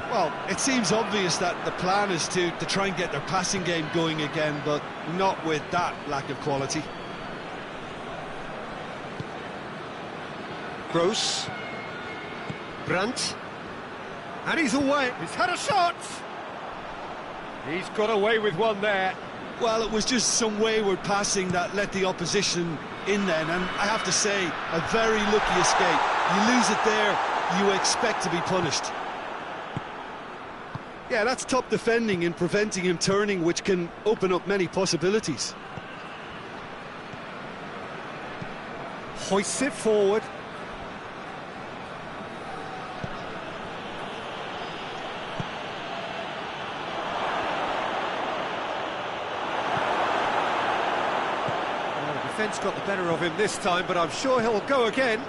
Well, it seems obvious that the plan is to try and get their passing game going again, but not with that lack of quality. Gross. Brandt. And he's away. He's had a shot. He's got away with one there. Well, it was just some wayward passing that let the opposition in then, and I have to say, a very lucky escape. You lose it there, you expect to be punished. Yeah, that's top defending and preventing him turning, which can open up many possibilities. Hoists it forward. Well, the defence got the better of him this time, but I'm sure he'll go again.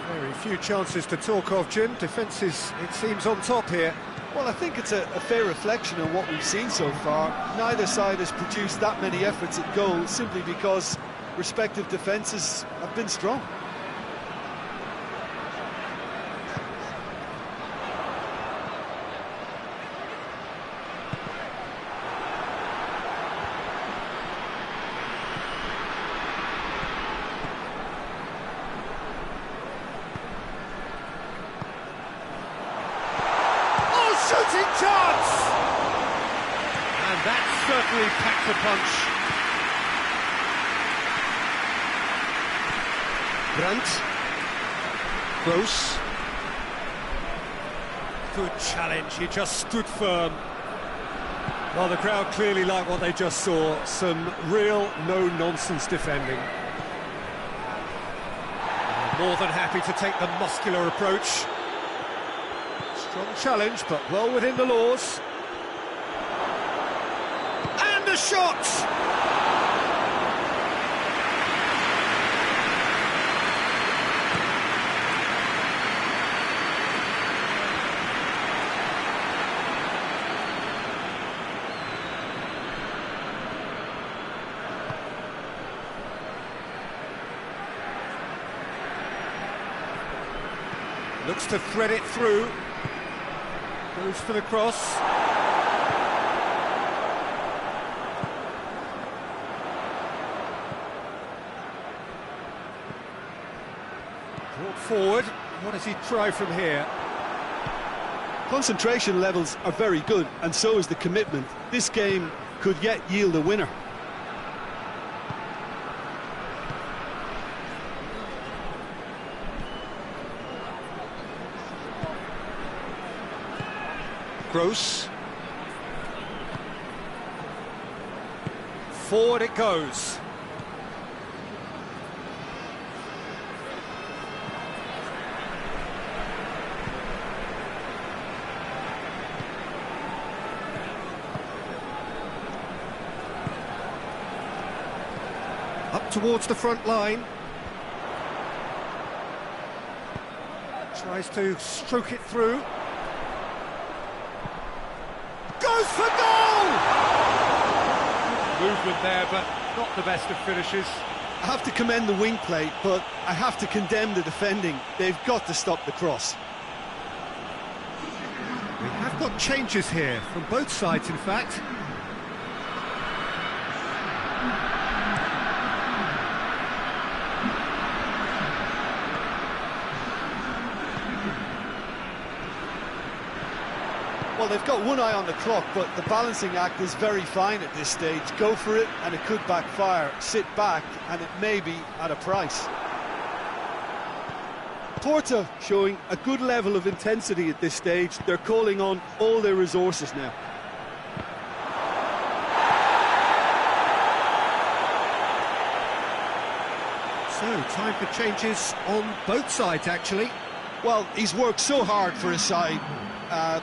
Very few chances to talk of, Jim. Defence is, it seems, on top here. Well, I think it's a fair reflection on what we've seen so far. Neither side has produced that many efforts at goal simply because respective defences have been strong. Shooting chance! And that certainly packed a punch. Brandt. Gross. Good challenge, he just stood firm. Well, the crowd clearly like what they just saw. Some real no-nonsense defending. More than happy to take the muscular approach. Strong challenge, but well within the laws. And a shot! Looks to thread it through. Goes for the cross. Brought forward. What does he try from here? Concentration levels are very good, and so is the commitment. This game could yet yield a winner. Gross. Forward it goes. Up towards the front line. Tries to stroke it through. Goes for goal! Movement there, but not the best of finishes. I have to commend the wing play, but I have to condemn the defending. They've got to stop the cross. We have got changes here, from both sides in fact. Well, they've got one eye on the clock, but the balancing act is very fine at this stage. Go for it, and it could backfire. Sit back, and it may be at a price. Porto showing a good level of intensity at this stage. They're calling on all their resources now. So, time for changes on both sides, actually. Well, he's worked so hard for his side,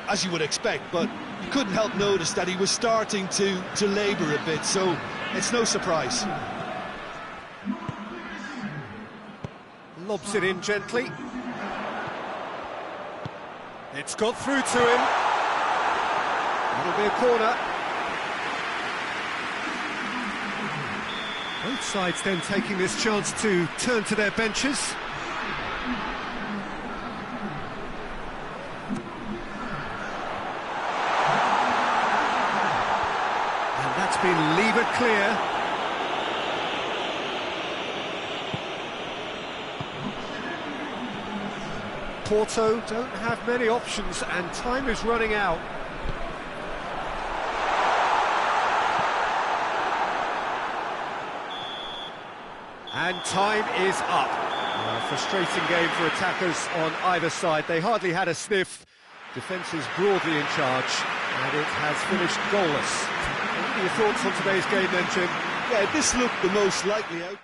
as you would expect, but you couldn't help notice that he was starting to labour a bit, so it's no surprise. Lobs it in gently. It's got through to him. It'll be a corner. Both sides then taking this chance to turn to their benches. And that's been levered clear. Porto don't have many options and time is running out. And time is up. A frustrating game for attackers on either side. They hardly had a sniff. Defence is broadly in charge, and it has finished goalless. What are your thoughts on today's game then, Jim? Yeah, this looked the most likely out.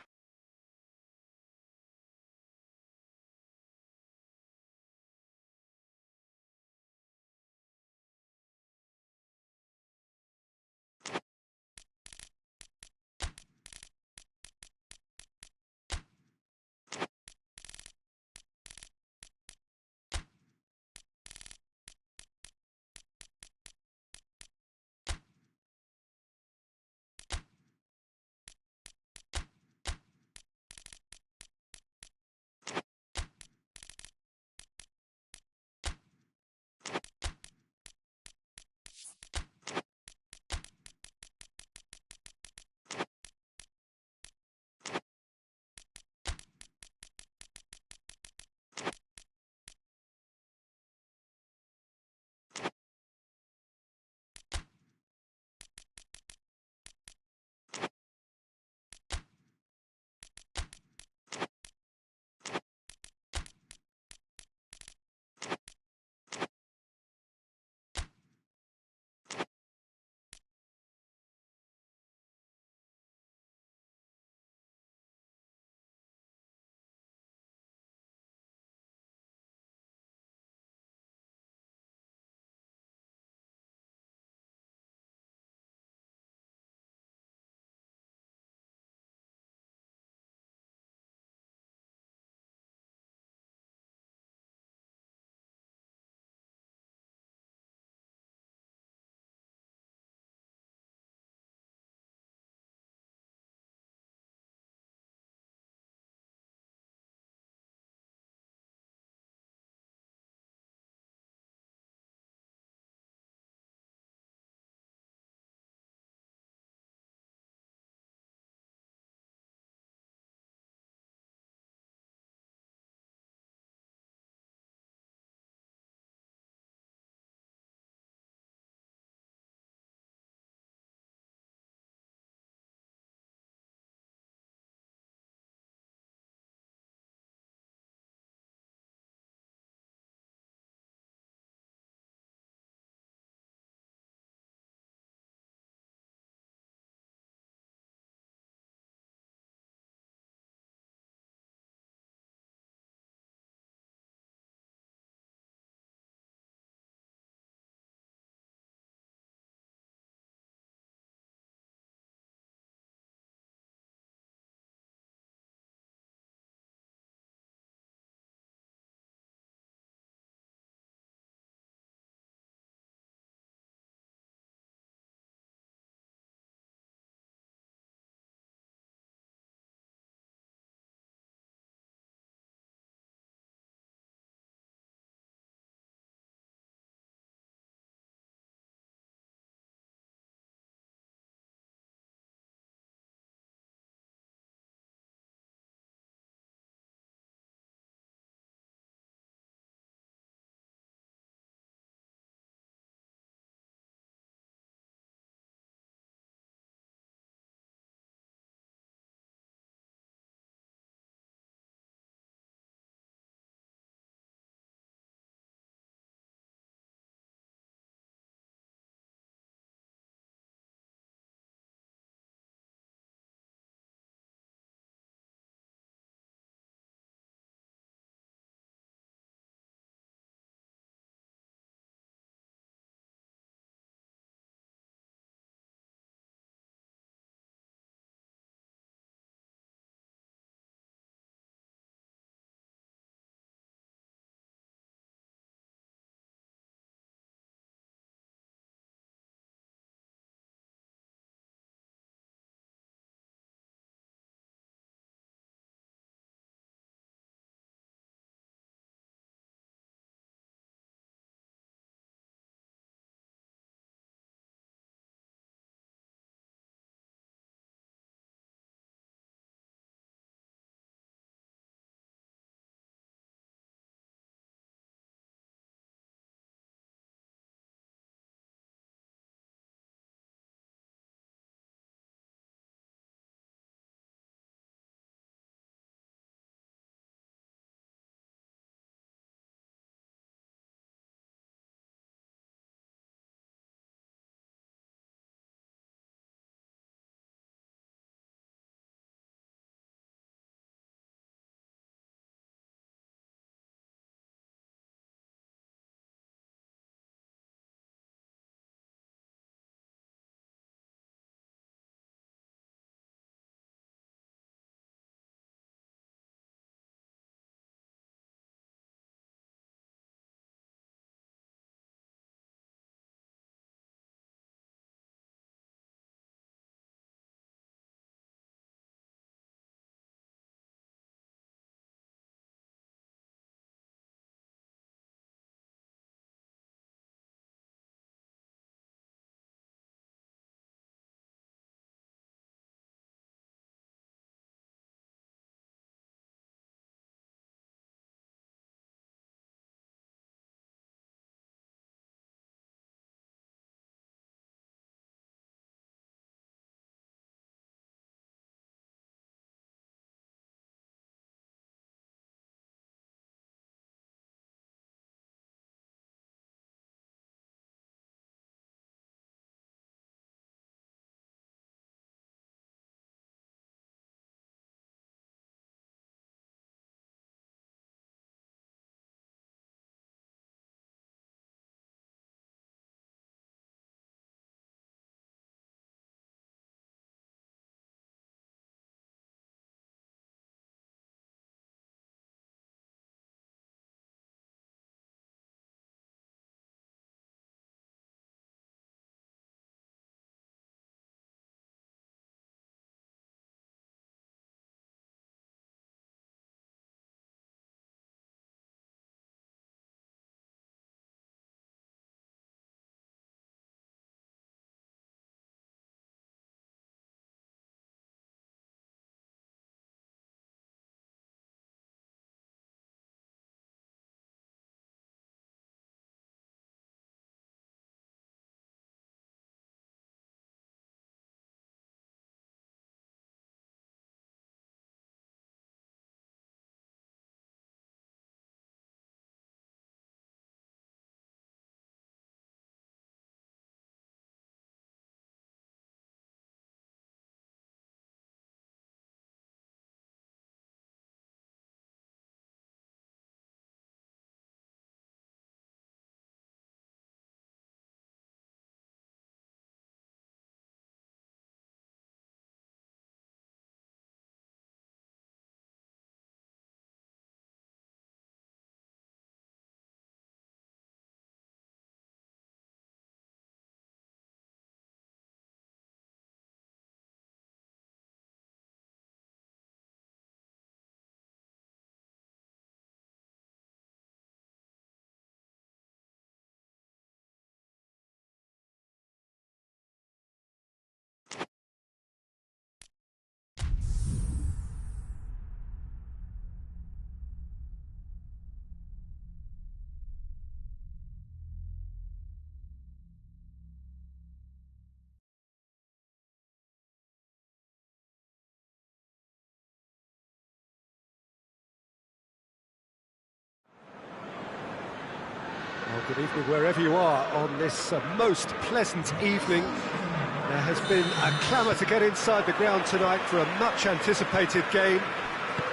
Good evening wherever you are on this most pleasant evening. There has been a clamour to get inside the ground tonight for a much-anticipated game.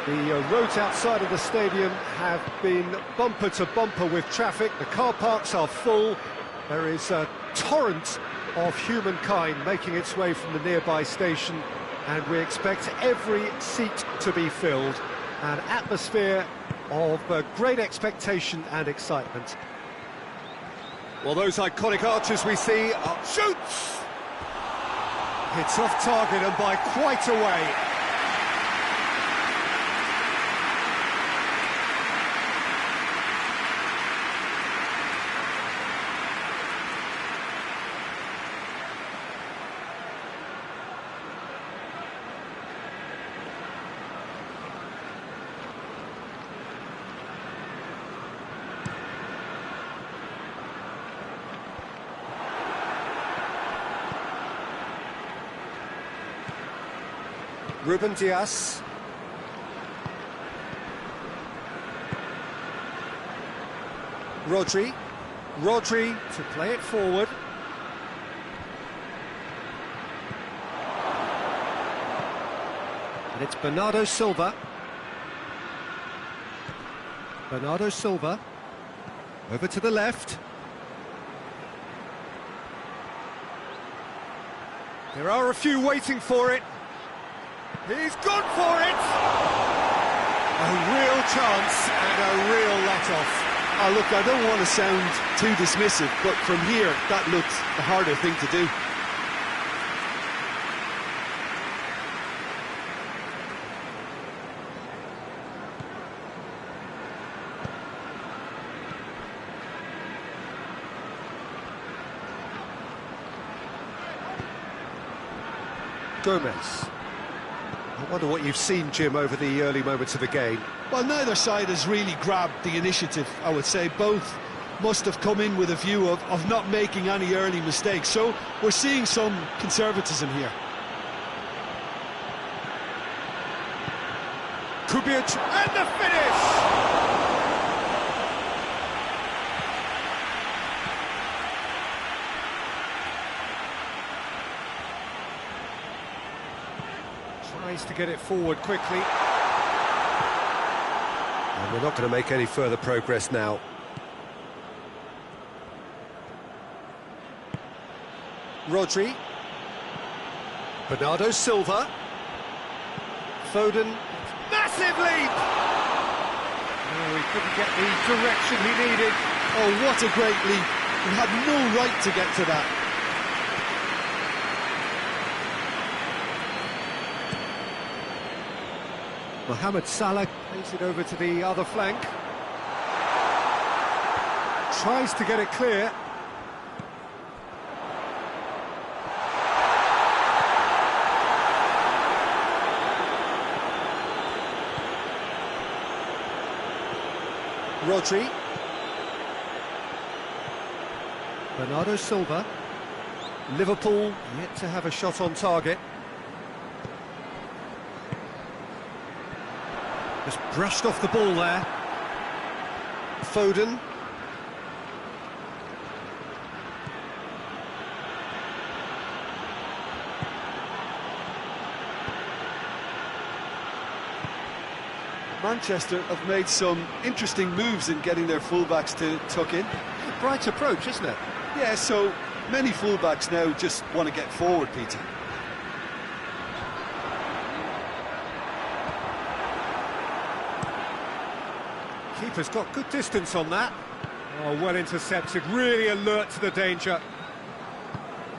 The roads outside of the stadium have been bumper to bumper with traffic. The car parks are full. There is a torrent of humankind making its way from the nearby station, and we expect every seat to be filled. An atmosphere of great expectation and excitement. Well, those iconic archers we see are... Shoots! It's off target and by quite a way. Ruben Dias. Rodri to play it forward. And it's Bernardo Silva. Over to the left. There are a few waiting for it. He's gone for it! A real chance and a real let-off. Oh, look, I don't want to sound too dismissive, but from here, that looks the harder thing to do. Gomez. I wonder what you've seen, Jim, over the early moments of the game. Well, neither side has really grabbed the initiative, I would say. Both must have come in with a view of not making any early mistakes. So we're seeing some conservatism here. Kubic, and the finish! Tries to get it forward quickly. And we're not going to make any further progress now. Rodri. Bernardo Silva. Foden. Massive leap! Oh, he couldn't get the direction he needed. Oh, what a great leap. He had no right to get to that. Mohamed Salah plays it over to the other flank. Tries to get it clear. Rodri. Bernardo Silva. Liverpool yet to have a shot on target. Just brushed off the ball there. Foden. Manchester have made some interesting moves in getting their fullbacks to tuck in. Bright approach, isn't it? Yeah, so many fullbacks now just want to get forward, Peter. Keeper's got good distance on that. Oh, well intercepted, really alert to the danger.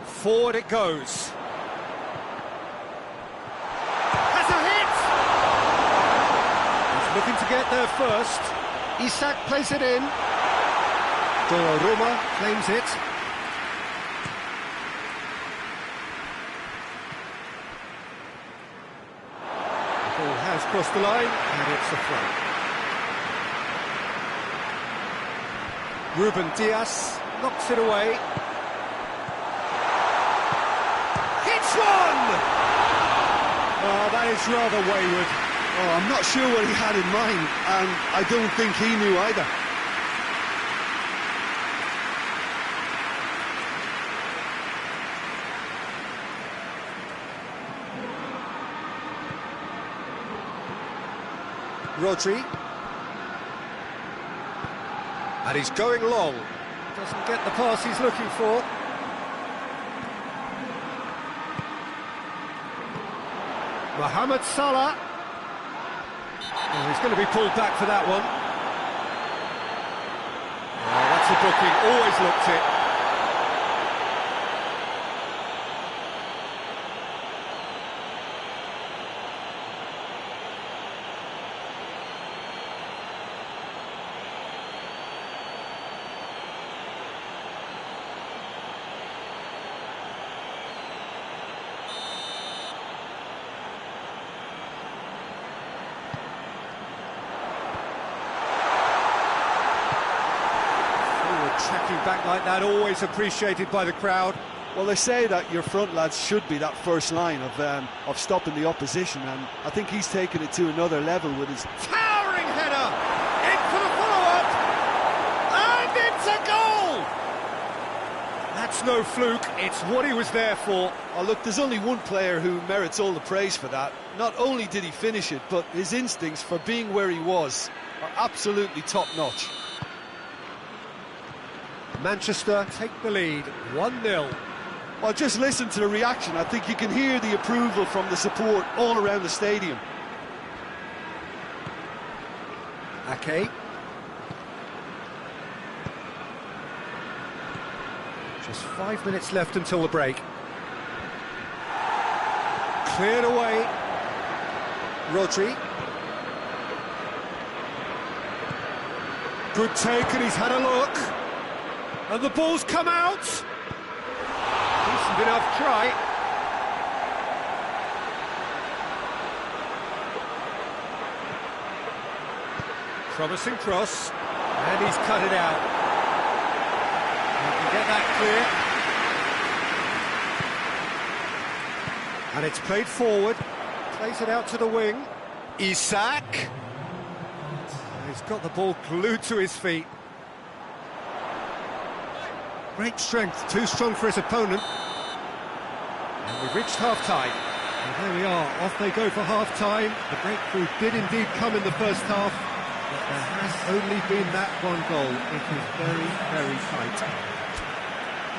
Forward it goes. Has a hit! He's looking to get there first. Isak plays it in. Donnarumma claims it. The ball has crossed the line, and it's a throw. Ruben Dias knocks it away. Hits one! Oh, that is rather wayward. Oh, I'm not sure what he had in mind, and I don't think he knew either. Rodri. And he's going long. Doesn't get the pass he's looking for. Mohamed Salah. Oh, he's going to be pulled back for that one. Oh, that's a booking, always looked it. Tracking back like that, always appreciated by the crowd. Well, they say that your front lads should be that first line of stopping the opposition, and I think he's taken it to another level with his towering header, in for the follow-up, and it's a goal! That's no fluke, it's what he was there for. Oh, look, there's only one player who merits all the praise for that. Not only did he finish it, but his instincts for being where he was are absolutely top-notch. Manchester take the lead, 1-0. Well, just listen to the reaction. I think you can hear the approval from the support all around the stadium. Ake. Just 5 minutes left until the break. Cleared away. Rodri. Good take, and he's had a look. And the ball's come out. Decent enough try. Promising cross. And he's cut it out. He can get that clear. And it's played forward. Plays it out to the wing. Isak. He's got the ball glued to his feet. Great strength, too strong for his opponent. And we've reached half-time. And there we are, off they go for half-time. The breakthrough did indeed come in the first half, but there has only been that one goal. It is very, very tight.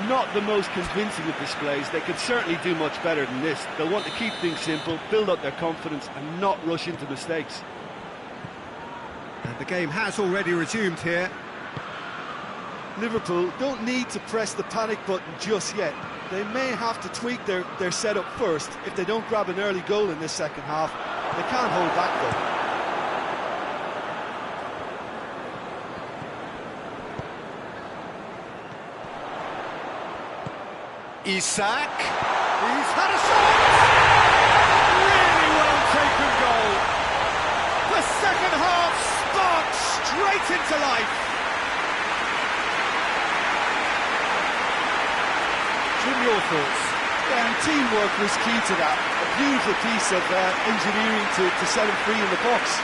Not the most convincing of displays. They could certainly do much better than this. They'll want to keep things simple, build up their confidence, and not rush into mistakes. And the game has already resumed here. Liverpool don't need to press the panic button just yet. They may have to tweak their setup first if they don't grab an early goal in this second half. They can't hold back though. Isak, he's had a shot! Really well taken goal. The second half sparked straight into life. Your thoughts? Yeah, and teamwork was key to that. A beautiful piece of engineering to set him free in the box.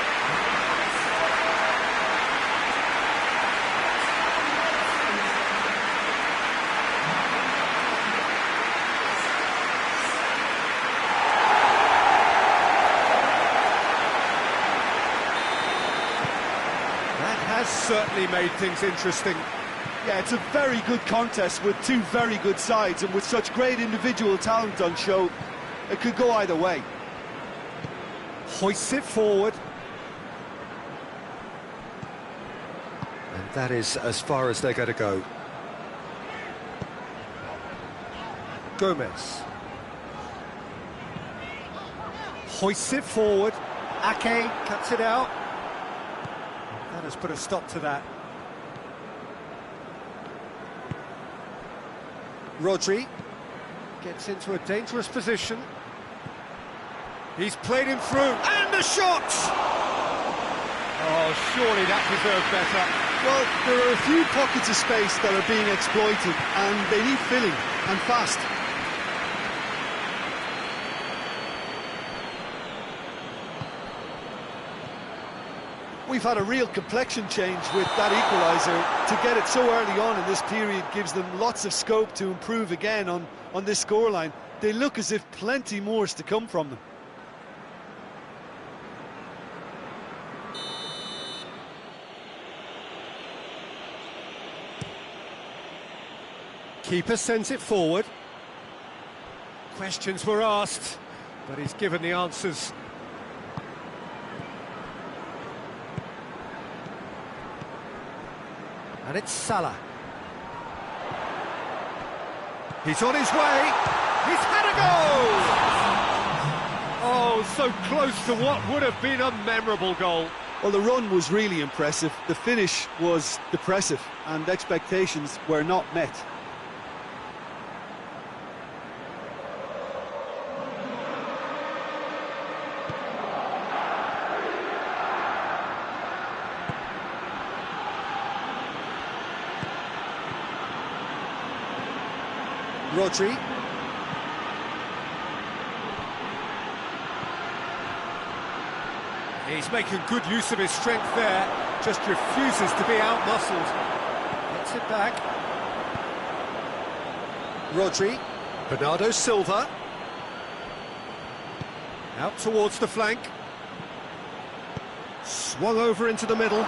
That has certainly made things interesting. Yeah, it's a very good contest with two very good sides, and with such great individual talent on show, it could go either way. Hoists it forward. And that is as far as they're going to go. Gomez. Hoists it forward. Ake cuts it out. That has put a stop to that. Rodri gets into a dangerous position. He's played him through, and a shot! Oh, surely that deserved better. Well, there are a few pockets of space that are being exploited, and they need filling, and fast. We've had a real complexion change with that equaliser. To get it so early on in this period gives them lots of scope to improve again on this scoreline. They look as if plenty more is to come from them. Keeper sends it forward. Questions were asked, but he's given the answers. And it's Salah. He's on his way. He's had a goal! Oh, so close to what would have been a memorable goal. Well, the run was really impressive. The finish was depressive, and expectations were not met. Rodri. He's making good use of his strength there, just refuses to be out-muscled. Gets it back. Rodri. Bernardo Silva. Out towards the flank. Swung over into the middle.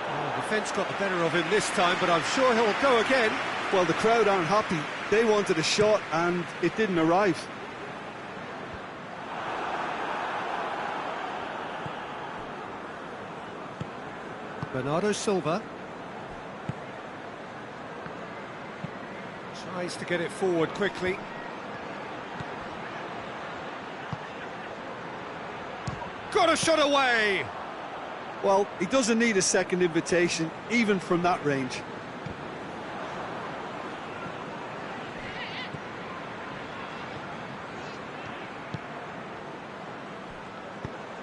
Oh, defence got the better of him this time, but I'm sure he'll go again. Well, the crowd aren't happy. They wanted a shot, and it didn't arrive. Bernardo Silva tries to get it forward quickly. Got a shot away! Well, he doesn't need a second invitation, even from that range.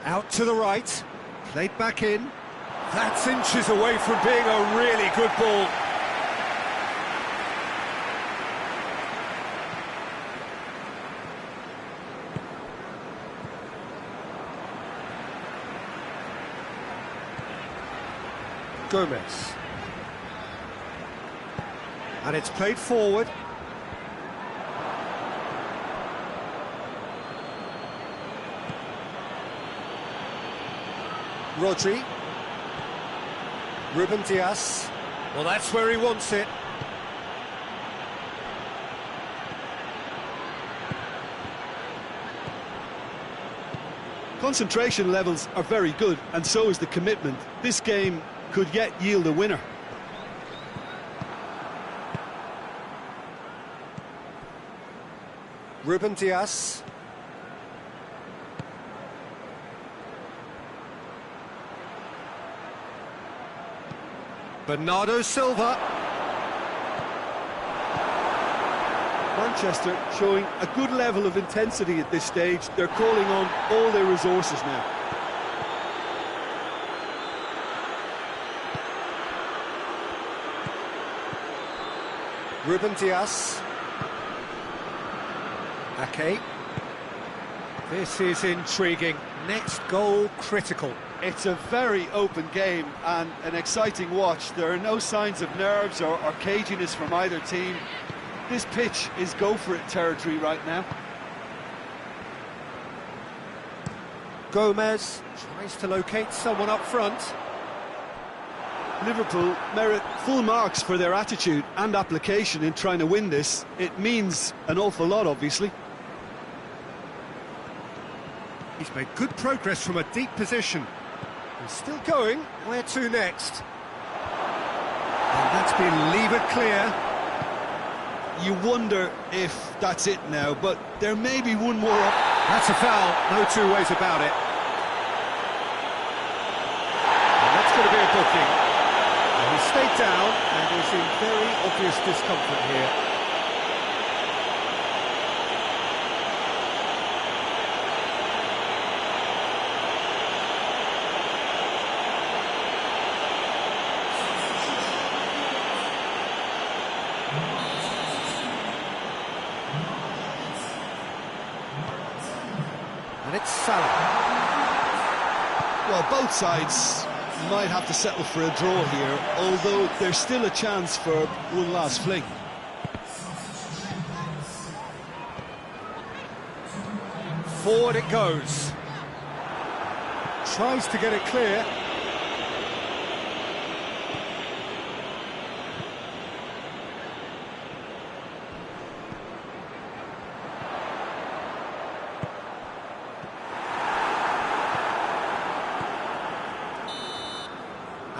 Out to the right, played back in. That's inches away from being a really good ball. Gomez. And it's played forward. Rodri. Ruben Dias. Well, that's where he wants it. Concentration levels are very good, and so is the commitment. This game could yet yield a winner. Ruben Dias. Bernardo Silva. Manchester showing a good level of intensity at this stage. They're calling on all their resources now. Ruben Dias. Ake. This is intriguing. Next goal critical. It's a very open game and an exciting watch. There are no signs of nerves or caginess from either team. This pitch is go-for-it territory right now. Gomez tries to locate someone up front. Liverpool merit full marks for their attitude and application in trying to win this. It means an awful lot, obviously. He's made good progress from a deep position. He's still going. Where to next? And that's been levered clear. You wonder if that's it now, but there may be one more up. That's a foul, no two ways about it. And that's going to be a booking. And he stayed down and is in very obvious discomfort here. And it's Salah. Well, both sides might have to settle for a draw here, although there's still a chance for one last fling. Forward it goes. Tries to get it clear.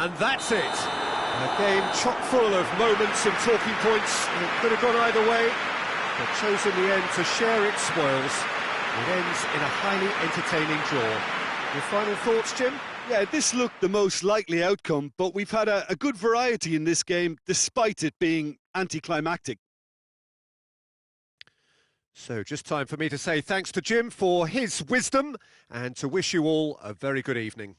And that's it. A game chock full of moments and talking points. It could have gone either way, but chose in the end to share its spoils. It ends in a highly entertaining draw. Your final thoughts, Jim? Yeah, this looked the most likely outcome, but we've had a good variety in this game, despite it being anticlimactic. So just time for me to say thanks to Jim for his wisdom and to wish you all a very good evening.